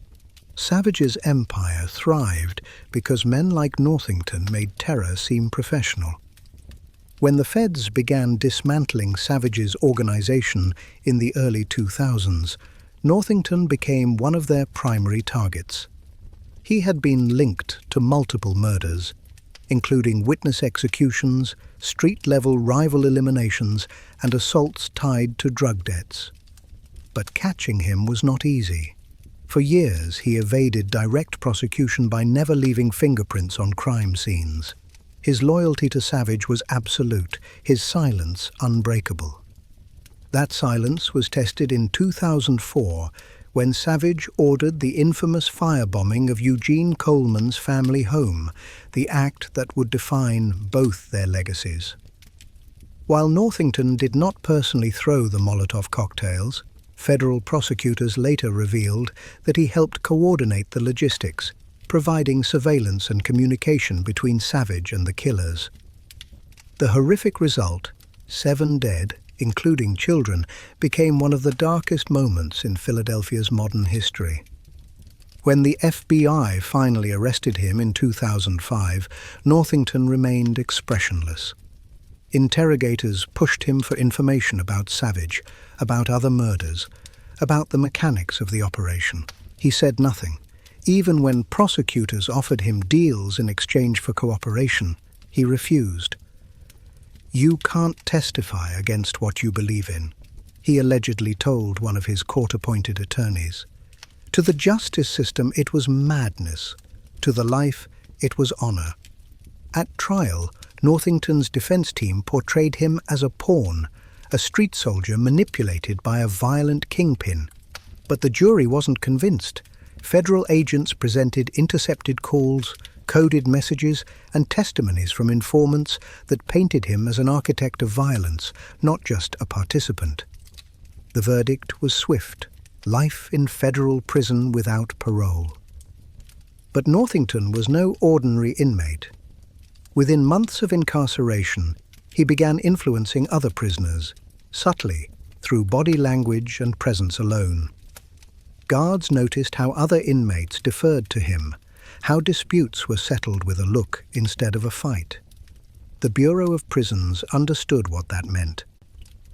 Savage's empire thrived because men like Northington made terror seem professional. When the feds began dismantling Savage's organization in the early 2000s, Northington became one of their primary targets. He had been linked to multiple murders, including witness executions, street-level rival eliminations, and assaults tied to drug debts. But catching him was not easy. For years, he evaded direct prosecution by never leaving fingerprints on crime scenes. His loyalty to Savage was absolute, his silence unbreakable. That silence was tested in 2004 when Savage ordered the infamous firebombing of Eugene Coleman's family home, the act that would define both their legacies. While Northington did not personally throw the Molotov cocktails, federal prosecutors later revealed that he helped coordinate the logistics, providing surveillance and communication between Savage and the killers. The horrific result, 7 dead, including children, became one of the darkest moments in Philadelphia's modern history. When the FBI finally arrested him in 2005, Northington remained expressionless. Interrogators pushed him for information about Savage, about other murders, about the mechanics of the operation. He said nothing. Even when prosecutors offered him deals in exchange for cooperation, he refused. "You can't testify against what you believe in," he allegedly told one of his court-appointed attorneys. To the justice system, it was madness. To the life, it was honor. At trial, Northington's defense team portrayed him as a pawn, a street soldier manipulated by a violent kingpin. But the jury wasn't convinced. Federal agents presented intercepted calls, coded messages, and testimonies from informants that painted him as an architect of violence, not just a participant. The verdict was swift: life in federal prison without parole. But Northington was no ordinary inmate. Within months of incarceration, he began influencing other prisoners, subtly, through body language and presence alone. Guards noticed how other inmates deferred to him, how disputes were settled with a look instead of a fight. The Bureau of Prisons understood what that meant.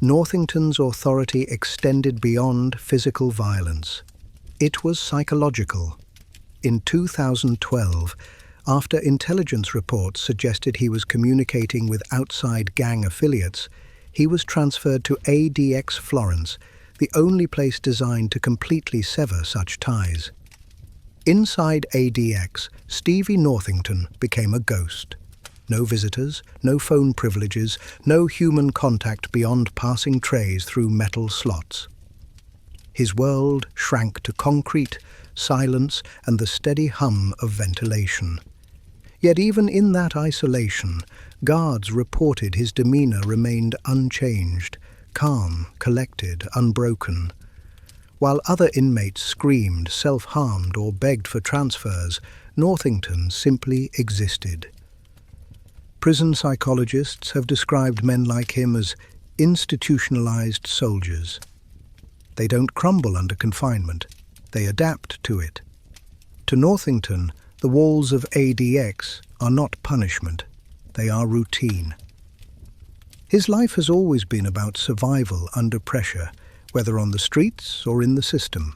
Northington's authority extended beyond physical violence. It was psychological. In 2012, after intelligence reports suggested he was communicating with outside gang affiliates, he was transferred to ADX Florence, the only place designed to completely sever such ties. Inside ADX, Stevie Northington became a ghost. No visitors, no phone privileges, no human contact beyond passing trays through metal slots. His world shrank to concrete, silence, and the steady hum of ventilation. Yet even in that isolation, guards reported his demeanor remained unchanged, calm, collected, unbroken. While other inmates screamed, self-harmed, or begged for transfers, Northington simply existed. Prison psychologists have described men like him as institutionalized soldiers. They don't crumble under confinement. They adapt to it. To Northington, the walls of ADX are not punishment. They are routine. His life has always been about survival under pressure, whether on the streets or in the system.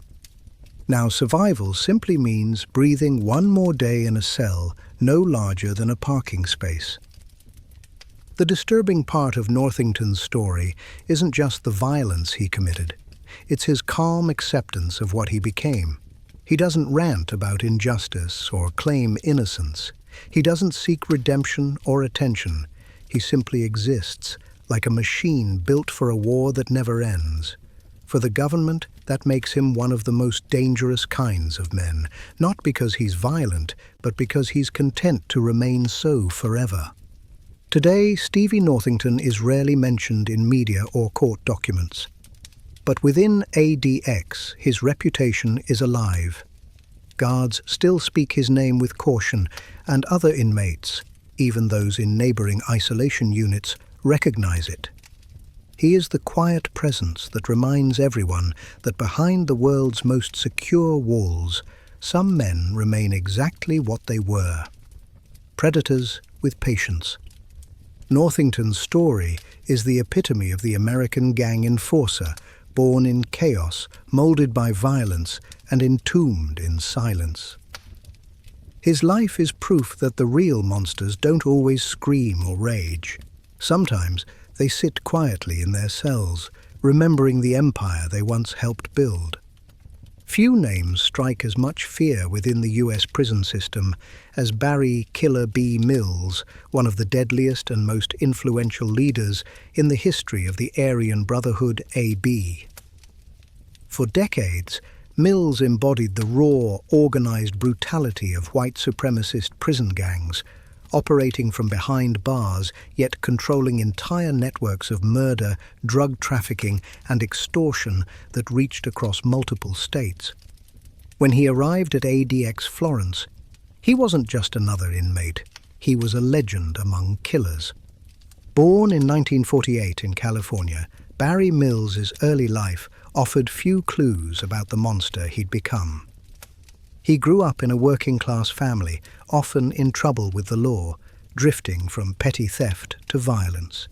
Now, survival simply means breathing one more day in a cell no larger than a parking space. The disturbing part of Northington's story isn't just the violence he committed. It's his calm acceptance of what he became. He doesn't rant about injustice or claim innocence. He doesn't seek redemption or attention. He simply exists, like a machine built for a war that never ends. For the government, that makes him one of the most dangerous kinds of men, not because he's violent, but because he's content to remain so forever. Today, Stevie Northington is rarely mentioned in media or court documents. But within ADX, his reputation is alive. Guards still speak his name with caution, and other inmates, even those in neighboring isolation units, recognize it. He is the quiet presence that reminds everyone that behind the world's most secure walls, some men remain exactly what they were: predators with patience. Northington's story is the epitome of the American gang enforcer, born in chaos, molded by violence, and entombed in silence. His life is proof that the real monsters don't always scream or rage. Sometimes they sit quietly in their cells, remembering the empire they once helped build. Few names strike as much fear within the U.S. prison system as Barry "Killer B" Mills, one of the deadliest and most influential leaders in the history of the Aryan Brotherhood AB. For decades, Mills embodied the raw, organized brutality of white supremacist prison gangs, operating from behind bars, yet controlling entire networks of murder, drug trafficking, and extortion that reached across multiple states. When he arrived at ADX Florence, he wasn't just another inmate. He was a legend among killers. Born in 1948 in California, Barry Mills's early life offered few clues about the monster he'd become. He grew up in a working-class family, often in trouble with the law, drifting from petty theft to violence.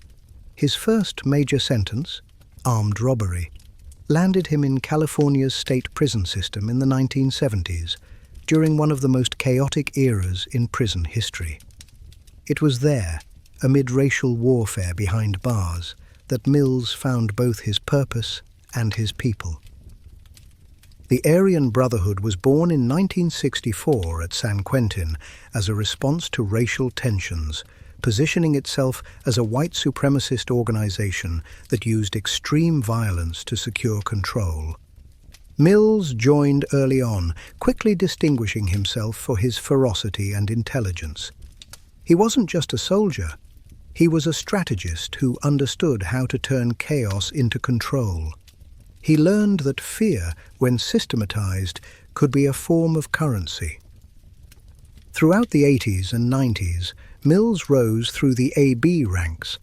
His first major sentence, armed robbery, landed him in California's state prison system in the 1970s, during one of the most chaotic eras in prison history. It was there, amid racial warfare behind bars, that Mills found both his purpose and his people. The Aryan Brotherhood was born in 1964 at San Quentin as a response to racial tensions, positioning itself as a white supremacist organization that used extreme violence to secure control. Mills joined early on, quickly distinguishing himself for his ferocity and intelligence. He wasn't just a soldier. He was a strategist who understood how to turn chaos into control. He learned that fear, when systematized, could be a form of currency. Throughout the 80s and 90s, Mills rose through the AB ranks,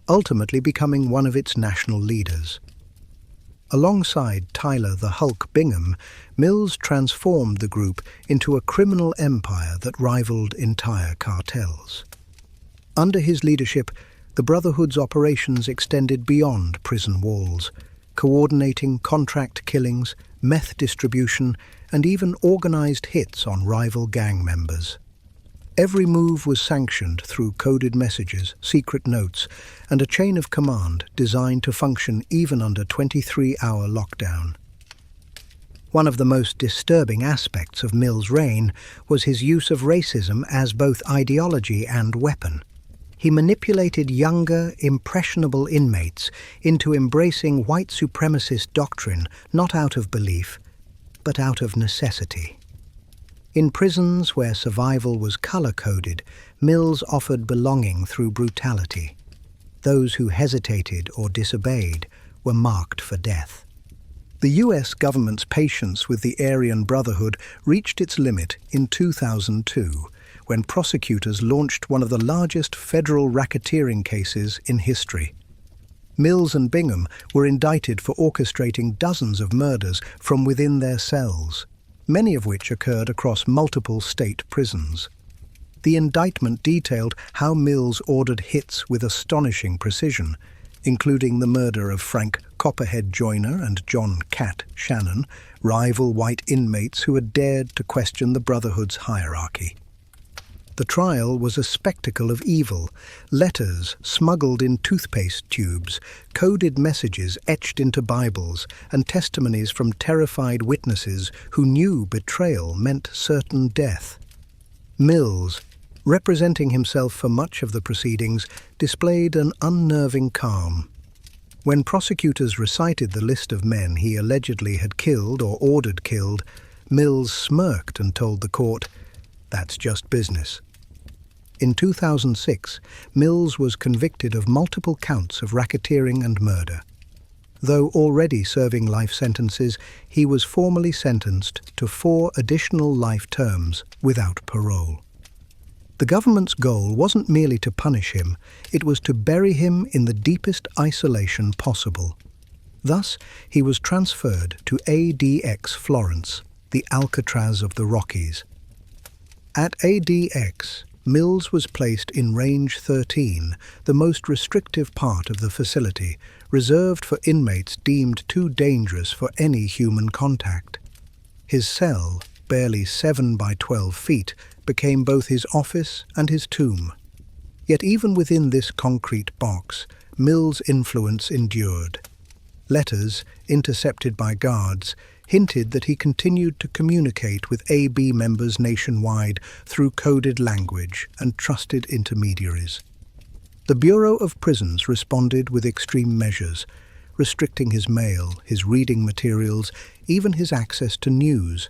ultimately becoming one of its national leaders. Alongside Tyler the Hulk Bingham, Mills transformed the group into a criminal empire that rivaled entire cartels. Under his leadership, the Brotherhood's operations extended beyond prison walls, coordinating contract killings, meth distribution, and even organized hits on rival gang members. Every move was sanctioned through coded messages, secret notes, and a chain of command designed to function even under 23-hour lockdown. One of the most disturbing aspects of Mills' reign was his use of racism as both ideology and weapon. He manipulated younger, impressionable inmates into embracing white supremacist doctrine not out of belief, but out of necessity. In prisons where survival was color-coded, Mills offered belonging through brutality. Those who hesitated or disobeyed were marked for death. The US government's patience with the Aryan Brotherhood reached its limit in 2002, when prosecutors launched one of the largest federal racketeering cases in history. Mills and Bingham were indicted for orchestrating dozens of murders from within their cells, many of which occurred across multiple state prisons. The indictment detailed how Mills ordered hits with astonishing precision, including the murder of Frank Copperhead Joyner and John Cat Shannon, rival white inmates who had dared to question the Brotherhood's hierarchy. The trial was a spectacle of evil: letters smuggled in toothpaste tubes, coded messages etched into Bibles, and testimonies from terrified witnesses who knew betrayal meant certain death. Mills, representing himself for much of the proceedings, displayed an unnerving calm. When prosecutors recited the list of men he allegedly had killed or ordered killed, Mills smirked and told the court, "That's just business." In 2006, Mills was convicted of multiple counts of racketeering and murder. Though already serving life sentences, he was formally sentenced to 4 additional life terms without parole. The government's goal wasn't merely to punish him, it was to bury him in the deepest isolation possible. Thus, he was transferred to ADX Florence, the Alcatraz of the Rockies. At ADX, Mills was placed in Range 13, the most restrictive part of the facility, reserved for inmates deemed too dangerous for any human contact. His cell, barely 7 by 12 feet, became both his office and his tomb. Yet even within this concrete box, Mills' influence endured. Letters, intercepted by guards, hinted that he continued to communicate with AB members nationwide through coded language and trusted intermediaries. The Bureau of Prisons responded with extreme measures, restricting his mail, his reading materials, even his access to news.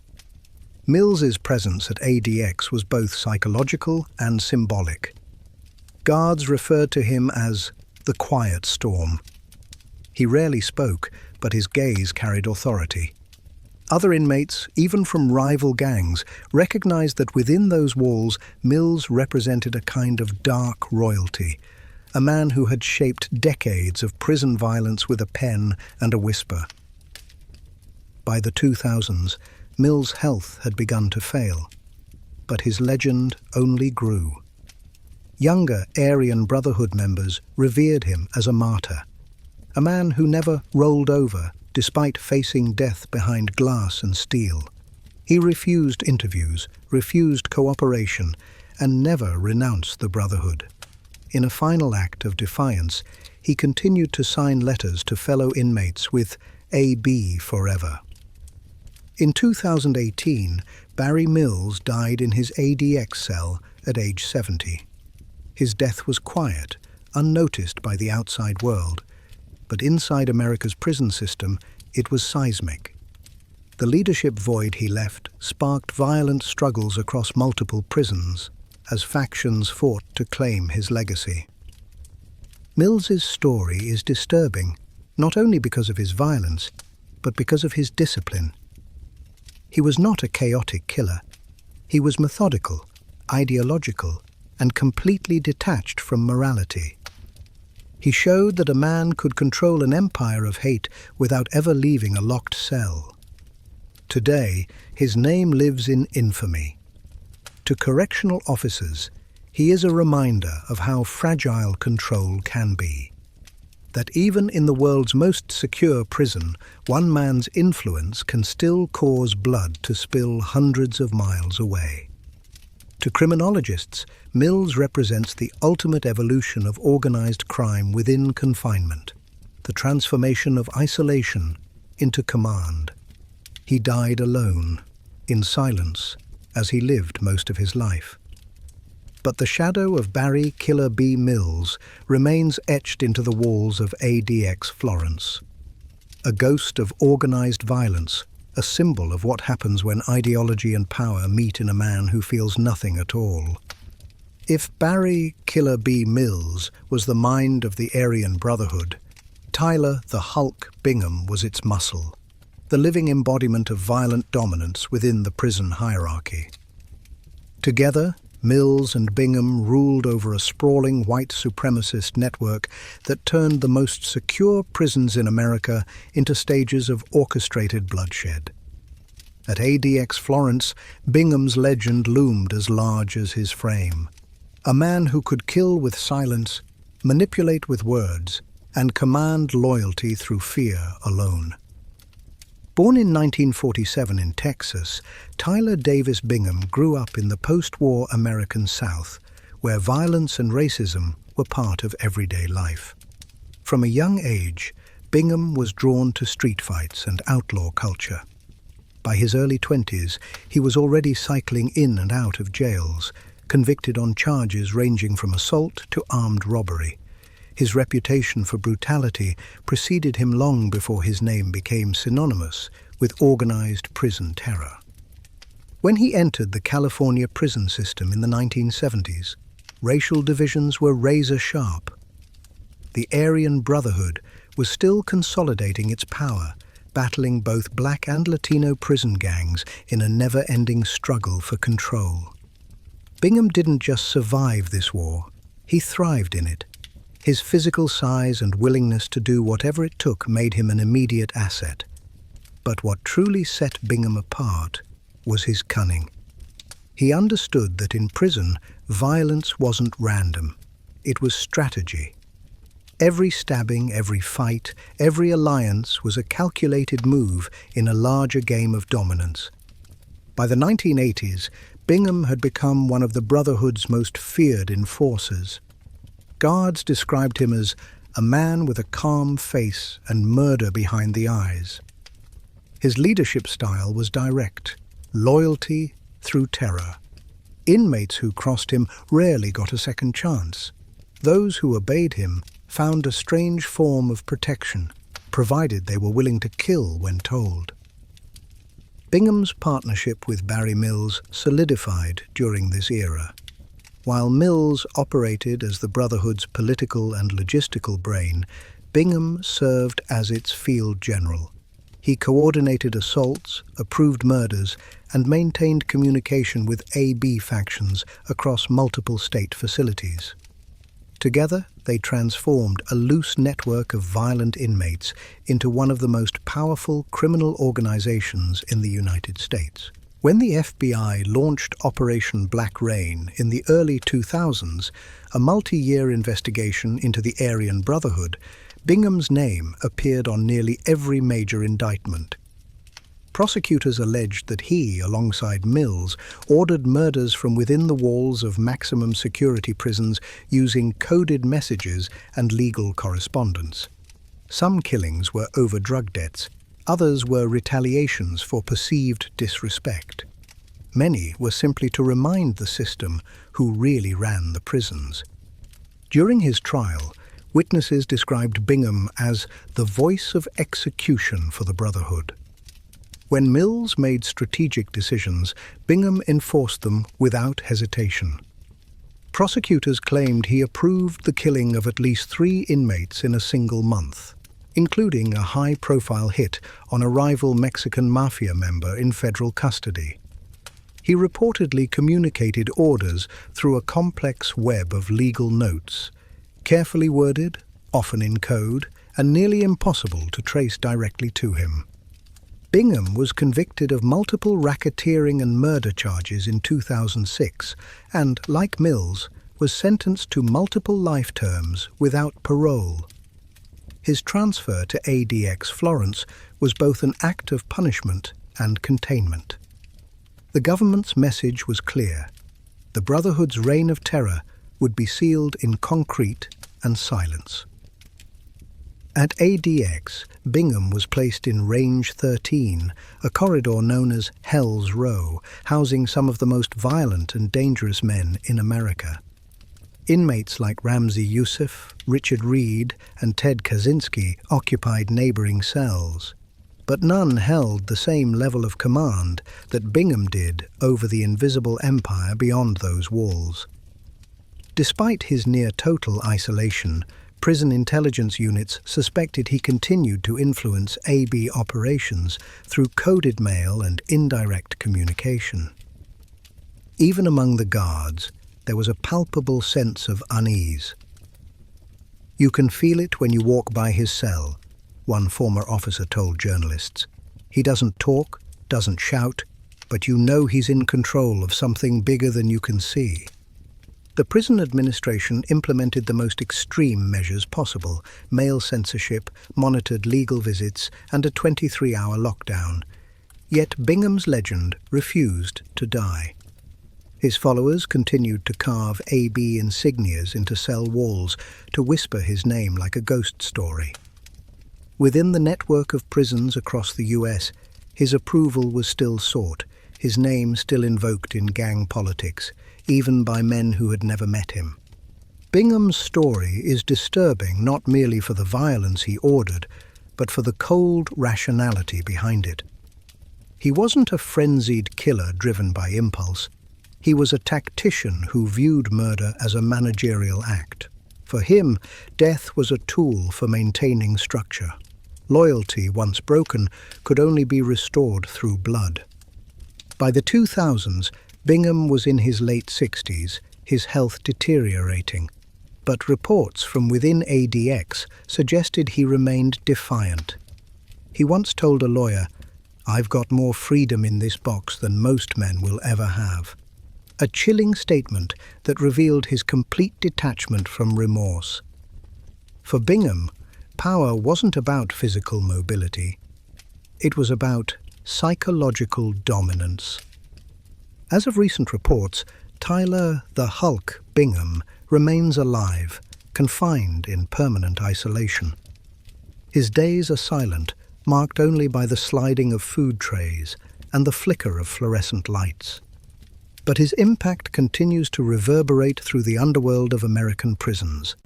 Mills's presence at ADX was both psychological and symbolic. Guards referred to him as the Quiet Storm. He rarely spoke, but his gaze carried authority. Other inmates, even from rival gangs, recognized that within those walls, Mills represented a kind of dark royalty, a man who had shaped decades of prison violence with a pen and a whisper. By the 2000s, Mills' health had begun to fail, but his legend only grew. Younger Aryan Brotherhood members revered him as a martyr, a man who never rolled over despite facing death behind glass and steel. He refused interviews, refused cooperation, and never renounced the Brotherhood. In a final act of defiance, he continued to sign letters to fellow inmates with AB forever. In 2018, Barry Mills died in his ADX cell at age 70. His death was quiet, unnoticed by the outside world, but inside America's prison system, it was seismic. The leadership void he left sparked violent struggles across multiple prisons as factions fought to claim his legacy. Mills's story is disturbing, not only because of his violence, but because of his discipline. He was not a chaotic killer. He was methodical, ideological, and completely detached from morality. He showed that a man could control an empire of hate without ever leaving a locked cell. Today, his name lives in infamy. To correctional officers, he is a reminder of how fragile control can be. That even in the world's most secure prison, one man's influence can still cause blood to spill hundreds of miles away. To criminologists, Mills represents the ultimate evolution of organized crime within confinement, the transformation of isolation into command. He died alone, in silence, as he lived most of his life. But the shadow of Barry "Killer B" Mills remains etched into the walls of ADX Florence. A ghost of organized violence, a symbol of what happens when ideology and power meet in a man who feels nothing at all. If Barry "Killer B" Mills was the mind of the Aryan Brotherhood, Tyler the Hulk Bingham was its muscle, the living embodiment of violent dominance within the prison hierarchy. Together, Mills and Bingham ruled over a sprawling white supremacist network that turned the most secure prisons in America into stages of orchestrated bloodshed. At ADX Florence, Bingham's legend loomed as large as his frame. A man who could kill with silence, manipulate with words, and command loyalty through fear alone. Born in 1947 in Texas, Tyler Davis Bingham grew up in the post-war American South, where violence and racism were part of everyday life. From a young age, Bingham was drawn to street fights and outlaw culture. By his early 20s, he was already cycling in and out of jails, convicted on charges ranging from assault to armed robbery. His reputation for brutality preceded him long before his name became synonymous with organized prison terror. When he entered the California prison system in the 1970s, racial divisions were razor-sharp. The Aryan Brotherhood was still consolidating its power, battling both Black and Latino prison gangs in a never-ending struggle for control. Bingham didn't just survive this war, he thrived in it. His physical size and willingness to do whatever it took made him an immediate asset. But what truly set Bingham apart was his cunning. He understood that in prison, violence wasn't random. It was strategy. Every stabbing, every fight, every alliance was a calculated move in a larger game of dominance. By the 1980s, Bingham had become one of the Brotherhood's most feared enforcers. Guards described him as a man with a calm face and murder behind the eyes. His leadership style was direct, loyalty through terror. Inmates who crossed him rarely got a second chance. Those who obeyed him found a strange form of protection, provided they were willing to kill when told. Bingham's partnership with Barry Mills solidified during this era. While Mills operated as the Brotherhood's political and logistical brain, Bingham served as its field general. He coordinated assaults, approved murders, and maintained communication with AB factions across multiple state facilities. Together, they transformed a loose network of violent inmates into one of the most powerful criminal organizations in the United States. When the FBI launched Operation Black Rain in the early 2000s, a multi-year investigation into the Aryan Brotherhood, Bingham's name appeared on nearly every major indictment. Prosecutors alleged that he, alongside Mills, ordered murders from within the walls of maximum security prisons using coded messages and legal correspondence. Some killings were over drug debts, others were retaliations for perceived disrespect. Many were simply to remind the system who really ran the prisons. During his trial, witnesses described Bingham as the voice of execution for the Brotherhood. When Mills made strategic decisions, Bingham enforced them without hesitation. Prosecutors claimed he approved the killing of at least 3 inmates in a single month, including a high-profile hit on a rival Mexican mafia member in federal custody. He reportedly communicated orders through a complex web of legal notes, carefully worded, often in code, and nearly impossible to trace directly to him. Bingham was convicted of multiple racketeering and murder charges in 2006 and, like Mills, was sentenced to multiple life terms without parole. His transfer to ADX Florence was both an act of punishment and containment. The government's message was clear. The Brotherhood's reign of terror would be sealed in concrete and silence. At ADX, Bingham was placed in Range 13, a corridor known as Hell's Row, housing some of the most violent and dangerous men in America. Inmates like Ramzi Youssef, Richard Reed, and Ted Kaczynski occupied neighboring cells, but none held the same level of command that Bingham did over the invisible empire beyond those walls. Despite his near-total isolation, prison intelligence units suspected he continued to influence AB operations through coded mail and indirect communication. Even among the guards, there was a palpable sense of unease. "You can feel it when you walk by his cell," one former officer told journalists. "He doesn't talk, doesn't shout, but you know he's in control of something bigger than you can see." The prison administration implemented the most extreme measures possible: mail censorship, monitored legal visits, and a 23-hour lockdown. Yet Bingham's legend refused to die. His followers continued to carve AB insignias into cell walls to whisper his name like a ghost story. Within the network of prisons across the US, his approval was still sought, his name still invoked in gang politics, even by men who had never met him. Bingham's story is disturbing not merely for the violence he ordered, but for the cold rationality behind it. He wasn't a frenzied killer driven by impulse. He was a tactician who viewed murder as a managerial act. For him, death was a tool for maintaining structure. Loyalty, once broken, could only be restored through blood. By the 2000s, Bingham was in his late 60s, his health deteriorating, but reports from within ADX suggested he remained defiant. He once told a lawyer, "I've got more freedom in this box than most men will ever have." A chilling statement that revealed his complete detachment from remorse. For Bingham, power wasn't about physical mobility. It was about psychological dominance. As of recent reports, Tyler the Hulk Bingham remains alive, confined in permanent isolation. His days are silent, marked only by the sliding of food trays and the flicker of fluorescent lights. But his impact continues to reverberate through the underworld of American prisons.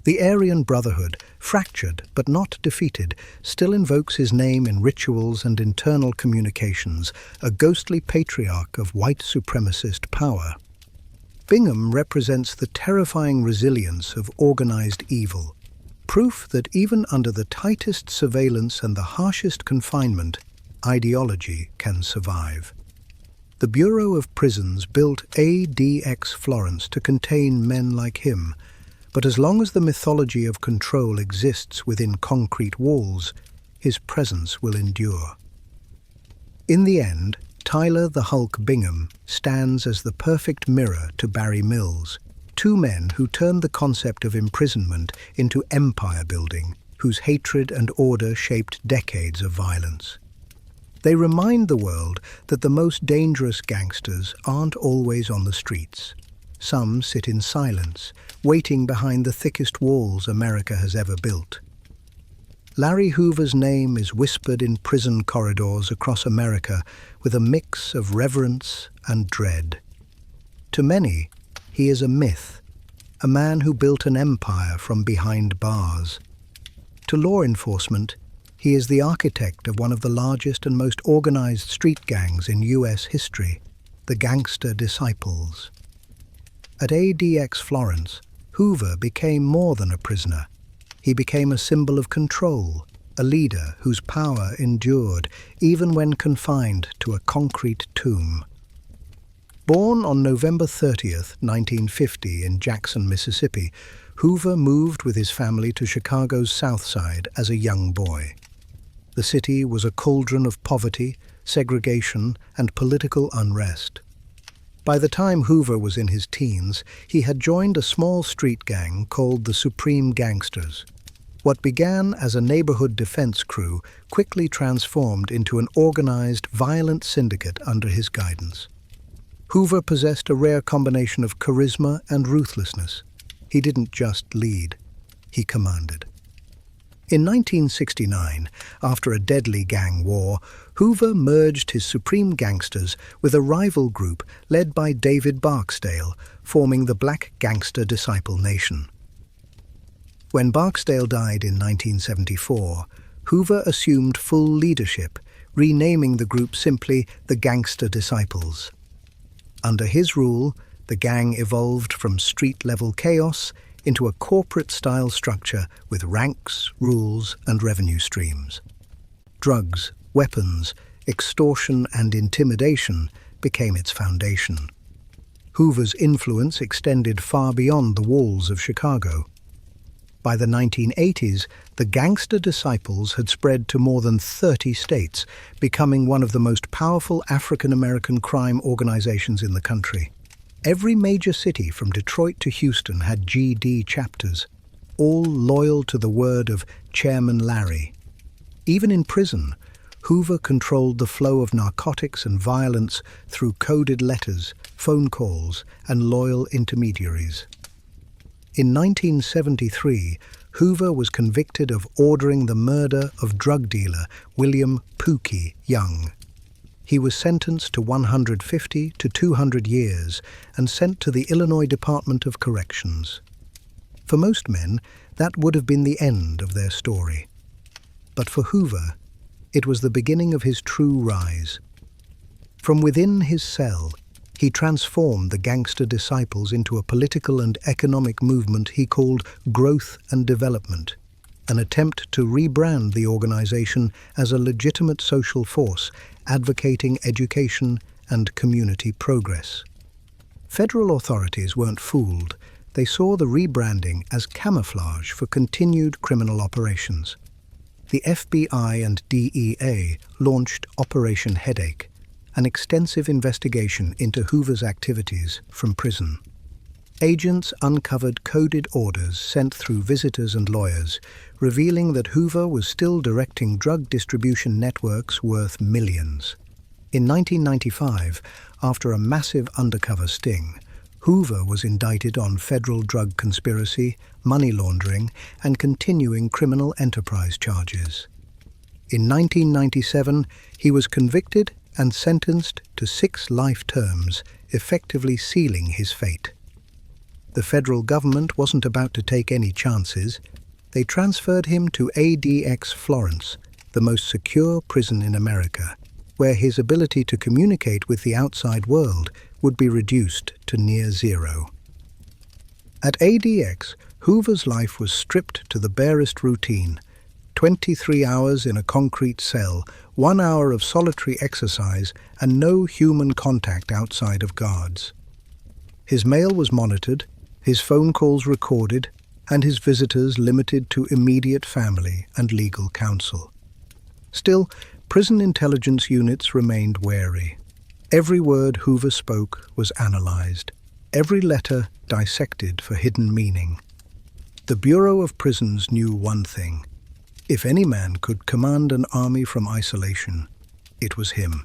The Aryan Brotherhood, fractured but not defeated, still invokes his name in rituals and internal communications, a ghostly patriarch of white supremacist power. Bingham represents the terrifying resilience of organized evil, proof that even under the tightest surveillance and the harshest confinement, ideology can survive. The Bureau of Prisons built ADX Florence to contain men like him, But as long as the mythology of control exists within concrete walls, his presence will endure. In the end, Tyler the Hulk Bingham stands as the perfect mirror to Barry Mills, two men who turned the concept of imprisonment into empire building, whose hatred and order shaped decades of violence. They remind the world that the most dangerous gangsters aren't always on the streets. Some sit in silence, waiting behind the thickest walls America has ever built. Larry Hoover's name is whispered in prison corridors across America with a mix of reverence and dread. To many, he is a myth, a man who built an empire from behind bars. To law enforcement, he is the architect of one of the largest and most organized street gangs in U.S. history, the Gangster Disciples. At ADX Florence, Hoover became more than a prisoner. He became a symbol of control, a leader whose power endured even when confined to a concrete tomb. Born on November 30th, 1950 in Jackson, Mississippi, Hoover moved with his family to Chicago's South Side as a young boy. The city was a cauldron of poverty, segregation, and political unrest. By the time Hoover was in his teens, he had joined a small street gang called the Supreme Gangsters. What began as a neighborhood defense crew quickly transformed into an organized, violent syndicate under his guidance. Hoover possessed a rare combination of charisma and ruthlessness. He didn't just lead, he commanded. In 1969, after a deadly gang war, Hoover merged his Supreme Gangsters with a rival group led by David Barksdale, forming the Black Gangster Disciple Nation. When Barksdale died in 1974, Hoover assumed full leadership, renaming the group simply the Gangster Disciples. Under his rule, the gang evolved from street-level chaos into a corporate-style structure with ranks, rules, and revenue streams. Drugs, weapons, extortion, and intimidation became its foundation. Hoover's influence extended far beyond the walls of Chicago. By the 1980s, the Gangster Disciples had spread to more than 30 states, becoming one of the most powerful African-American crime organizations in the country. Every major city from Detroit to Houston had GD chapters, all loyal to the word of Chairman Larry. Even in prison, Hoover controlled the flow of narcotics and violence through coded letters, phone calls, and loyal intermediaries. In 1973, Hoover was convicted of ordering the murder of drug dealer William Pookie Young. He was sentenced to 150 to 200 years and sent to the Illinois Department of Corrections. For most men, that would have been the end of their story. But for Hoover, it was the beginning of his true rise. From within his cell, he transformed the Gangster Disciples into a political and economic movement he called Growth and Development, an attempt to rebrand the organization as a legitimate social force advocating education and community progress. Federal authorities weren't fooled. They saw the rebranding as camouflage for continued criminal operations. The FBI and DEA launched Operation Headache, an extensive investigation into Hoover's activities from prison. Agents uncovered coded orders sent through visitors and lawyers, revealing that Hoover was still directing drug distribution networks worth millions. In 1995, after a massive undercover sting, Hoover was indicted on federal drug conspiracy, money laundering, and continuing criminal enterprise charges. In 1997, he was convicted and sentenced to 6 life terms, effectively sealing his fate. The federal government wasn't about to take any chances. They transferred him to ADX Florence, the most secure prison in America, where his ability to communicate with the outside world would be reduced to near zero. At ADX, Hoover's life was stripped to the barest routine: 23 hours in a concrete cell, 1 hour of solitary exercise, and no human contact outside of guards. His mail was monitored, his phone calls recorded, and his visitors limited to immediate family and legal counsel. Still, prison intelligence units remained wary. Every word Hoover spoke was analyzed, every letter dissected for hidden meaning. The Bureau of Prisons knew one thing: if any man could command an army from isolation, it was him.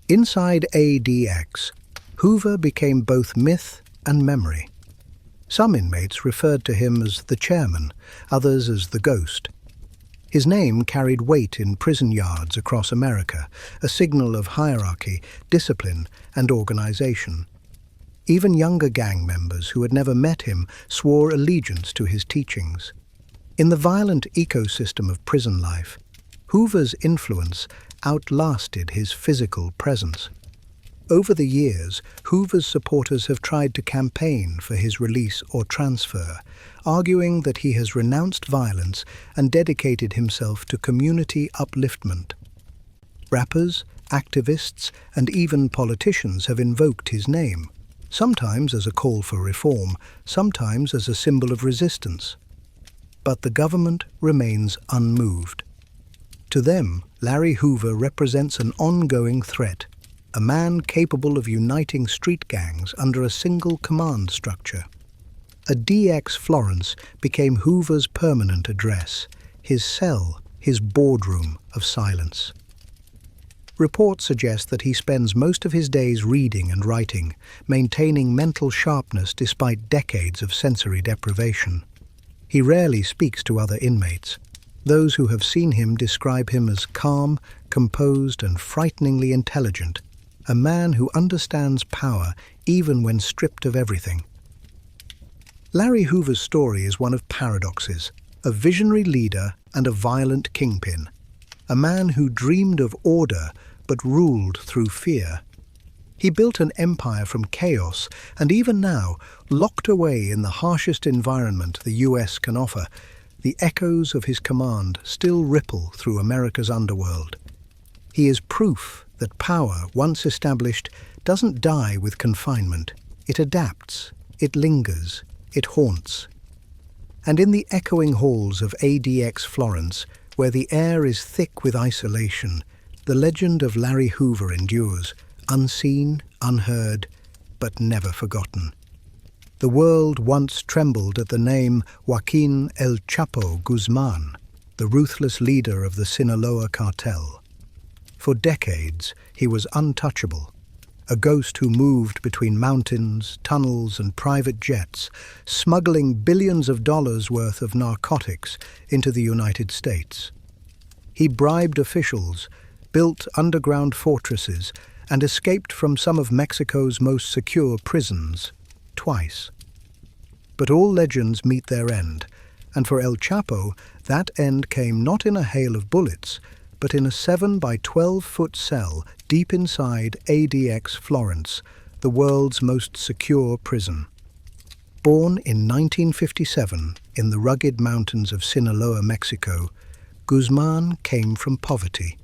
Inside ADX, Hoover became both myth and memory. Some inmates referred to him as the chairman, others as the ghost. His name carried weight in prison yards across America, a signal of hierarchy, discipline, and organization. Even younger gang members who had never met him swore allegiance to his teachings. In the violent ecosystem of prison life, Hoover's influence outlasted his physical presence. Over the years, Hoover's supporters have tried to campaign for his release or transfer, arguing that he has renounced violence and dedicated himself to community upliftment. Rappers, activists, and even politicians have invoked his name, sometimes as a call for reform, sometimes as a symbol of resistance. But the government remains unmoved. To them, Larry Hoover represents an ongoing threat, a man capable of uniting street gangs under a single command structure. ADX Florence became Hoover's permanent address, his cell, his boardroom of silence. Reports suggest that he spends most of his days reading and writing, maintaining mental sharpness despite decades of sensory deprivation. He rarely speaks to other inmates. Those who have seen him describe him as calm, composed, and frighteningly intelligent, a man who understands power even when stripped of everything. Larry Hoover's story is one of paradoxes, a visionary leader and a violent kingpin, a man who dreamed of order but ruled through fear. He built an empire from chaos and even now, locked away in the harshest environment the US can offer, the echoes of his command still ripple through America's underworld. He is proof that power, once established, doesn't die with confinement. It adapts, it lingers, it haunts. And in the echoing halls of ADX Florence, where the air is thick with isolation, the legend of Larry Hoover endures, unseen, unheard, but never forgotten. The world once trembled at the name Joaquin El Chapo Guzman, the ruthless leader of the Sinaloa cartel. For decades, he was untouchable, a ghost who moved between mountains, tunnels, and private jets, smuggling billions of dollars worth of narcotics into the United States. He bribed officials, built underground fortresses, and escaped from some of Mexico's most secure prisons, twice. But all legends meet their end, and for El Chapo, that end came not in a hail of bullets, but in a 7 by 12-foot cell deep inside ADX Florence, the world's most secure prison. Born in 1957 in the rugged mountains of Sinaloa, Mexico, Guzman came from poverty.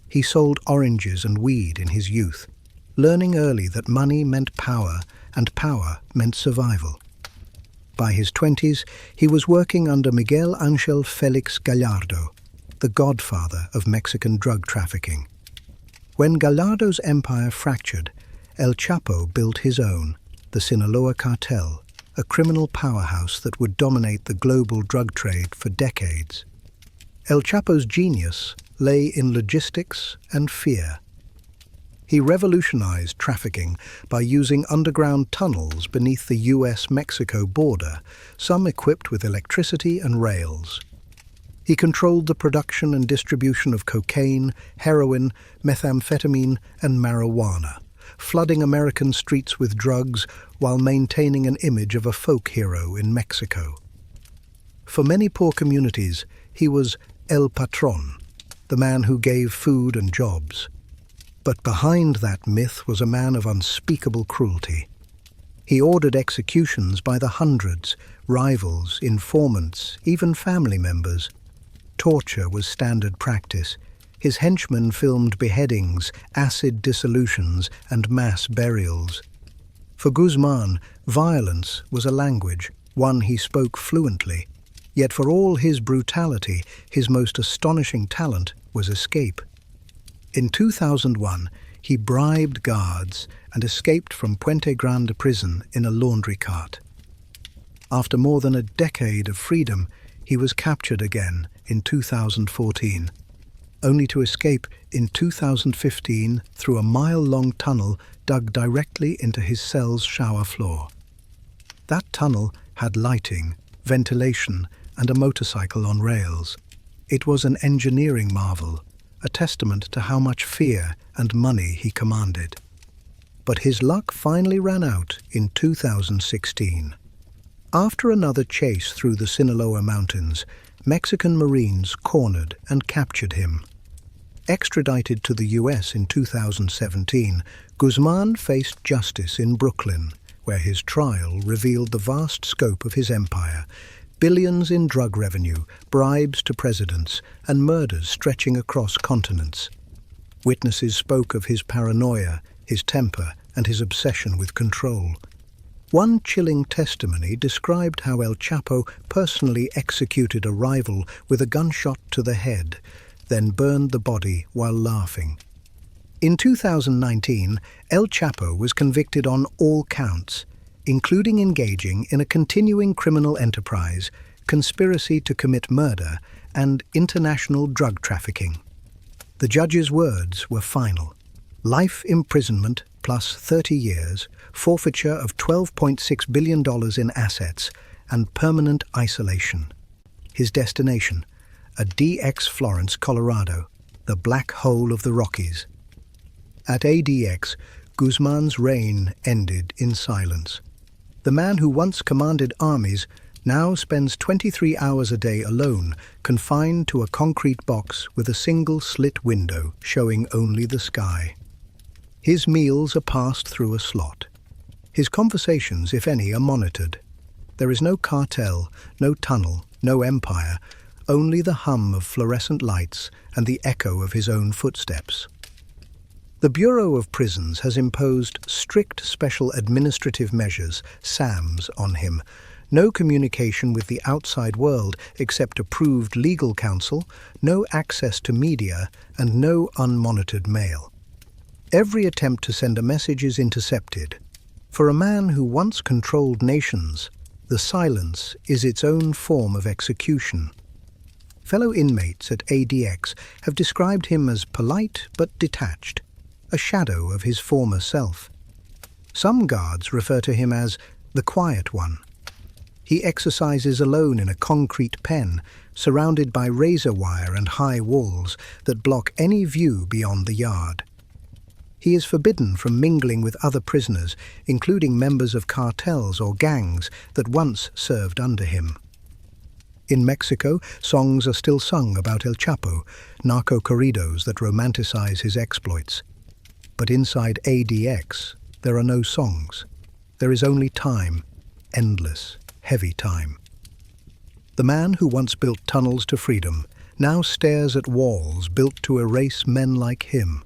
He sold oranges and weed in his youth, learning early that money meant power and power meant survival. By his 20s, he was working under Miguel Ángel Félix Gallardo, the godfather of Mexican drug trafficking. When Gallardo's empire fractured, El Chapo built his own, the Sinaloa cartel, a criminal powerhouse that would dominate the global drug trade for decades. El Chapo's genius lay in logistics and fear. He revolutionized trafficking by using underground tunnels beneath the US-Mexico border, some equipped with electricity and rails. He controlled the production and distribution of cocaine, heroin, methamphetamine, and marijuana, flooding American streets with drugs while maintaining an image of a folk hero in Mexico. For many poor communities, he was El Patron, the man who gave food and jobs. But behind that myth was a man of unspeakable cruelty. He ordered executions by the hundreds, rivals, informants, even family members. Torture was standard practice. His henchmen filmed beheadings, acid dissolutions, and mass burials. For Guzman, violence was a language, one he spoke fluently. Yet for all his brutality, his most astonishing talent was escape. In 2001, he bribed guards and escaped from Puente Grande prison in a laundry cart. After more than a decade of freedom, he was captured again in 2014, only to escape in 2015 through a mile-long tunnel dug directly into his cell's shower floor. That tunnel had lighting, ventilation, and a motorcycle on rails. It was an engineering marvel, a testament to how much fear and money he commanded. But his luck finally ran out in 2016. After another chase through the Sinaloa Mountains, Mexican Marines cornered and captured him. Extradited to the US in 2017, Guzman faced justice in Brooklyn, where his trial revealed the vast scope of his empire: billions in drug revenue, bribes to presidents, and murders stretching across continents. Witnesses spoke of his paranoia, his temper, and his obsession with control. One chilling testimony described how El Chapo personally executed a rival with a gunshot to the head, then burned the body while laughing. In 2019, El Chapo was convicted on all counts, including engaging in a continuing criminal enterprise, conspiracy to commit murder, and international drug trafficking. The judge's words were final: life imprisonment plus 30 years, forfeiture of $12.6 billion in assets, and permanent isolation. His destination: ADX Florence, Colorado, the black hole of the Rockies. At ADX, Guzman's reign ended in silence. The man who once commanded armies now spends 23 hours a day alone, confined to a concrete box with a single slit window showing only the sky. His meals are passed through a slot. His conversations, if any, are monitored. There is no cartel, no tunnel, no empire, only the hum of fluorescent lights and the echo of his own footsteps. The Bureau of Prisons has imposed strict special administrative measures, SAMs, on him. No communication with the outside world except approved legal counsel, no access to media, and no unmonitored mail. Every attempt to send a message is intercepted. For a man who once controlled nations, the silence is its own form of execution. Fellow inmates at ADX have described him as polite but detached, a shadow of his former self. Some guards refer to him as the quiet one. He exercises alone in a concrete pen, surrounded by razor wire and high walls that block any view beyond the yard. He is forbidden from mingling with other prisoners, including members of cartels or gangs that once served under him. In Mexico, songs are still sung about El Chapo, narco corridos that romanticize his exploits. But inside ADX, there are no songs. There is only time, endless, heavy time. The man who once built tunnels to freedom now stares at walls built to erase men like him.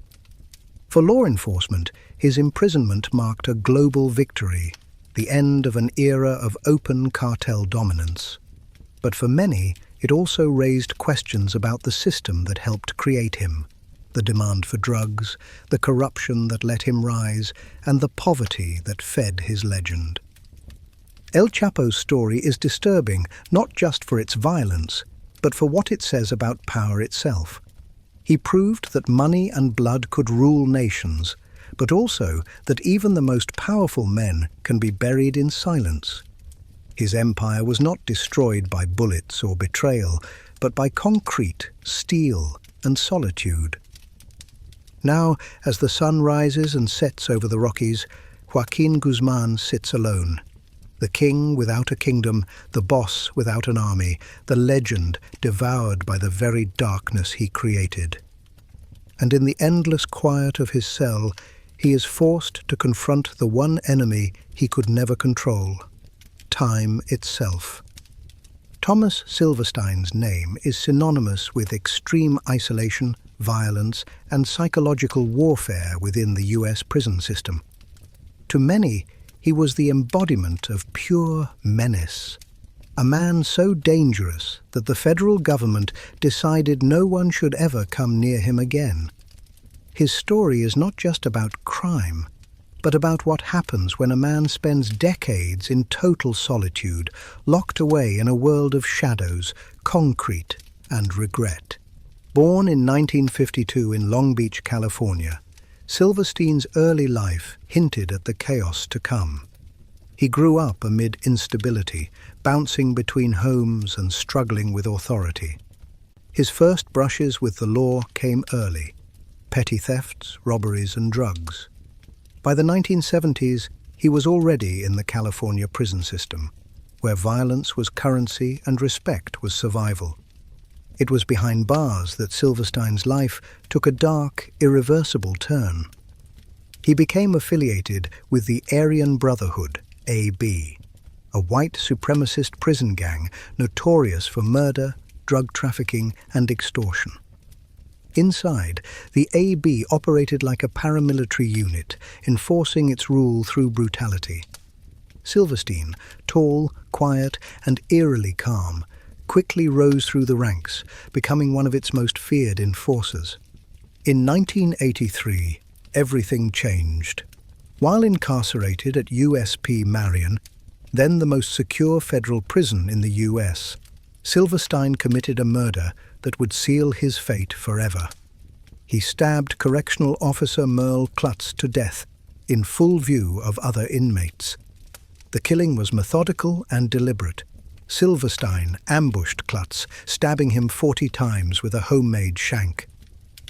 For law enforcement, his imprisonment marked a global victory, the end of an era of open cartel dominance. But for many, it also raised questions about the system that helped create him: the demand for drugs, the corruption that let him rise, and the poverty that fed his legend. El Chapo's story is disturbing not just for its violence, but for what it says about power itself. He proved that money and blood could rule nations, but also that even the most powerful men can be buried in silence. His empire was not destroyed by bullets or betrayal, but by concrete, steel, and solitude. Now, as the sun rises and sets over the Rockies, Joaquin Guzman sits alone. The king without a kingdom, the boss without an army, the legend devoured by the very darkness he created. And in the endless quiet of his cell, he is forced to confront the one enemy he could never control: time itself. Thomas Silverstein's name is synonymous with extreme isolation, violence, and psychological warfare within the US prison system. To many, He was the embodiment of pure menace, a man so dangerous that the federal government decided no one should ever come near him again. His story is not just about crime, but about what happens when a man spends decades in total solitude, locked away in a world of shadows, concrete, and regret. Born in 1952 in Long Beach, California, Silverstein's early life hinted at the chaos to come. He grew up amid instability, bouncing between homes and struggling with authority. His first brushes with the law came early: petty thefts, robberies, and drugs. By the 1970s, he was already in the California prison system, where violence was currency and respect was survival. It was behind bars that Silverstein's life took a dark, irreversible turn. He became affiliated with the Aryan Brotherhood, AB, a white supremacist prison gang notorious for murder, drug trafficking, and extortion. Inside, the AB operated like a paramilitary unit, enforcing its rule through brutality. Silverstein, tall, quiet, and eerily calm, quickly rose through the ranks, becoming one of its most feared enforcers. In 1983, everything changed. While incarcerated at USP Marion, then the most secure federal prison in the US, Silverstein committed a murder that would seal his fate forever. He stabbed correctional officer Merle Klutz to death in full view of other inmates. The killing was methodical and deliberate. Silverstein ambushed Klutz, stabbing him 40 times with a homemade shank.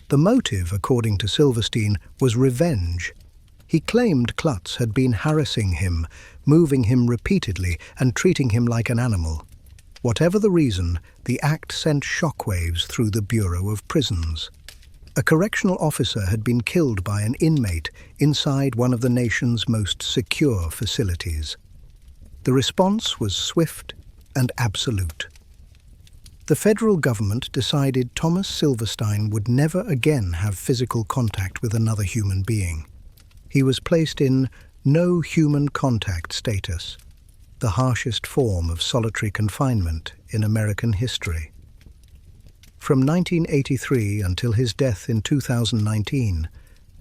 The motive, according to Silverstein, was revenge. He claimed Klutz had been harassing him, moving him repeatedly and treating him like an animal. Whatever the reason, the act sent shockwaves through the Bureau of Prisons. A correctional officer had been killed by an inmate inside one of the nation's most secure facilities. The response was swift and absolute. The federal government decided Thomas Silverstein would never again have physical contact with another human being. He was placed in no human contact status, the harshest form of solitary confinement in American history. From 1983 until his death in 2019,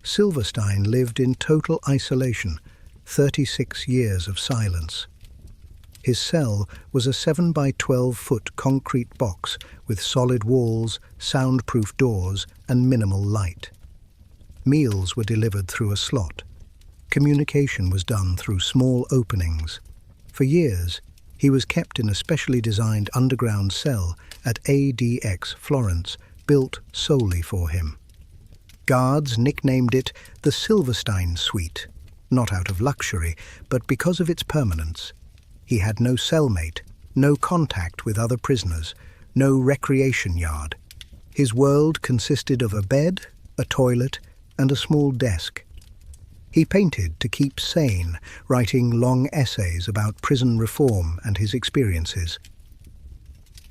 Silverstein lived in total isolation, 36 years of silence. His cell was a 7 by 12-foot concrete box with solid walls, soundproof doors, and minimal light. Meals were delivered through a slot. Communication was done through small openings. For years, he was kept in a specially designed underground cell at ADX Florence, built solely for him. Guards nicknamed it the Silverstein Suite, not out of luxury, but because of its permanence. He had no cellmate, no contact with other prisoners, no recreation yard. His world consisted of a bed, a toilet, and a small desk. He painted to keep sane, writing long essays about prison reform and his experiences.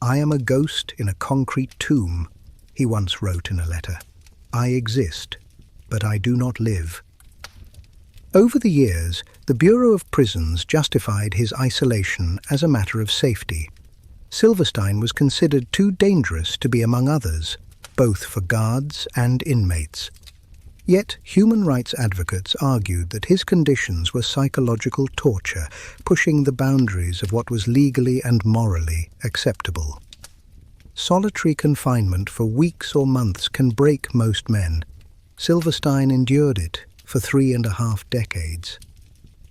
"I am a ghost in a concrete tomb," he once wrote in a letter. "I exist, but I do not live." Over the years, the Bureau of Prisons justified his isolation as a matter of safety. Silverstein was considered too dangerous to be among others, both for guards and inmates. Yet, human rights advocates argued that his conditions were psychological torture, pushing the boundaries of what was legally and morally acceptable. Solitary confinement for weeks or months can break most men. Silverstein endured it for 3.5 decades.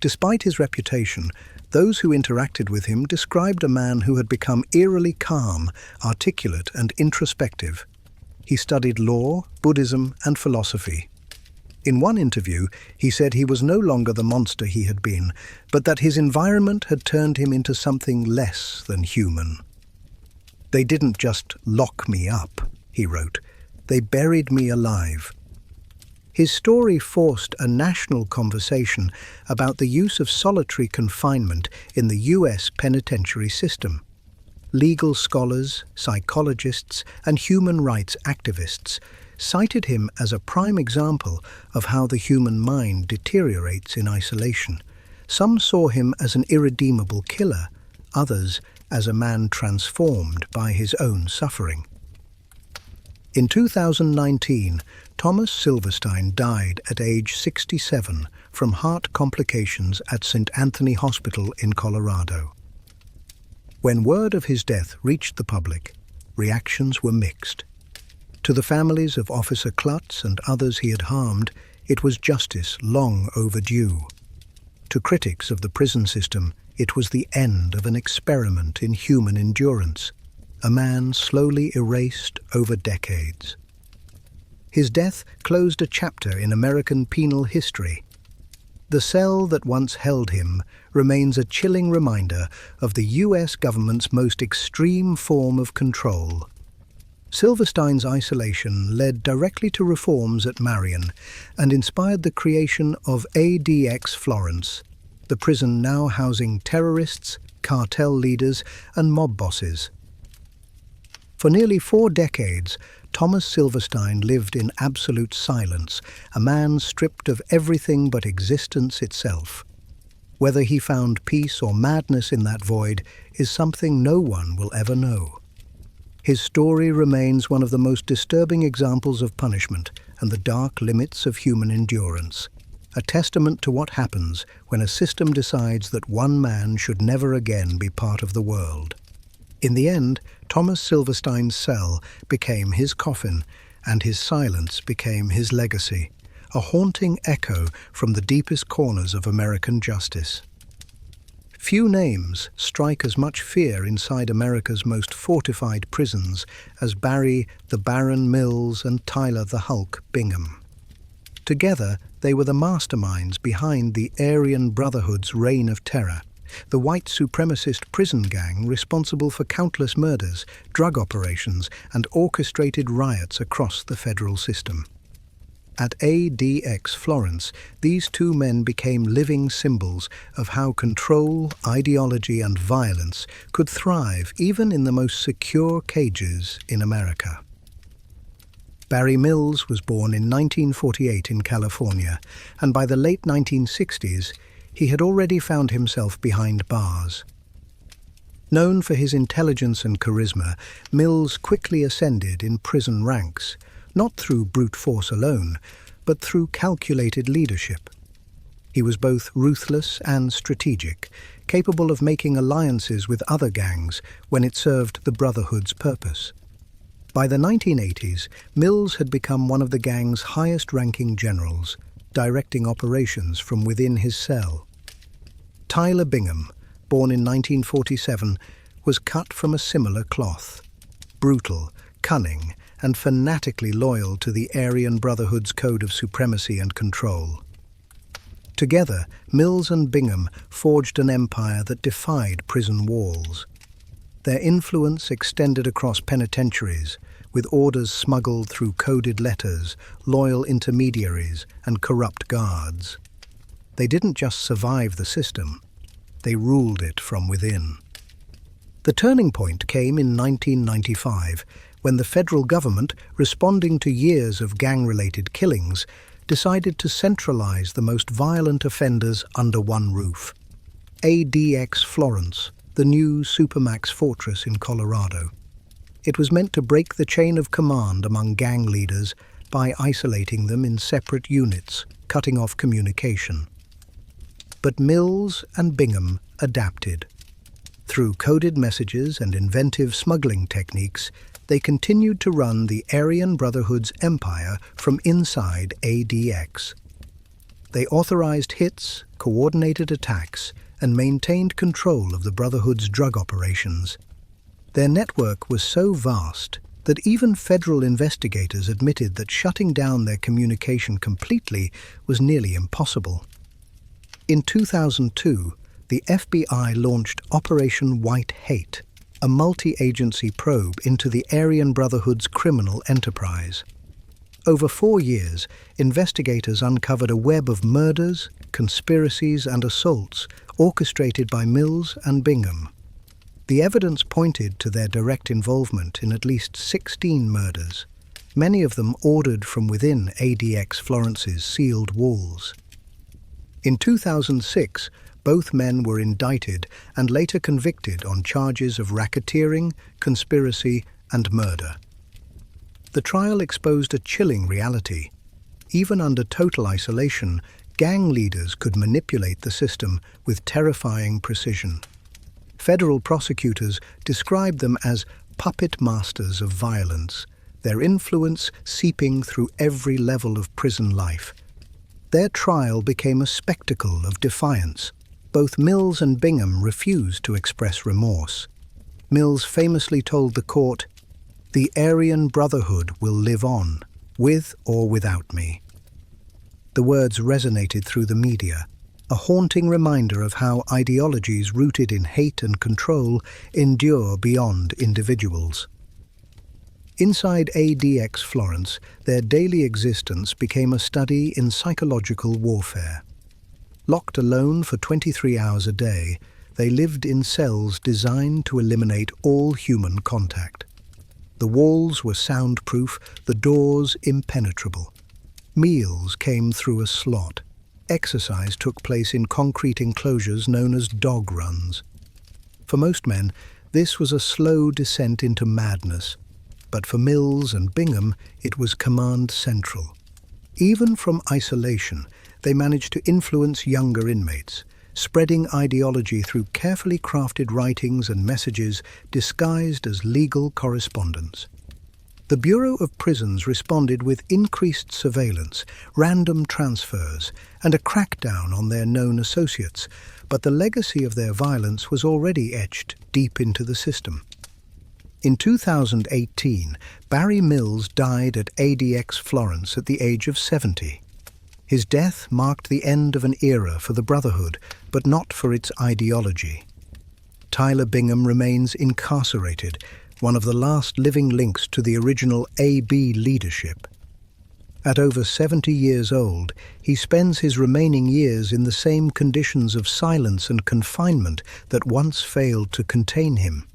Despite his reputation, those who interacted with him described a man who had become eerily calm, articulate, and introspective. He studied law, Buddhism, and philosophy. In one interview, he said he was no longer the monster he had been, but that his environment had turned him into something less than human. "They didn't just lock me up," he wrote. "They buried me alive." His story forced a national conversation about the use of solitary confinement in the U.S. penitentiary system. Legal scholars, psychologists, and human rights activists cited him as a prime example of how the human mind deteriorates in isolation. Some saw him as an irredeemable killer, others as a man transformed by his own suffering. In 2019, Thomas Silverstein died at age 67 from heart complications at St. Anthony Hospital in Colorado. When word of his death reached the public, reactions were mixed. To the families of Officer Klutz and others he had harmed, it was justice long overdue. To critics of the prison system, it was the end of an experiment in human endurance, a man slowly erased over decades. His death closed a chapter in American penal history. The cell that once held him remains a chilling reminder of the U.S. government's most extreme form of control. Silverstein's isolation led directly to reforms at Marion and inspired the creation of ADX Florence, the prison now housing terrorists, cartel leaders, and mob bosses. For nearly 4 decades, Thomas Silverstein lived in absolute silence, a man stripped of everything but existence itself. Whether he found peace or madness in that void is something no one will ever know. His story remains one of the most disturbing examples of punishment and the dark limits of human endurance, a testament to what happens when a system decides that one man should never again be part of the world. In the end, Thomas Silverstein's cell became his coffin, and his silence became his legacy, a haunting echo from the deepest corners of American justice. Few names strike as much fear inside America's most fortified prisons as Barry the Baron Mills and Tyler the Hulk Bingham. Together, they were the masterminds behind the Aryan Brotherhood's reign of terror, the white supremacist prison gang responsible for countless murders, drug operations, and orchestrated riots across the federal system. At ADX Florence, these two men became living symbols of how control, ideology, and violence could thrive even in the most secure cages in America. Barry Mills was born in 1948 in California, and by the late 1960s, he had already found himself behind bars. Known for his intelligence and charisma, Mills quickly ascended in prison ranks, not through brute force alone, but through calculated leadership. He was both ruthless and strategic, capable of making alliances with other gangs when it served the Brotherhood's purpose. By the 1980s, Mills had become one of the gang's highest-ranking generals, directing operations from within his cell. Tyler Bingham, born in 1947, was cut from a similar cloth. Brutal, cunning, and fanatically loyal to the Aryan Brotherhood's code of supremacy and control. Together, Mills and Bingham forged an empire that defied prison walls. Their influence extended across penitentiaries, with orders smuggled through coded letters, loyal intermediaries, and corrupt guards. They didn't just survive the system, they ruled it from within. The turning point came in 1995, when the federal government, responding to years of gang-related killings, decided to centralize the most violent offenders under one roof. ADX Florence, the new Supermax fortress in Colorado. It was meant to break the chain of command among gang leaders by isolating them in separate units, cutting off communication. But Mills and Bingham adapted. Through coded messages and inventive smuggling techniques, they continued to run the Aryan Brotherhood's empire from inside ADX. They authorized hits, coordinated attacks, and maintained control of the Brotherhood's drug operations. Their network was so vast that even federal investigators admitted that shutting down their communication completely was nearly impossible. In 2002, the FBI launched Operation White Hate, a multi-agency probe into the Aryan Brotherhood's criminal enterprise. Over 4 years, investigators uncovered a web of murders, conspiracies, and assaults orchestrated by Mills and Bingham. The evidence pointed to their direct involvement in at least 16 murders, many of them ordered from within ADX Florence's sealed walls. In 2006, Both men were indicted and later convicted on charges of racketeering, conspiracy, and murder. The trial exposed a chilling reality. Even under total isolation, gang leaders could manipulate the system with terrifying precision. Federal prosecutors described them as puppet masters of violence, their influence seeping through every level of prison life. Their trial became a spectacle of defiance. Both Mills and Bingham refused to express remorse. Mills famously told the court, "The Aryan Brotherhood will live on, with or without me." The words resonated through the media, a haunting reminder of how ideologies rooted in hate and control endure beyond individuals. Inside ADX Florence, their daily existence became a study in psychological warfare. Locked alone for 23 hours a day, they lived in cells designed to eliminate all human contact. The walls were soundproof, the doors impenetrable. Meals came through a slot. Exercise took place in concrete enclosures known as dog runs. For most men, this was a slow descent into madness, but for Mills and Bingham, it was command central. Even from isolation, they managed to influence younger inmates, spreading ideology through carefully crafted writings and messages disguised as legal correspondence. The Bureau of Prisons responded with increased surveillance, random transfers, and a crackdown on their known associates, but the legacy of their violence was already etched deep into the system. In 2018, Barry Mills died at ADX Florence at the age of 70. His death marked the end of an era for the Brotherhood, but not for its ideology. Tyler Bingham remains incarcerated, one of the last living links to the original AB leadership. At over 70 years old, he spends his remaining years in the same conditions of silence and confinement that once failed to contain him.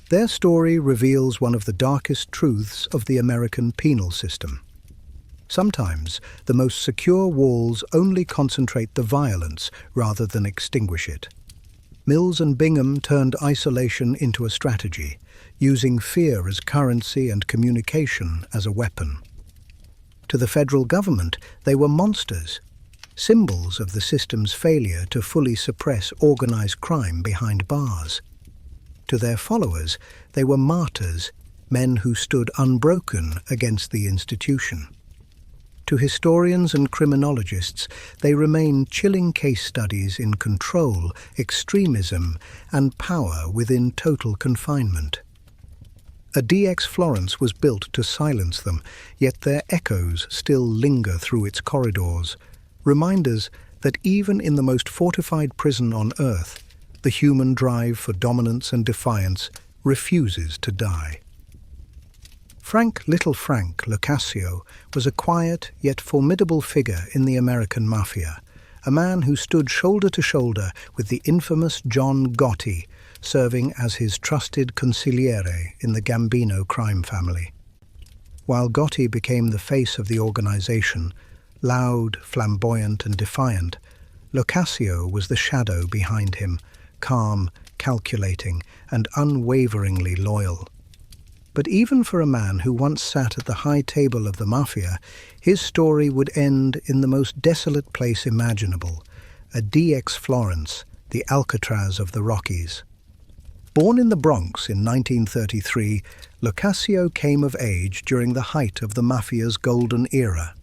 Their story reveals one of the darkest truths of the American penal system. Sometimes, the most secure walls only concentrate the violence rather than extinguish it. Mills and Bingham turned isolation into a strategy, using fear as currency and communication as a weapon. To the federal government, they were monsters, symbols of the system's failure to fully suppress organized crime behind bars. To their followers, they were martyrs, men who stood unbroken against the institution. To historians and criminologists, they remain chilling case studies in control, extremism, and power within total confinement. ADX Florence was built to silence them, yet their echoes still linger through its corridors, reminders that even in the most fortified prison on Earth, the human drive for dominance and defiance refuses to die. Little Frank Locascio was a quiet yet formidable figure in the American mafia, a man who stood shoulder to shoulder with the infamous John Gotti, serving as his trusted consigliere in the Gambino crime family. While Gotti became the face of the organization, loud, flamboyant, and defiant, Locascio was the shadow behind him, calm, calculating, and unwaveringly loyal. But even for a man who once sat at the high table of the mafia, his story would end in the most desolate place imaginable, ADX Florence, the Alcatraz of the Rockies. Born in the Bronx in 1933, Locascio came of age during the height of the mafia's golden era.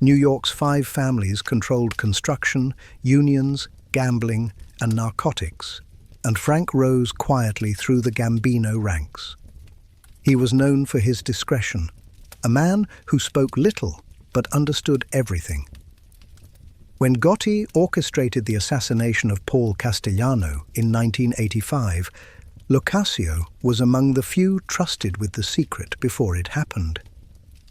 New York's 5 families controlled construction, unions, gambling, and narcotics, and Frank rose quietly through the Gambino ranks. He was known for his discretion, a man who spoke little but understood everything. When Gotti orchestrated the assassination of Paul Castellano in 1985, Locascio was among the few trusted with the secret before it happened.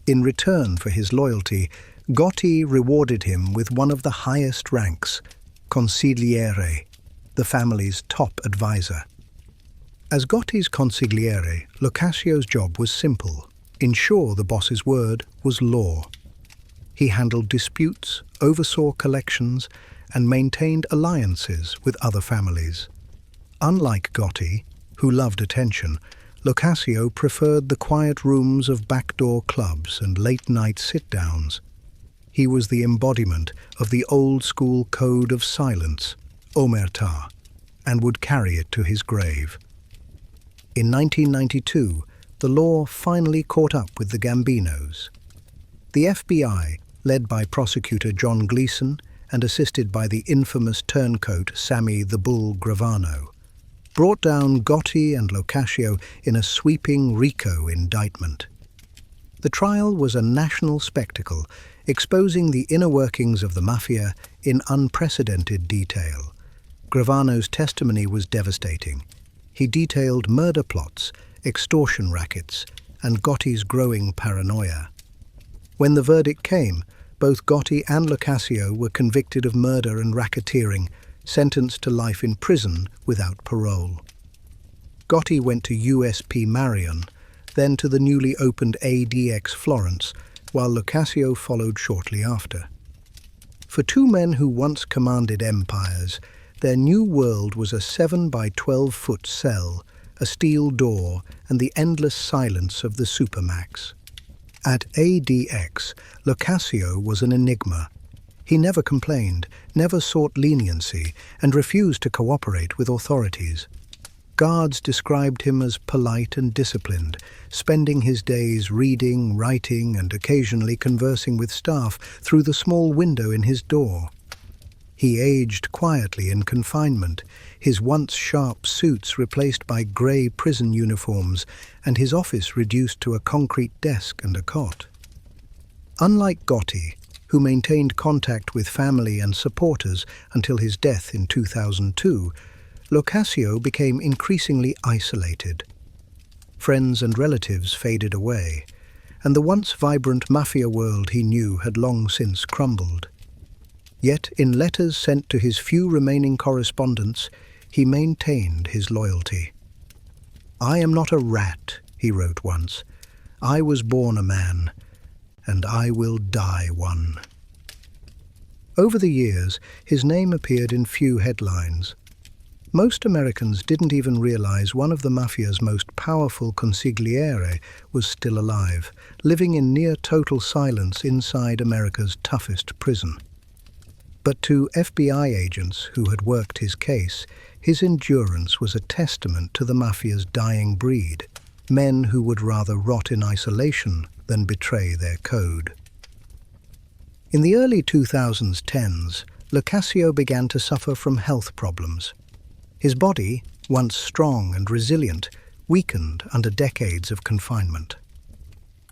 In return for his loyalty, Gotti rewarded him with one of the highest ranks, consigliere, the family's top advisor. As Gotti's consigliere, Locaccio's job was simple: ensure the boss's word was law. He handled disputes, oversaw collections, and maintained alliances with other families. Unlike Gotti, who loved attention, Locascio preferred the quiet rooms of backdoor clubs and late-night sit-downs. He was the embodiment of the old-school code of silence, omertà, and would carry it to his grave. In 1992, the law finally caught up with the Gambinos. The FBI, led by prosecutor John Gleeson and assisted by the infamous turncoat Sammy the Bull Gravano, brought down Gotti and Locascio in a sweeping RICO indictment. The trial was a national spectacle, exposing the inner workings of the mafia in unprecedented detail. Gravano's testimony was devastating. He detailed murder plots, extortion rackets, and Gotti's growing paranoia. When the verdict came, both Gotti and Locascio were convicted of murder and racketeering, sentenced to life in prison without parole. Gotti went to USP Marion, then to the newly opened ADX Florence, while Locascio followed shortly after. For two men who once commanded empires, their new world was a 7 by 12-foot cell, a steel door, and the endless silence of the Supermax. At ADX, Locascio was an enigma. He never complained, never sought leniency, and refused to cooperate with authorities. Guards described him as polite and disciplined, spending his days reading, writing, and occasionally conversing with staff through the small window in his door. He aged quietly in confinement, his once sharp suits replaced by grey prison uniforms, and his office reduced to a concrete desk and a cot. Unlike Gotti, who maintained contact with family and supporters until his death in 2002, Locascio became increasingly isolated. Friends and relatives faded away, and the once vibrant mafia world he knew had long since crumbled. Yet, in letters sent to his few remaining correspondents, he maintained his loyalty. "I am not a rat," he wrote once. "I was born a man, and I will die one." Over the years, his name appeared in few headlines. Most Americans didn't even realize one of the mafia's most powerful consigliere was still alive, living in near total silence inside America's toughest prison. But to FBI agents who had worked his case, his endurance was a testament to the mafia's dying breed, men who would rather rot in isolation than betray their code. In the early 2010s, Locascio began to suffer from health problems. His body, once strong and resilient, weakened under decades of confinement.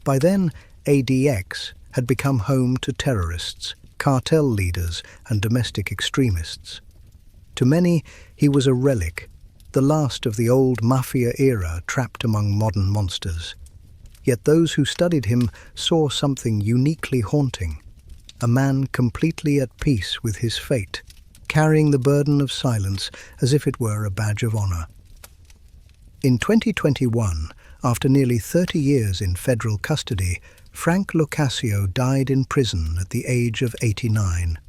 By then, ADX had become home to terrorists, cartel leaders, and domestic extremists. To many, he was a relic, the last of the old mafia era trapped among modern monsters. Yet those who studied him saw something uniquely haunting, a man completely at peace with his fate, carrying the burden of silence as if it were a badge of honor. In 2021, after nearly 30 years in federal custody, Frank Locascio died in prison at the age of 89.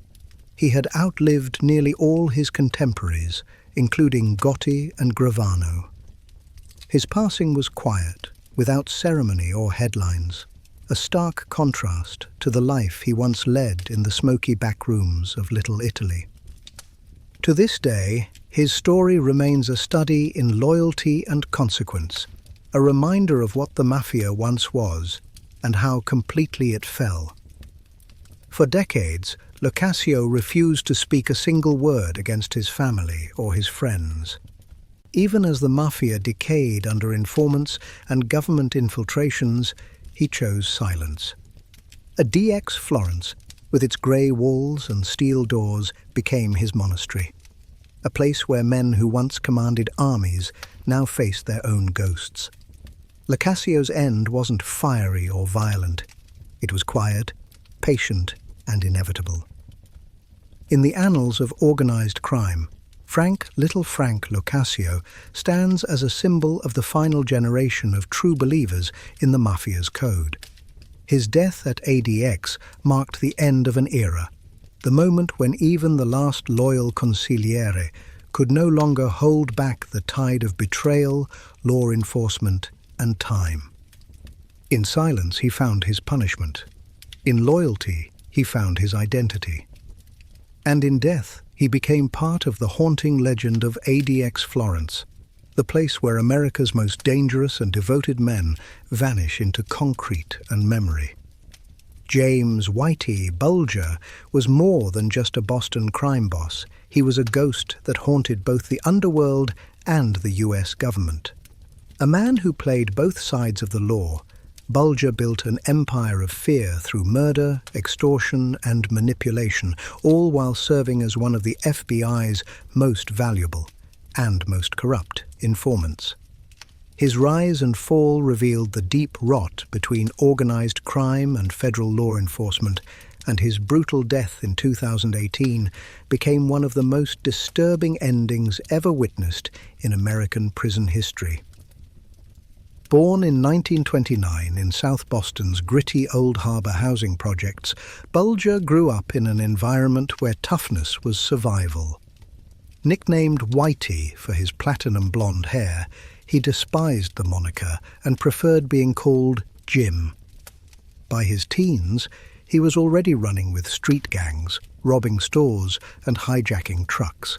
He had outlived nearly all his contemporaries, including Gotti and Gravano. His passing was quiet, without ceremony or headlines, a stark contrast to the life he once led in the smoky back rooms of Little Italy. To this day, his story remains a study in loyalty and consequence, a reminder of what the mafia once was and how completely it fell. For decades, Locascio refused to speak a single word against his family or his friends. Even as the mafia decayed under informants and government infiltrations, he chose silence. ADX Florence, with its grey walls and steel doors, became his monastery, a place where men who once commanded armies now faced their own ghosts. Locaccio's end wasn't fiery or violent. It was quiet, patient, and inevitable. In the annals of organized crime, Little Frank Locascio stands as a symbol of the final generation of true believers in the mafia's code. His death at ADX marked the end of an era, the moment when even the last loyal consigliere could no longer hold back the tide of betrayal, law enforcement, and time. In silence, he found his punishment. In loyalty, he found his identity. And in death, he became part of the haunting legend of ADX Florence, the place where America's most dangerous and devoted men vanish into concrete and memory. James Whitey Bulger was more than just a Boston crime boss. He was a ghost that haunted both the underworld and the U.S. government. A man who played both sides of the law, Bulger built an empire of fear through murder, extortion, and manipulation, all while serving as one of the FBI's most valuable and most corrupt informants. His rise and fall revealed the deep rot between organized crime and federal law enforcement, and his brutal death in 2018 became one of the most disturbing endings ever witnessed in American prison history. Born in 1929 in South Boston's gritty Old Harbor housing projects, Bulger grew up in an environment where toughness was survival. Nicknamed Whitey for his platinum blonde hair, he despised the moniker and preferred being called Jim. By his teens, he was already running with street gangs, robbing stores, and hijacking trucks.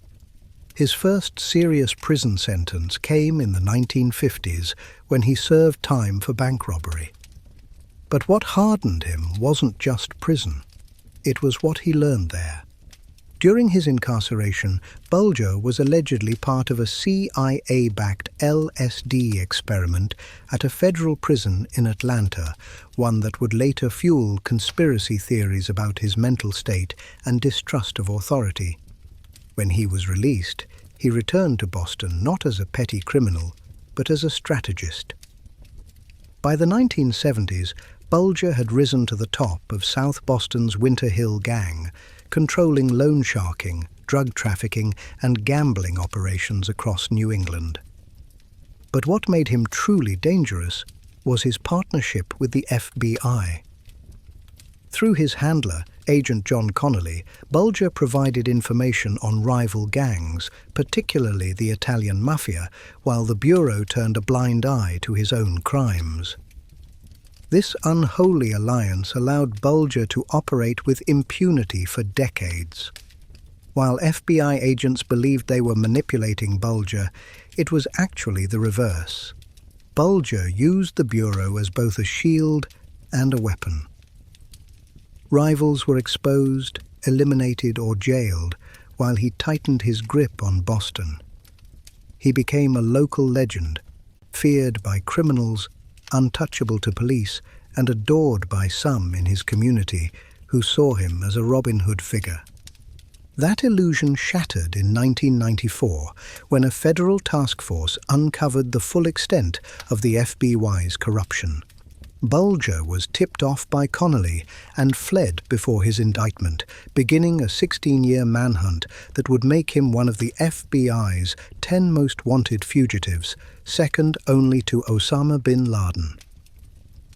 His first serious prison sentence came in the 1950s when he served time for bank robbery. But what hardened him wasn't just prison. It was what he learned there. During his incarceration, Bulger was allegedly part of a CIA-backed LSD experiment at a federal prison in Atlanta, one that would later fuel conspiracy theories about his mental state and distrust of authority. When he was released, he returned to Boston not as a petty criminal, but as a strategist. By the 1970s, Bulger had risen to the top of South Boston's Winter Hill Gang, controlling loan sharking, drug trafficking, and gambling operations across New England. But what made him truly dangerous was his partnership with the FBI. Through his handler, Agent John Connolly, Bulger provided information on rival gangs, particularly the Italian mafia, while the Bureau turned a blind eye to his own crimes. This unholy alliance allowed Bulger to operate with impunity for decades. While FBI agents believed they were manipulating Bulger, it was actually the reverse. Bulger used the Bureau as both a shield and a weapon. Rivals were exposed, eliminated, or jailed, while he tightened his grip on Boston. He became a local legend, feared by criminals, untouchable to police, and adored by some in his community who saw him as a Robin Hood figure. That illusion shattered in 1994 when a federal task force uncovered the full extent of the FBI's corruption. Bulger was tipped off by Connolly and fled before his indictment, beginning a 16-year manhunt that would make him one of the FBI's 10 most wanted fugitives, second only to Osama bin Laden.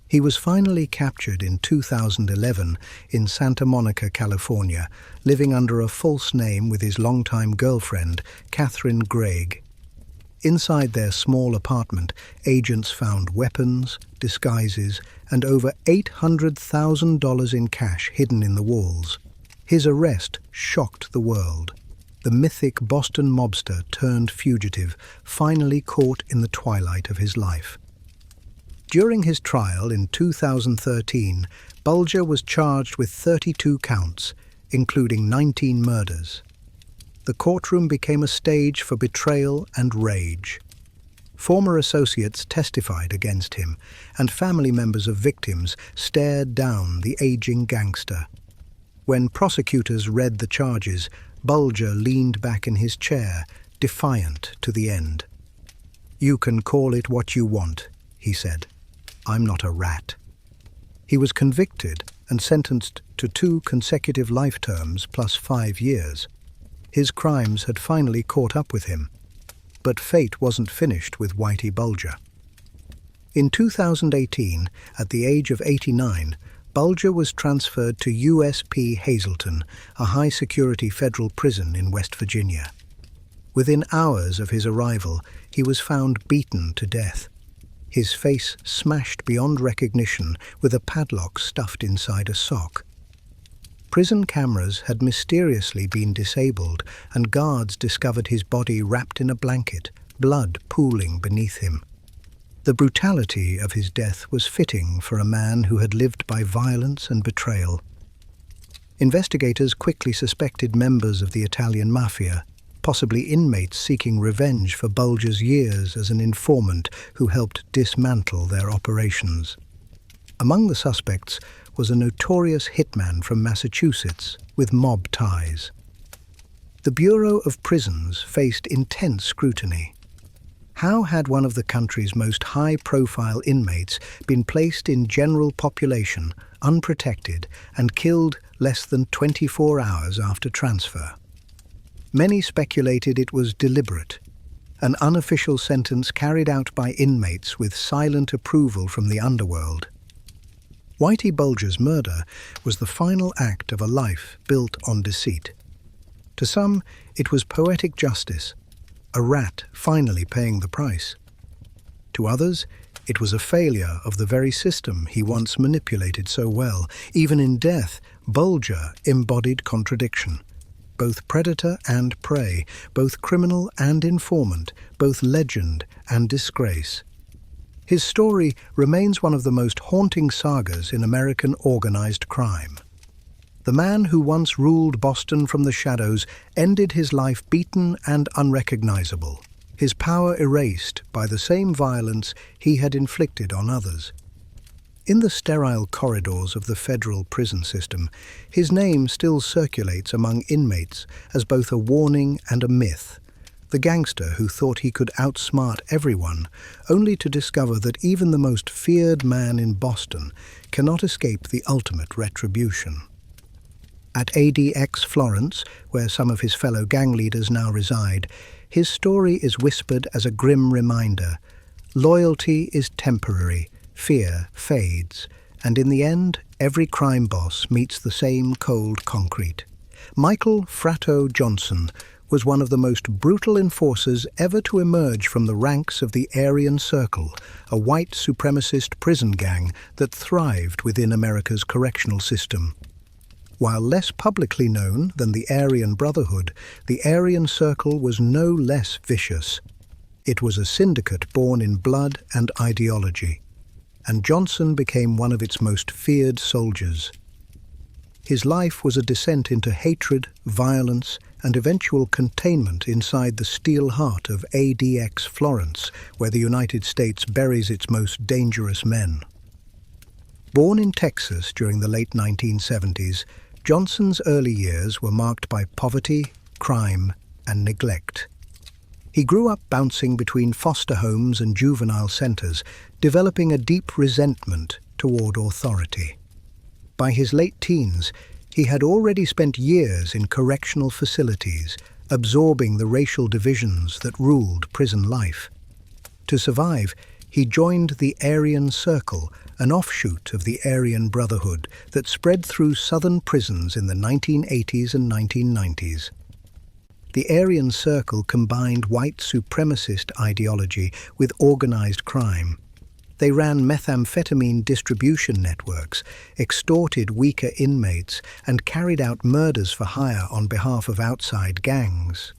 He was finally captured in 2011 in Santa Monica, California, living under a false name with his longtime girlfriend, Catherine Gregg. Inside their small apartment, agents found weapons, disguises, and over $800,000 in cash hidden in the walls. His arrest shocked the world. The mythic Boston mobster turned fugitive, finally caught in the twilight of his life. During his trial in 2013, Bulger was charged with 32 counts, including 19 murders. The courtroom became a stage for betrayal and rage. Former associates testified against him, and family members of victims stared down the aging gangster. When prosecutors read the charges, Bulger leaned back in his chair, defiant to the end. "You can call it what you want," he said. "I'm not a rat." He was convicted and sentenced to 2 consecutive life terms plus 5 years. His crimes had finally caught up with him. But fate wasn't finished with Whitey Bulger. In 2018, at the age of 89, Bulger was transferred to USP Hazleton, a high-security federal prison in West Virginia. Within hours of his arrival, he was found beaten to death, his face smashed beyond recognition with a padlock stuffed inside a sock. Prison cameras had mysteriously been disabled, and guards discovered his body wrapped in a blanket, blood pooling beneath him. The brutality of his death was fitting for a man who had lived by violence and betrayal. Investigators quickly suspected members of the Italian mafia, possibly inmates seeking revenge for Bulger's years as an informant who helped dismantle their operations. Among the suspects was a notorious hitman from Massachusetts with mob ties. The Bureau of Prisons faced intense scrutiny. How had one of the country's most high-profile inmates been placed in general population, unprotected, and killed less than 24 hours after transfer? Many speculated it was deliberate, an unofficial sentence carried out by inmates with silent approval from the underworld. Whitey Bulger's murder was the final act of a life built on deceit. To some, it was poetic justice, a rat finally paying the price. To others, it was a failure of the very system he once manipulated so well. Even in death, Bulger embodied contradiction. Both predator and prey, both criminal and informant, both legend and disgrace. His story remains one of the most haunting sagas in American organized crime. The man who once ruled Boston from the shadows ended his life beaten and unrecognizable, his power erased by the same violence he had inflicted on others. In the sterile corridors of the federal prison system, his name still circulates among inmates as both a warning and a myth. The gangster who thought he could outsmart everyone, only to discover that even the most feared man in Boston cannot escape the ultimate retribution. At ADX Florence, where some of his fellow gang leaders now reside, his story is whispered as a grim reminder. Loyalty is temporary, fear fades, and in the end, every crime boss meets the same cold concrete. Michael Fratto Johnson was one of the most brutal enforcers ever to emerge from the ranks of the Aryan Circle, a white supremacist prison gang that thrived within America's correctional system. While less publicly known than the Aryan Brotherhood, the Aryan Circle was no less vicious. It was a syndicate born in blood and ideology, and Johnson became one of its most feared soldiers. His life was a descent into hatred, violence, and eventual containment inside the steel heart of ADX Florence, where the United States buries its most dangerous men. Born in Texas during the late 1970s, Johnson's early years were marked by poverty, crime, and neglect. He grew up bouncing between foster homes and juvenile centers, developing a deep resentment toward authority. By his late teens, he had already spent years in correctional facilities, absorbing the racial divisions that ruled prison life. To survive, he joined the Aryan Circle, an offshoot of the Aryan Brotherhood that spread through southern prisons in the 1980s and 1990s. The Aryan Circle combined white supremacist ideology with organized crime. They ran methamphetamine distribution networks, extorted weaker inmates, and carried out murders for hire on behalf of outside gangs.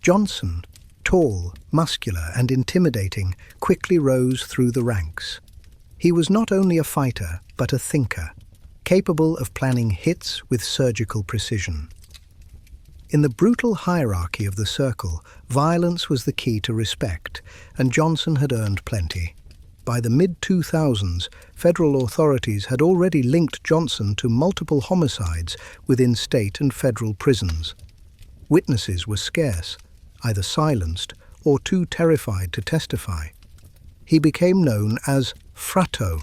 Johnson, tall, muscular, and intimidating, quickly rose through the ranks. He was not only a fighter, but a thinker, capable of planning hits with surgical precision. In the brutal hierarchy of the circle, violence was the key to respect, and Johnson had earned plenty. By the mid-2000s, federal authorities had already linked Johnson to multiple homicides within state and federal prisons. Witnesses were scarce, either silenced or too terrified to testify. He became known as Fratto,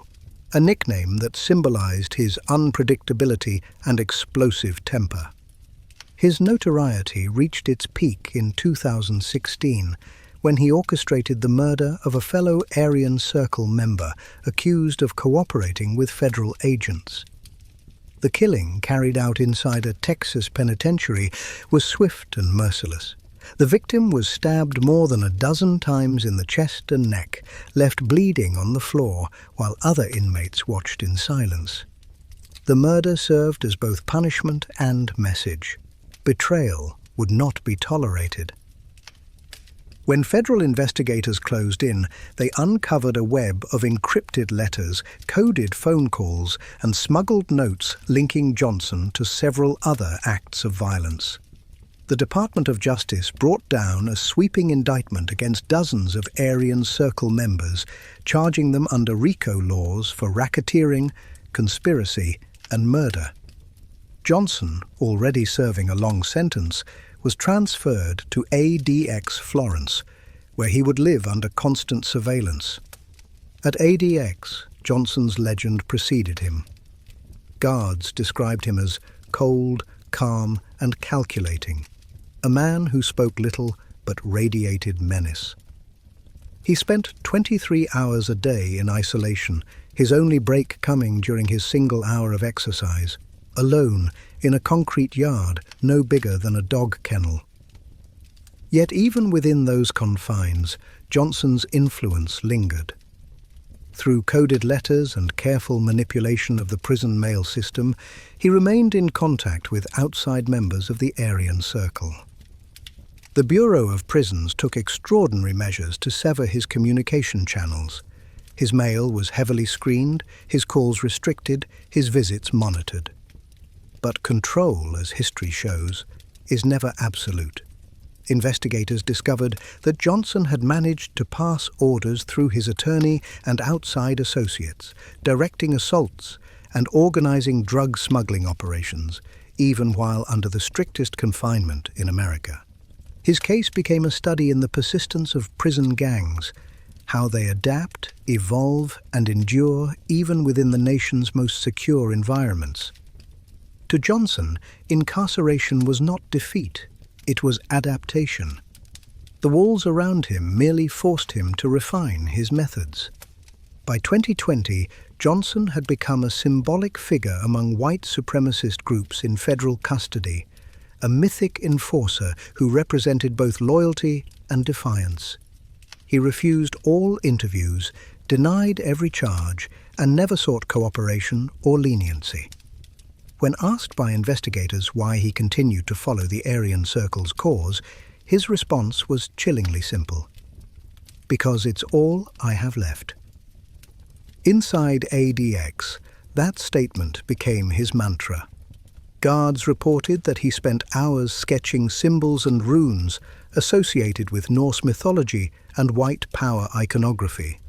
a nickname that symbolized his unpredictability and explosive temper. His notoriety reached its peak in 2016, when he orchestrated the murder of a fellow Aryan Circle member accused of cooperating with federal agents. The killing, carried out inside a Texas penitentiary, was swift and merciless. The victim was stabbed more than a dozen times in the chest and neck, left bleeding on the floor, while other inmates watched in silence. The murder served as both punishment and message. Betrayal would not be tolerated. When federal investigators closed in, they uncovered a web of encrypted letters, coded phone calls, and smuggled notes linking Johnson to several other acts of violence. The Department of Justice brought down a sweeping indictment against dozens of Aryan Circle members, charging them under RICO laws for racketeering, conspiracy, and murder. Johnson, already serving a long sentence, was transferred to ADX Florence, where he would live under constant surveillance. At ADX, Johnson's legend preceded him. Guards described him as cold, calm, and calculating, a man who spoke little but radiated menace. He spent 23 hours a day in isolation, his only break coming during his single hour of exercise, alone in a concrete yard no bigger than a dog kennel. Yet even within those confines, Johnson's influence lingered. Through coded letters and careful manipulation of the prison mail system, he remained in contact with outside members of the Aryan Circle. The Bureau of Prisons took extraordinary measures to sever his communication channels. His mail was heavily screened, his calls restricted, his visits monitored. But control, as history shows, is never absolute. Investigators discovered that Johnson had managed to pass orders through his attorney and outside associates, directing assaults and organizing drug smuggling operations, even while under the strictest confinement in America. His case became a study in the persistence of prison gangs, how they adapt, evolve, and endure even within the nation's most secure environments. To Johnson, incarceration was not defeat, it was adaptation. The walls around him merely forced him to refine his methods. By 2020, Johnson had become a symbolic figure among white supremacist groups in federal custody, a mythic enforcer who represented both loyalty and defiance. He refused all interviews, denied every charge, and never sought cooperation or leniency. When asked by investigators why he continued to follow the Aryan Circle's cause, his response was chillingly simple. Because it's all I have left. Inside ADX, that statement became his mantra. Guards reported that he spent hours sketching symbols and runes associated with Norse mythology and white power iconography.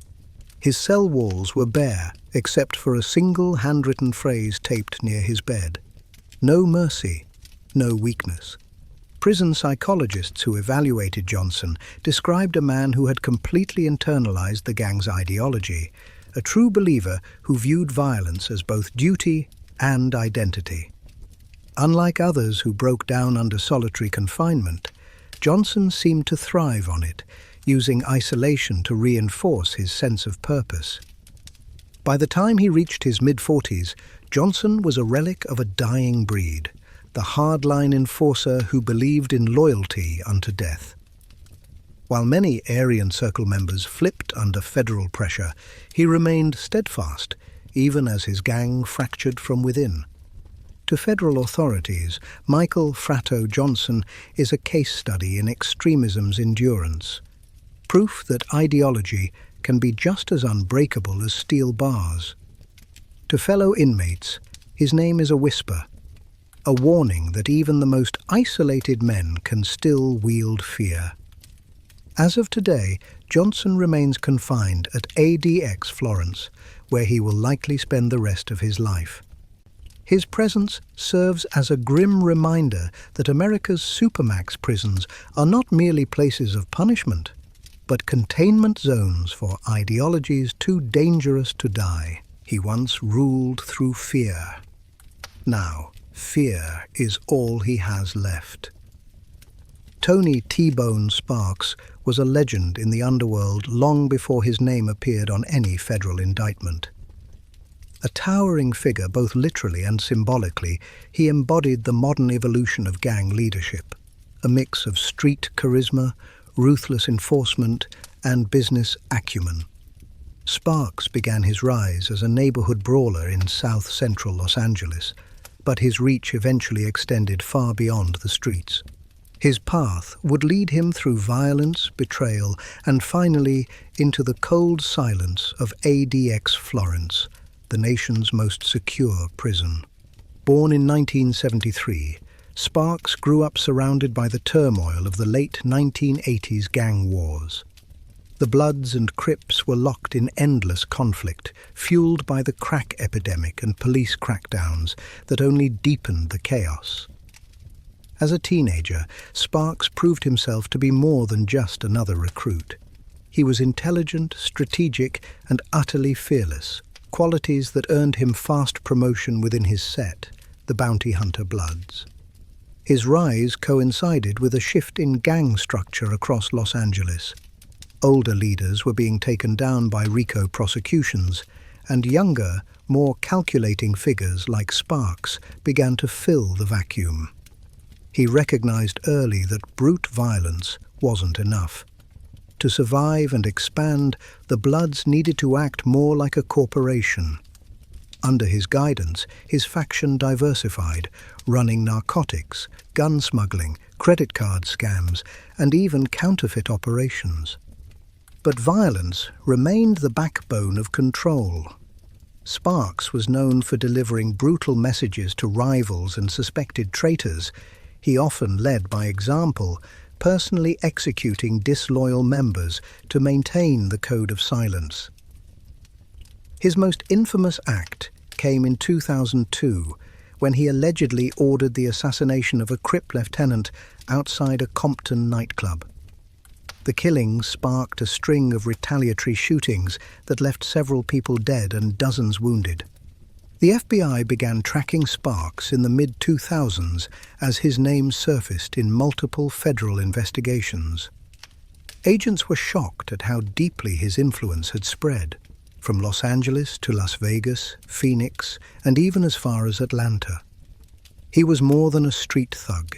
His cell walls were bare, except for a single handwritten phrase taped near his bed. No mercy, no weakness. Prison psychologists who evaluated Johnson described a man who had completely internalized the gang's ideology, a true believer who viewed violence as both duty and identity. Unlike others who broke down under solitary confinement, Johnson seemed to thrive on it, using isolation to reinforce his sense of purpose. By the time he reached his mid-40s, Johnson was a relic of a dying breed, the hardline enforcer who believed in loyalty unto death. While many Aryan Circle members flipped under federal pressure, he remained steadfast, even as his gang fractured from within. To federal authorities, Michael Fratto Johnson is a case study in extremism's endurance, proof that ideology can be just as unbreakable as steel bars. To fellow inmates, his name is a whisper, a warning that even the most isolated men can still wield fear. As of today, Johnson remains confined at ADX Florence, where he will likely spend the rest of his life. His presence serves as a grim reminder that America's Supermax prisons are not merely places of punishment, but containment zones for ideologies too dangerous to die. He once ruled through fear. Now, fear is all he has left. Tony T-Bone Sparks was a legend in the underworld long before his name appeared on any federal indictment. A towering figure both literally and symbolically, he embodied the modern evolution of gang leadership, a mix of street charisma, ruthless enforcement, and business acumen. Sparks began his rise as a neighborhood brawler in south-central Los Angeles, but his reach eventually extended far beyond the streets. His path would lead him through violence, betrayal, and finally into the cold silence of ADX Florence, the nation's most secure prison. Born in 1973, Sparks grew up surrounded by the turmoil of the late 1980s gang wars. The Bloods and Crips were locked in endless conflict, fueled by the crack epidemic and police crackdowns that only deepened the chaos. As a teenager, Sparks proved himself to be more than just another recruit. He was intelligent, strategic, and utterly fearless, qualities that earned him fast promotion within his set, the bounty hunter Bloods. His rise coincided with a shift in gang structure across Los Angeles. Older leaders were being taken down by RICO prosecutions, and younger, more calculating figures like Sparks began to fill the vacuum. He recognized early that brute violence wasn't enough. To survive and expand, the Bloods needed to act more like a corporation. Under his guidance, his faction diversified, running narcotics, gun smuggling, credit card scams, and even counterfeit operations. But violence remained the backbone of control. Sparks was known for delivering brutal messages to rivals and suspected traitors. He often led by example, personally executing disloyal members to maintain the code of silence. His most infamous act came in 2002, when he allegedly ordered the assassination of a Crip lieutenant outside a Compton nightclub. The killing sparked a string of retaliatory shootings that left several people dead and dozens wounded. The FBI began tracking Sparks in the mid-2000s as his name surfaced in multiple federal investigations. Agents were shocked at how deeply his influence had spread, from Los Angeles to Las Vegas, Phoenix, and even as far as Atlanta. He was more than a street thug.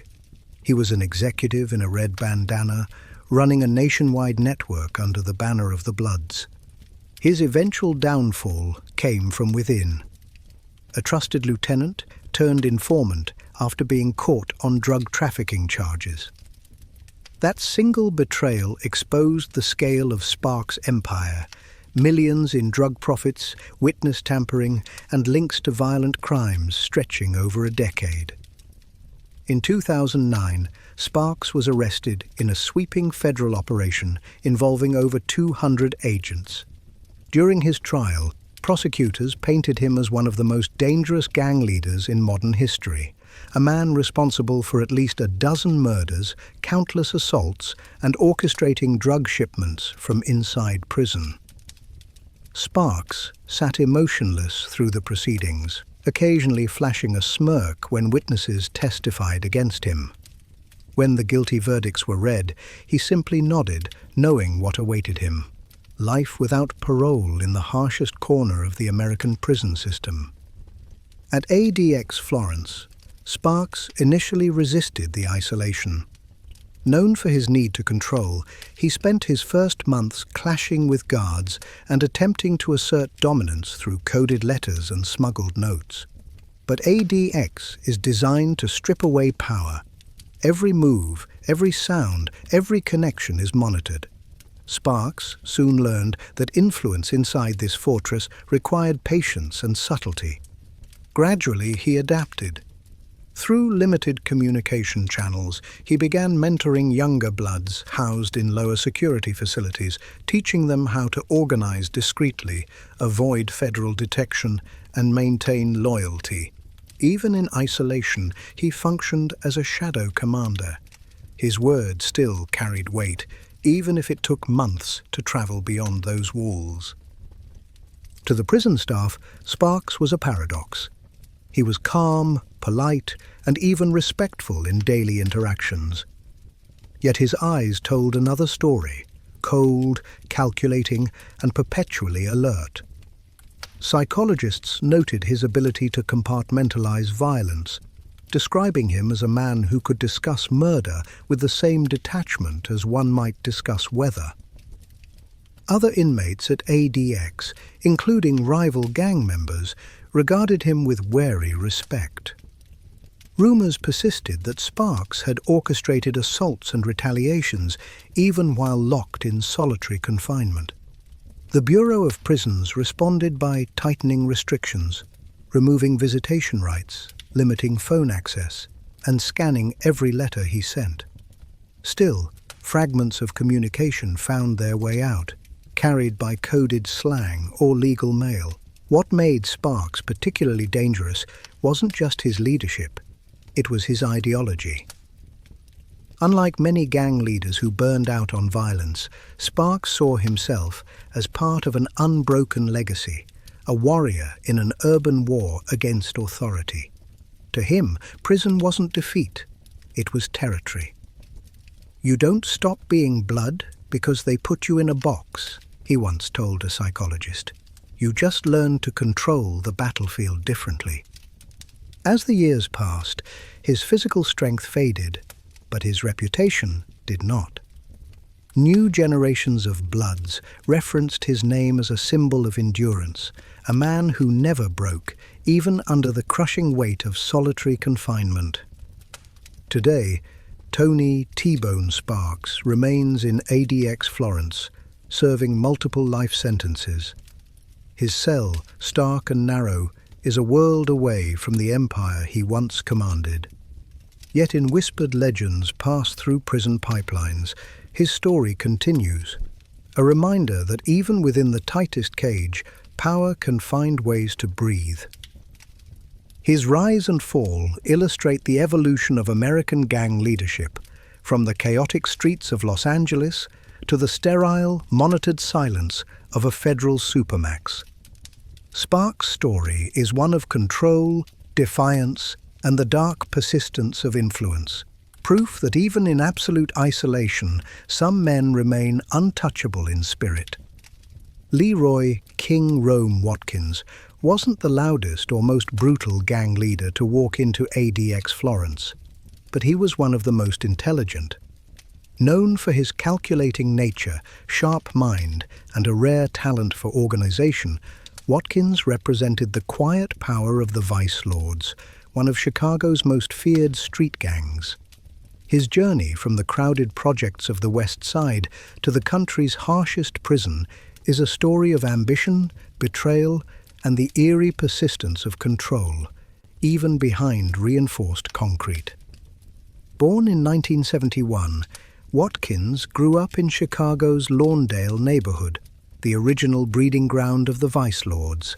He was an executive in a red bandana, running a nationwide network under the banner of the Bloods. His eventual downfall came from within. A trusted lieutenant turned informant after being caught on drug trafficking charges. That single betrayal exposed the scale of Sparks' empire, millions in drug profits, witness tampering, and links to violent crimes stretching over a decade. In 2009, Sparks was arrested in a sweeping federal operation involving over 200 agents. During his trial, prosecutors painted him as one of the most dangerous gang leaders in modern history, a man responsible for at least a dozen murders, countless assaults, and orchestrating drug shipments from inside prison. Sparks sat emotionless through the proceedings, occasionally flashing a smirk when witnesses testified against him. When the guilty verdicts were read, he simply nodded, knowing what awaited him: life without parole in the harshest corner of the American prison system. At ADX Florence, Sparks initially resisted the isolation. Known for his need to control, he spent his first months clashing with guards and attempting to assert dominance through coded letters and smuggled notes. But ADX is designed to strip away power. Every move, every sound, every connection is monitored. Sparks soon learned that influence inside this fortress required patience and subtlety. Gradually, he adapted. Through limited communication channels, he began mentoring younger Bloods housed in lower security facilities, teaching them how to organize discreetly, avoid federal detection, and maintain loyalty. Even in isolation, he functioned as a shadow commander. His word still carried weight, even if it took months to travel beyond those walls. To the prison staff, Sparks was a paradox. He was calm, polite, and even respectful in daily interactions. Yet his eyes told another story, cold, calculating, and perpetually alert. Psychologists noted his ability to compartmentalize violence, describing him as a man who could discuss murder with the same detachment as one might discuss weather. Other inmates at ADX, including rival gang members, regarded him with wary respect. Rumors persisted that Sparks had orchestrated assaults and retaliations even while locked in solitary confinement. The Bureau of Prisons responded by tightening restrictions, removing visitation rights, limiting phone access, and scanning every letter he sent. Still, fragments of communication found their way out, carried by coded slang or legal mail. What made Sparks particularly dangerous wasn't just his leadership, it was his ideology. Unlike many gang leaders who burned out on violence, Sparks saw himself as part of an unbroken legacy, a warrior in an urban war against authority. To him, prison wasn't defeat, it was territory. "You don't stop being blood because they put you in a box," he once told a psychologist. "You just learn to control the battlefield differently." As the years passed, his physical strength faded, but his reputation did not. New generations of Bloods referenced his name as a symbol of endurance, a man who never broke, even under the crushing weight of solitary confinement. Today, Tony T-Bone Sparks remains in ADX Florence, serving multiple life sentences. His cell, stark and narrow, is a world away from the empire he once commanded. Yet in whispered legends passed through prison pipelines, his story continues, a reminder that even within the tightest cage, power can find ways to breathe. His rise and fall illustrate the evolution of American gang leadership, from the chaotic streets of Los Angeles to the sterile, monitored silence of a federal supermax. Sparks' story is one of control, defiance, and the dark persistence of influence, proof that even in absolute isolation, some men remain untouchable in spirit. Leroy "King Rome" Watkins wasn't the loudest or most brutal gang leader to walk into ADX Florence, but he was one of the most intelligent. Known for his calculating nature, sharp mind, and a rare talent for organization, Watkins represented the quiet power of the Vice Lords, one of Chicago's most feared street gangs. His journey from the crowded projects of the West Side to the country's harshest prison is a story of ambition, betrayal, and the eerie persistence of control, even behind reinforced concrete. Born in 1971, Watkins grew up in Chicago's Lawndale neighborhood, the original breeding ground of the Vice Lords.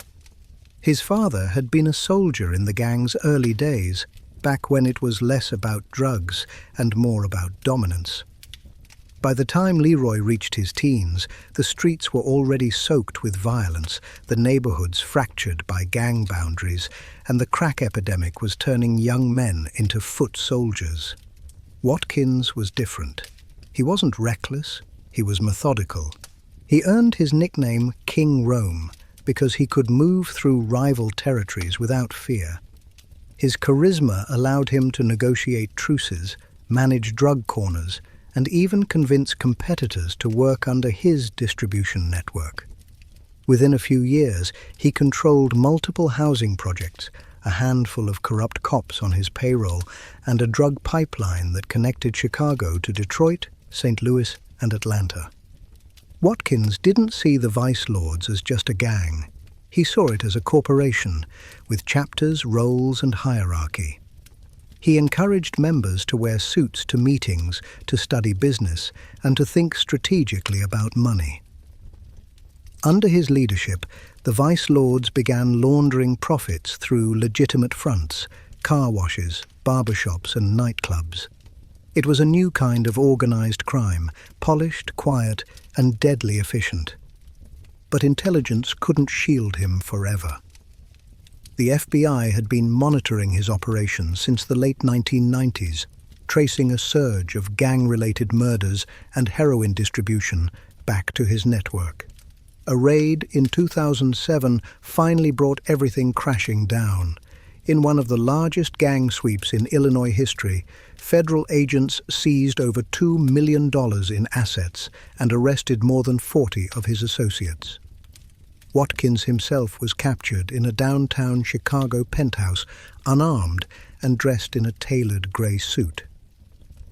His father had been a soldier in the gang's early days, back when it was less about drugs and more about dominance. By the time Leroy reached his teens, the streets were already soaked with violence, the neighborhoods fractured by gang boundaries, and the crack epidemic was turning young men into foot soldiers. Watkins was different. He wasn't reckless, he was methodical. He earned his nickname King Rome because he could move through rival territories without fear. His charisma allowed him to negotiate truces, manage drug corners, and even convince competitors to work under his distribution network. Within a few years, he controlled multiple housing projects, a handful of corrupt cops on his payroll, and a drug pipeline that connected Chicago to Detroit, St. Louis, and Atlanta. Watkins didn't see the Vice Lords as just a gang. He saw it as a corporation, with chapters, roles, and hierarchy. He encouraged members to wear suits to meetings, to study business, and to think strategically about money. Under his leadership, the Vice Lords began laundering profits through legitimate fronts, car washes, barbershops, and nightclubs. It was a new kind of organized crime, polished, quiet, and deadly efficient. But intelligence couldn't shield him forever. The FBI had been monitoring his operations since the late 1990s, tracing a surge of gang-related murders and heroin distribution back to his network. A raid in 2007 finally brought everything crashing down. In one of the largest gang sweeps in Illinois history, federal agents seized over $2 million in assets and arrested more than 40 of his associates. Watkins himself was captured in a downtown Chicago penthouse, unarmed and dressed in a tailored grey suit.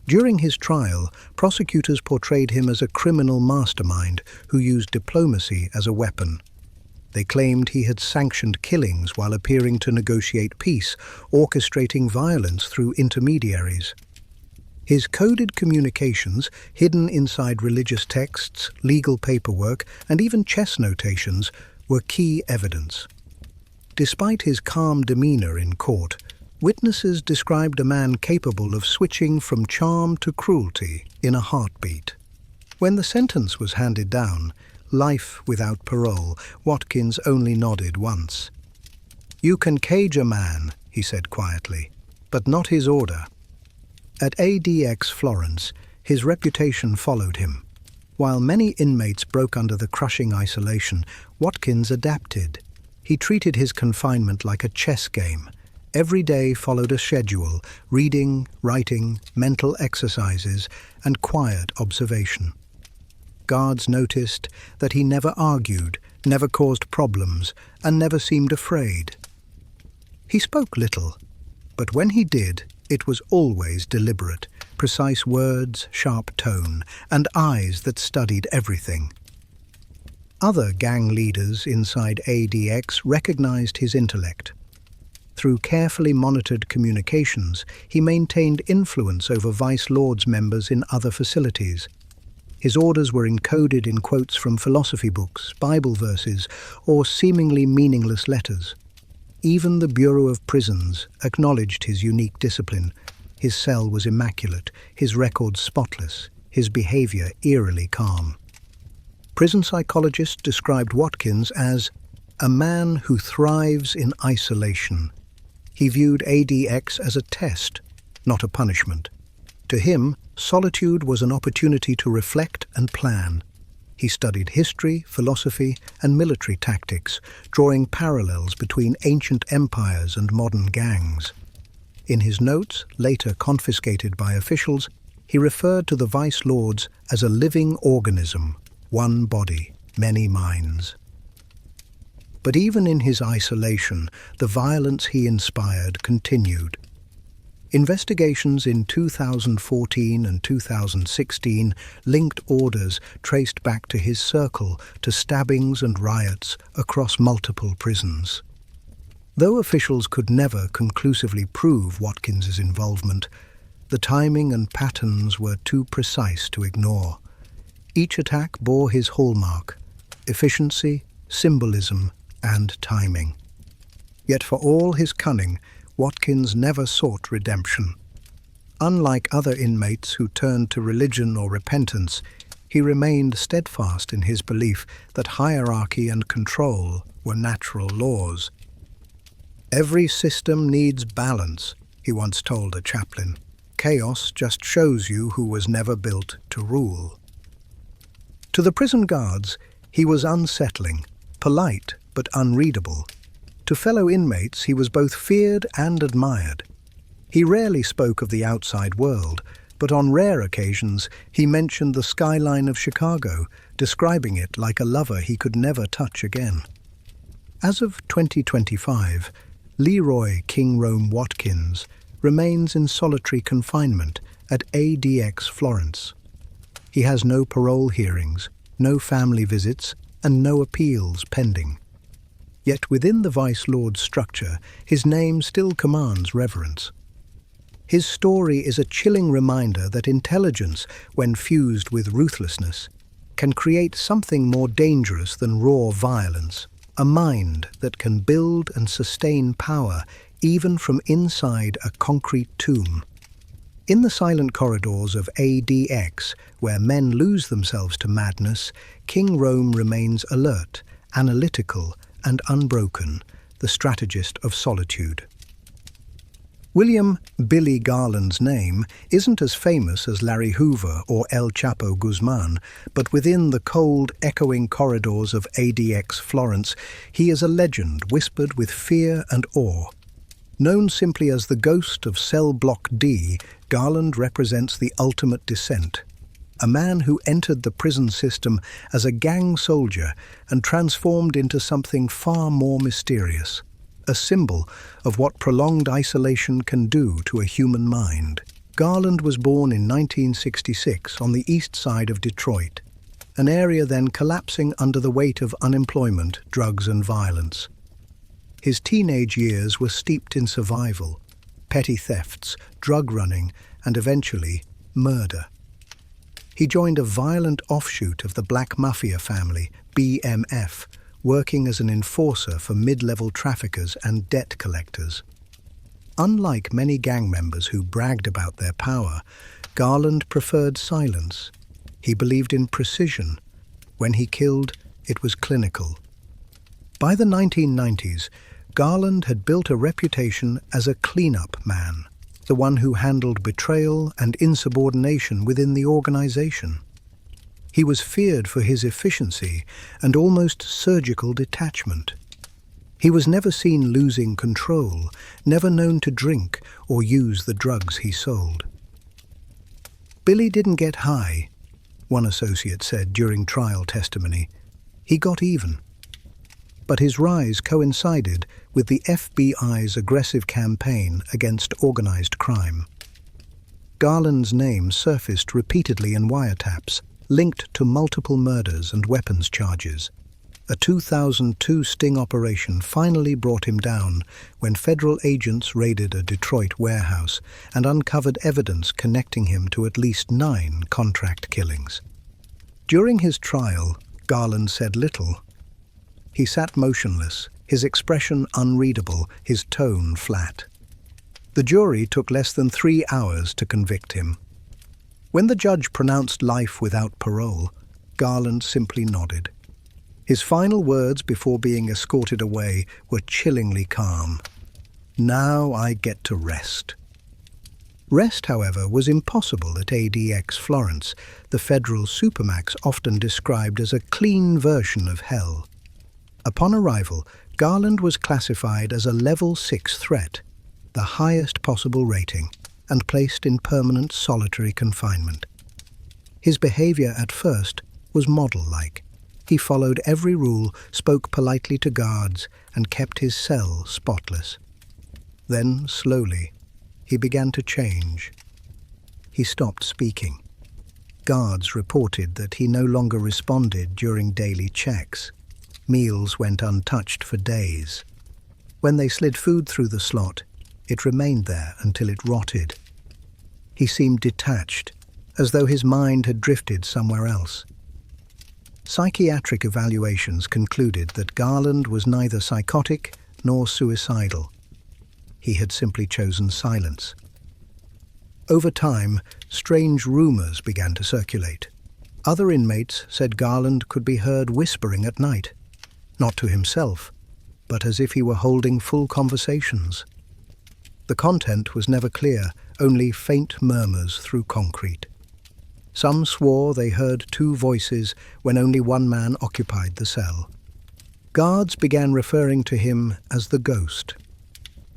During his trial, prosecutors portrayed him as a criminal mastermind who used diplomacy as a weapon. They claimed he had sanctioned killings while appearing to negotiate peace, orchestrating violence through intermediaries. His coded communications, hidden inside religious texts, legal paperwork, and even chess notations, were key evidence. Despite his calm demeanor in court, witnesses described a man capable of switching from charm to cruelty in a heartbeat. When the sentence was handed down, life without parole, Watkins only nodded once. "You can cage a man," he said quietly, "but not his order." At ADX Florence, his reputation followed him. While many inmates broke under the crushing isolation, Watkins adapted. He treated his confinement like a chess game. Every day followed a schedule: reading, writing, mental exercises, and quiet observation. Guards noticed that he never argued, never caused problems, and never seemed afraid. He spoke little, but when he did, it was always deliberate: precise words, sharp tone, and eyes that studied everything. Other gang leaders inside ADX recognized his intellect. Through carefully monitored communications, he maintained influence over Vice Lords members in other facilities. His orders were encoded in quotes from philosophy books, Bible verses, or seemingly meaningless letters. Even the Bureau of Prisons acknowledged his unique discipline. His cell was immaculate, his records spotless, his behavior eerily calm. Prison psychologists described Watkins as a man who thrives in isolation. He viewed ADX as a test, not a punishment. To him, solitude was an opportunity to reflect and plan. He studied history, philosophy, and military tactics, drawing parallels between ancient empires and modern gangs. In his notes, later confiscated by officials, he referred to the Vice Lords as a living organism, one body, many minds. But even in his isolation, the violence he inspired continued. Investigations in 2014 and 2016 linked orders traced back to his circle to stabbings and riots across multiple prisons. Though officials could never conclusively prove Watkins's involvement, the timing and patterns were too precise to ignore. Each attack bore his hallmark: efficiency, symbolism, and timing. Yet for all his cunning, Watkins never sought redemption. Unlike other inmates who turned to religion or repentance, he remained steadfast in his belief that hierarchy and control were natural laws. "Every system needs balance," he once told a chaplain. "Chaos just shows you who was never built to rule." To the prison guards, he was unsettling, polite but unreadable. To fellow inmates, he was both feared and admired. He rarely spoke of the outside world, but on rare occasions he mentioned the skyline of Chicago, describing it like a lover he could never touch again. As of 2025, Leroy King Rome Watkins remains in solitary confinement at ADX Florence. He has no parole hearings, no family visits, and no appeals pending. Yet within the Vice Lord's structure, his name still commands reverence. His story is a chilling reminder that intelligence, when fused with ruthlessness, can create something more dangerous than raw violence, a mind that can build and sustain power even from inside a concrete tomb. In the silent corridors of ADX, where men lose themselves to madness, King Rome remains alert, analytical, and unbroken, the strategist of solitude. William "Billy" Garland's name isn't as famous as Larry Hoover or El Chapo Guzman, but within the cold, echoing corridors of ADX Florence, he is a legend whispered with fear and awe. Known simply as the ghost of Cell Block D, Garland represents the ultimate descent. A man who entered the prison system as a gang soldier and transformed into something far more mysterious. A symbol of what prolonged isolation can do to a human mind. Garland was born in 1966 on the east side of Detroit, an area then collapsing under the weight of unemployment, drugs and violence. His teenage years were steeped in survival, petty thefts, drug running, and eventually murder. He joined a violent offshoot of the Black Mafia family, BMF, working as an enforcer for mid-level traffickers and debt collectors. Unlike many gang members who bragged about their power, Garland preferred silence. He believed in precision. When he killed, it was clinical. By the 1990s, Garland had built a reputation as a cleanup man, the one who handled betrayal and insubordination within the organization. He was feared for his efficiency and almost surgical detachment. He was never seen losing control, never known to drink or use the drugs he sold. Billy didn't get high, one associate said during trial testimony. He got even. But his rise coincided with the FBI's aggressive campaign against organized crime. Garland's name surfaced repeatedly in wiretaps, linked to multiple murders and weapons charges. A 2002 sting operation finally brought him down when federal agents raided a Detroit warehouse and uncovered evidence connecting him to at least 9 contract killings. During his trial, Garland said little. He sat motionless, his expression unreadable, his tone flat. The jury took less than 3 hours to convict him. When the judge pronounced life without parole, Garland simply nodded. His final words before being escorted away were chillingly calm. "Now I get to rest." Rest, however, was impossible at ADX Florence, the federal Supermax often described as a clean version of hell. Upon arrival, Garland was classified as a Level 6 threat, the highest possible rating, and placed in permanent solitary confinement. His behavior at first was model-like. He followed every rule, spoke politely to guards, and kept his cell spotless. Then, slowly, he began to change. He stopped speaking. Guards reported that he no longer responded during daily checks. Meals went untouched for days. When they slid food through the slot, it remained there until it rotted. He seemed detached, as though his mind had drifted somewhere else. Psychiatric evaluations concluded that Garland was neither psychotic nor suicidal. He had simply chosen silence. Over time, strange rumors began to circulate. Other inmates said Garland could be heard whispering at night, not to himself, but as if he were holding full conversations. The content was never clear, only faint murmurs through concrete. Some swore they heard 2 voices when only one man occupied the cell. Guards began referring to him as the ghost.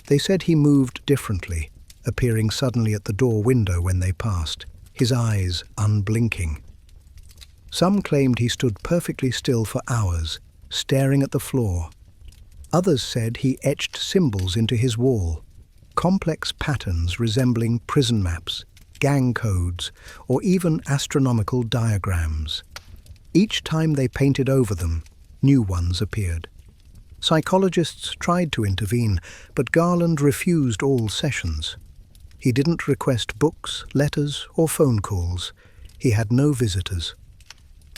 They said he moved differently, appearing suddenly at the door window when they passed, his eyes unblinking. Some claimed he stood perfectly still for hours, staring at the floor. Others said he etched symbols into his wall, complex patterns resembling prison maps, gang codes, or even astronomical diagrams. Each time they painted over them, new ones appeared. Psychologists tried to intervene, but Garland refused all sessions. He didn't request books, letters, or phone calls. He had no visitors.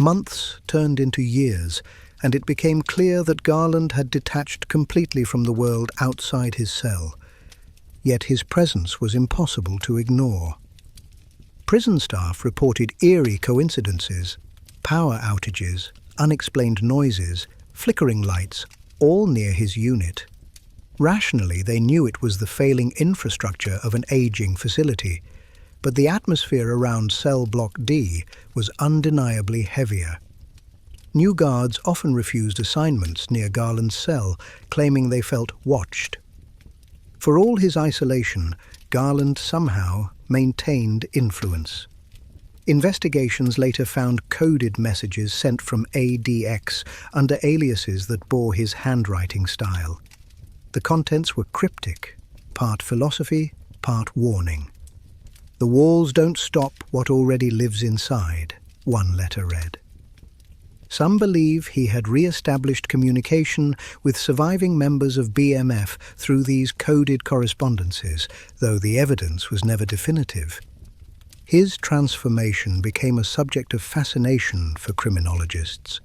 Months turned into years, and it became clear that Garland had detached completely from the world outside his cell. Yet his presence was impossible to ignore. Prison staff reported eerie coincidences, power outages, unexplained noises, flickering lights, all near his unit. Rationally, they knew it was the failing infrastructure of an aging facility, but the atmosphere around Cell Block D was undeniably heavier. New guards often refused assignments near Garland's cell, claiming they felt watched. For all his isolation, Garland somehow maintained influence. Investigations later found coded messages sent from ADX under aliases that bore his handwriting style. The contents were cryptic, part philosophy, part warning. "The walls don't stop what already lives inside," one letter read. Some believe he had re-established communication with surviving members of BMF through these coded correspondences, though the evidence was never definitive. His transformation became a subject of fascination for criminologists.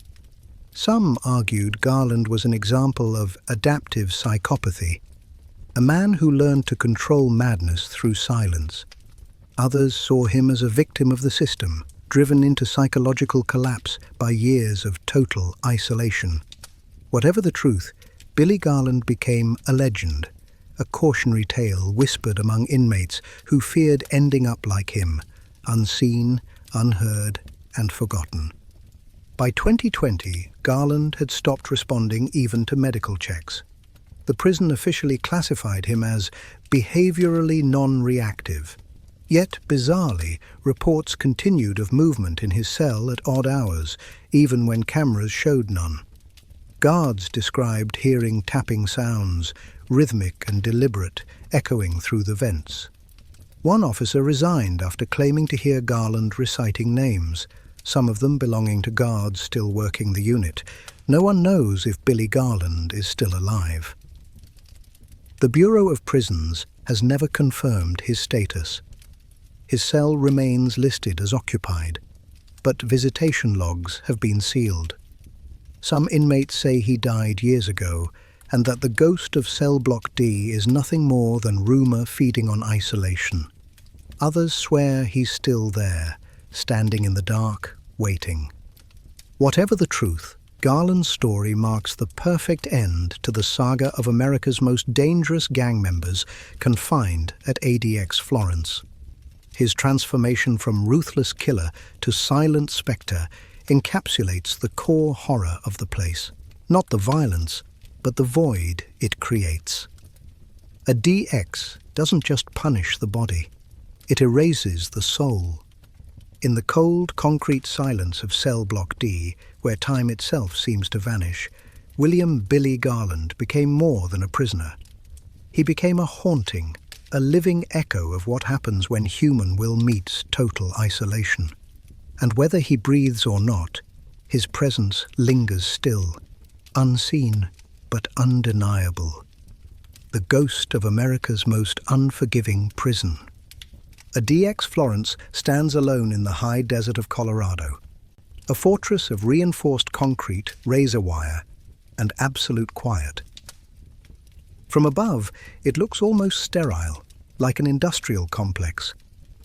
Some argued Garland was an example of adaptive psychopathy, a man who learned to control madness through silence. Others saw him as a victim of the system, driven into psychological collapse by years of total isolation. Whatever the truth, Billy Garland became a legend, a cautionary tale whispered among inmates who feared ending up like him, unseen, unheard, and forgotten. By 2020, Garland had stopped responding even to medical checks. The prison officially classified him as behaviorally non-reactive. Yet, bizarrely, reports continued of movement in his cell at odd hours, even when cameras showed none. Guards described hearing tapping sounds, rhythmic and deliberate, echoing through the vents. One officer resigned after claiming to hear Garland reciting names, some of them belonging to guards still working the unit. No one knows if Billy Garland is still alive. The Bureau of Prisons has never confirmed his status. His cell remains listed as occupied, but visitation logs have been sealed. Some inmates say he died years ago, and that the ghost of Cell Block D is nothing more than rumor feeding on isolation. Others swear he's still there, standing in the dark, waiting. Whatever the truth, Garland's story marks the perfect end to the saga of America's most dangerous gang members confined at ADX Florence. His transformation from ruthless killer to silent spectre encapsulates the core horror of the place, not the violence, but the void it creates. A DX doesn't just punish the body, it erases the soul. In the cold, concrete silence of Cell Block D, where time itself seems to vanish, William "Billy" Garland became more than a prisoner. He became a haunting, a living echo of what happens when human will meets total isolation. And whether he breathes or not, his presence lingers still, unseen but undeniable. The ghost of America's most unforgiving prison. ADX Florence stands alone in the high desert of Colorado, a fortress of reinforced concrete, razor wire, and absolute quiet. From above, it looks almost sterile, like an industrial complex.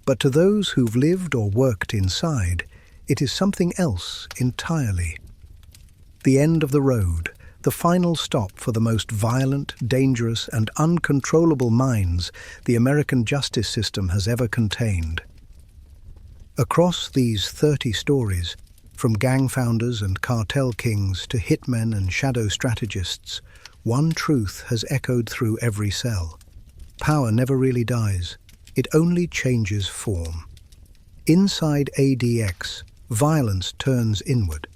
But to those who've lived or worked inside, it is something else entirely. The end of the road, the final stop for the most violent, dangerous, and uncontrollable minds the American justice system has ever contained. Across these 30 stories, from gang founders and cartel kings to hitmen and shadow strategists, one truth has echoed through every cell. Power never really dies. It only changes form. Inside ADX, violence turns inward.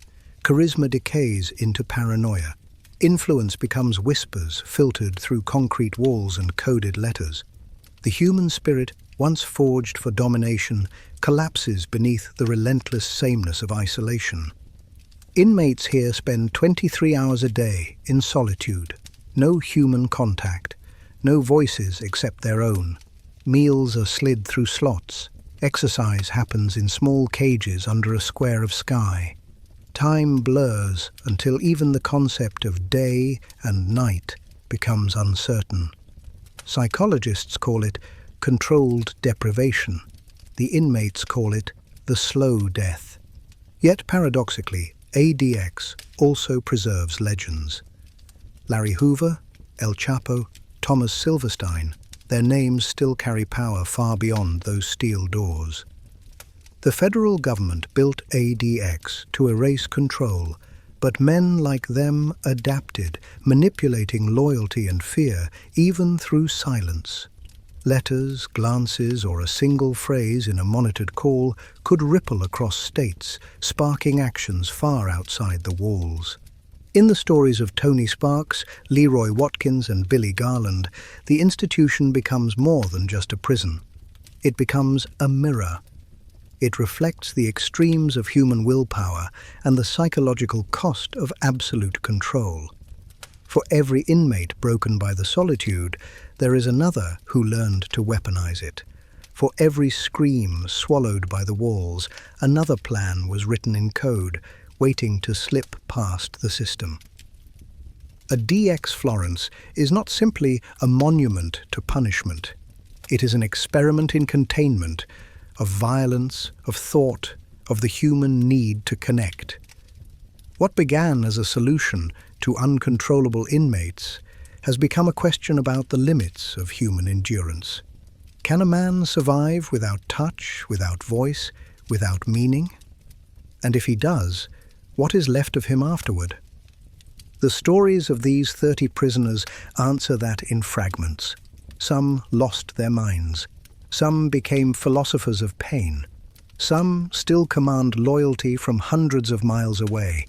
Charisma decays into paranoia. Influence becomes whispers filtered through concrete walls and coded letters. The human spirit, once forged for domination, collapses beneath the relentless sameness of isolation. Inmates here spend 23 hours a day in solitude. No human contact. No voices except their own. Meals are slid through slots. Exercise happens in small cages under a square of sky. Time blurs until even the concept of day and night becomes uncertain. Psychologists call it controlled deprivation. The inmates call it the slow death. Yet paradoxically, ADX also preserves legends. Larry Hoover, El Chapo, Thomas Silverstein, their names still carry power far beyond those steel doors. The federal government built ADX to erase control, but men like them adapted, manipulating loyalty and fear, even through silence. Letters, glances, or a single phrase in a monitored call could ripple across states, sparking actions far outside the walls. In the stories of Tony Sparks, Leroy Watkins, and Billy Garland, the institution becomes more than just a prison. It becomes a mirror. It reflects the extremes of human willpower and the psychological cost of absolute control. For every inmate broken by the solitude, there is another who learned to weaponize it. For every scream swallowed by the walls, another plan was written in code, waiting to slip past the system. ADX Florence is not simply a monument to punishment. It is an experiment in containment, of violence, of thought, of the human need to connect. What began as a solution to uncontrollable inmates has become a question about the limits of human endurance. Can a man survive without touch, without voice, without meaning? And if he does, what is left of him afterward? The stories of these 30 prisoners answer that in fragments. Some lost their minds. Some became philosophers of pain. Some still command loyalty from hundreds of miles away.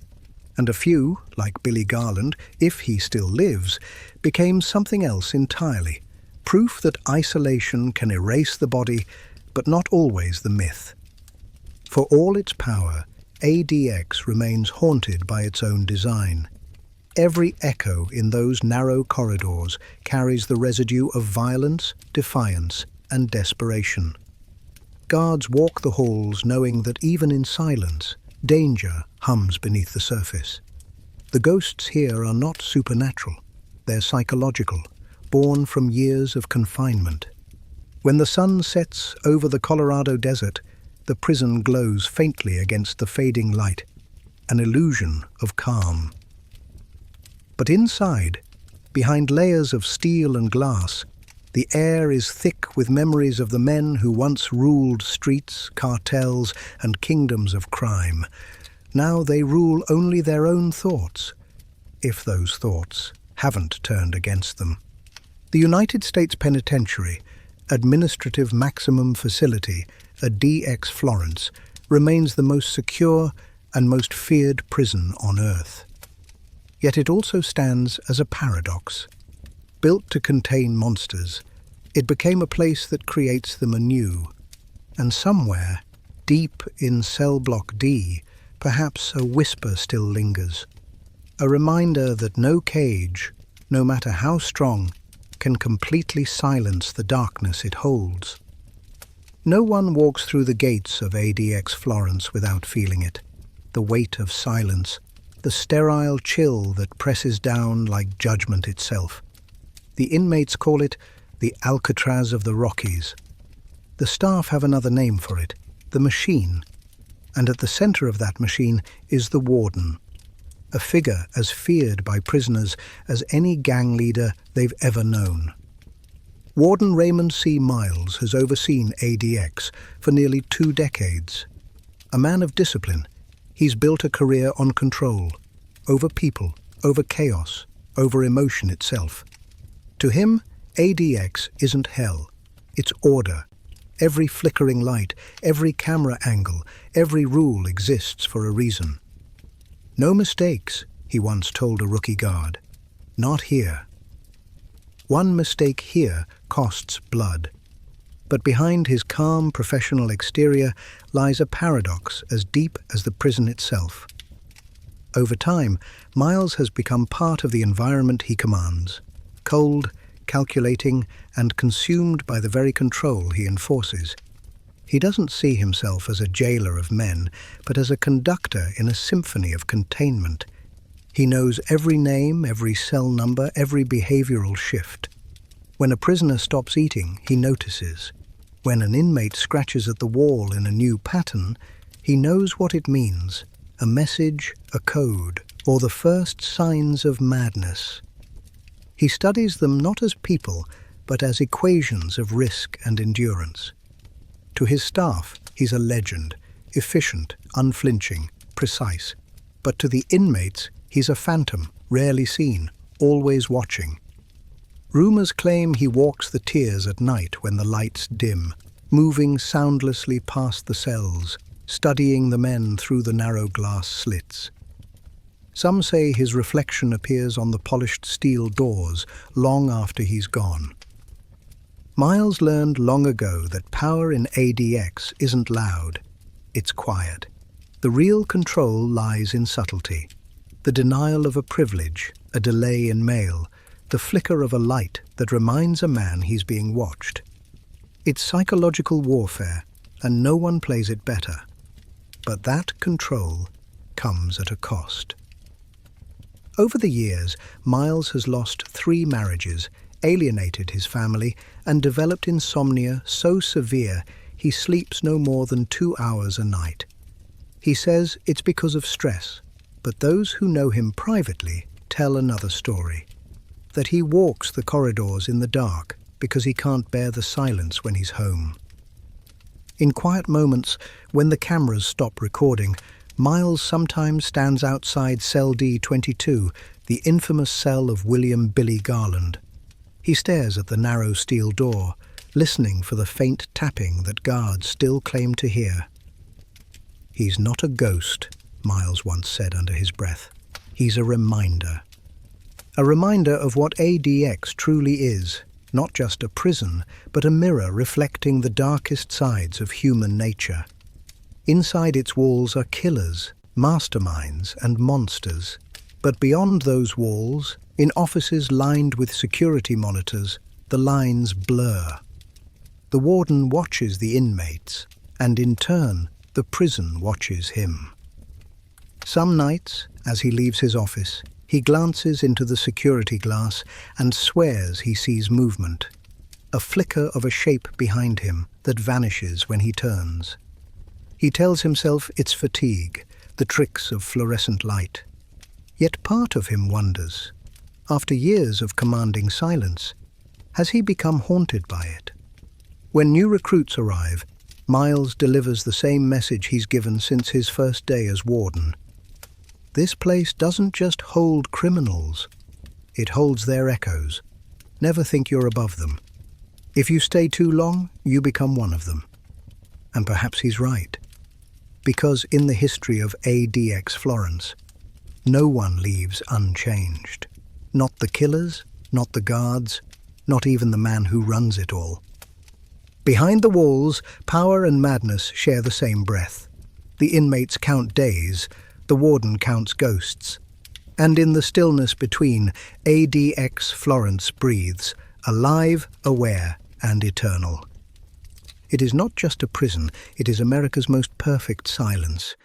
And a few, like Billy Garland, if he still lives, became something else entirely. Proof that isolation can erase the body, but not always the myth. For all its power, ADX remains haunted by its own design. Every echo in those narrow corridors carries the residue of violence, defiance, and desperation. Guards walk the halls knowing that even in silence, danger hums beneath the surface. The ghosts here are not supernatural. They're psychological, born from years of confinement. When the sun sets over the Colorado desert, the prison glows faintly against the fading light, an illusion of calm. But inside, behind layers of steel and glass, the air is thick with memories of the men who once ruled streets, cartels, and kingdoms of crime. Now they rule only their own thoughts, if those thoughts haven't turned against them. The United States Penitentiary, Administrative Maximum Facility, ADX Florence, remains the most secure and most feared prison on Earth. Yet it also stands as a paradox. Built to contain monsters, it became a place that creates them anew. And somewhere, deep in cell block D, perhaps a whisper still lingers. A reminder that no cage, no matter how strong, can completely silence the darkness it holds. No one walks through the gates of ADX Florence without feeling it. The weight of silence, the sterile chill that presses down like judgment itself. The inmates call it the Alcatraz of the Rockies. The staff have another name for it, the machine. And at the center of that machine is the warden, a figure as feared by prisoners as any gang leader they've ever known. Warden Raymond C. Miles has overseen ADX for nearly 2 decades. A man of discipline, he's built a career on control, over people, over chaos, over emotion itself. To him, ADX isn't hell, it's order. Every flickering light, every camera angle, every rule exists for a reason. No mistakes, he once told a rookie guard. Not here. One mistake here costs blood. But behind his calm, professional exterior lies a paradox as deep as the prison itself. Over time, Miles has become part of the environment he commands. Cold, calculating, and consumed by the very control he enforces. He doesn't see himself as a jailer of men, but as a conductor in a symphony of containment. He knows every name, every cell number, every behavioral shift. When a prisoner stops eating, he notices. When an inmate scratches at the wall in a new pattern, he knows what it means, a message, a code, or the first signs of madness. He studies them not as people, but as equations of risk and endurance. To his staff, he's a legend, efficient, unflinching, precise. But to the inmates, he's a phantom, rarely seen, always watching. Rumors claim he walks the tiers at night when the lights dim, moving soundlessly past the cells, studying the men through the narrow glass slits. Some say his reflection appears on the polished steel doors long after he's gone. Miles learned long ago that power in ADX isn't loud, it's quiet. The real control lies in subtlety. The denial of a privilege, a delay in mail, the flicker of a light that reminds a man he's being watched. It's psychological warfare, and no one plays it better. But that control comes at a cost. Over the years, Miles has lost 3 marriages, alienated his family, and developed insomnia so severe he sleeps no more than 2 hours a night. He says it's because of stress, but those who know him privately tell another story. That he walks the corridors in the dark because he can't bear the silence when he's home. In quiet moments, when the cameras stop recording, Miles sometimes stands outside cell D22, the infamous cell of William Billy Garland. He stares at the narrow steel door, listening for the faint tapping that guards still claim to hear. "He's not a ghost," Miles once said under his breath. "He's a reminder." A reminder of what ADX truly is, not just a prison, but a mirror reflecting the darkest sides of human nature. Inside its walls are killers, masterminds, and monsters. But beyond those walls, in offices lined with security monitors, the lines blur. The warden watches the inmates, and in turn, the prison watches him. Some nights, as he leaves his office, he glances into the security glass and swears he sees movement. A flicker of a shape behind him that vanishes when he turns. He tells himself it's fatigue, the tricks of fluorescent light. Yet part of him wonders, after years of commanding silence, has he become haunted by it? When new recruits arrive, Miles delivers the same message he's given since his first day as warden. This place doesn't just hold criminals, it holds their echoes. Never think you're above them. If you stay too long, you become one of them. And perhaps he's right. Because in the history of ADX Florence, no one leaves unchanged. Not the killers, not the guards, not even the man who runs it all. Behind the walls, power and madness share the same breath. The inmates count days, the warden counts ghosts. And in the stillness between, ADX Florence breathes, alive, aware, and eternal. It is not just a prison, it is America's most perfect silence,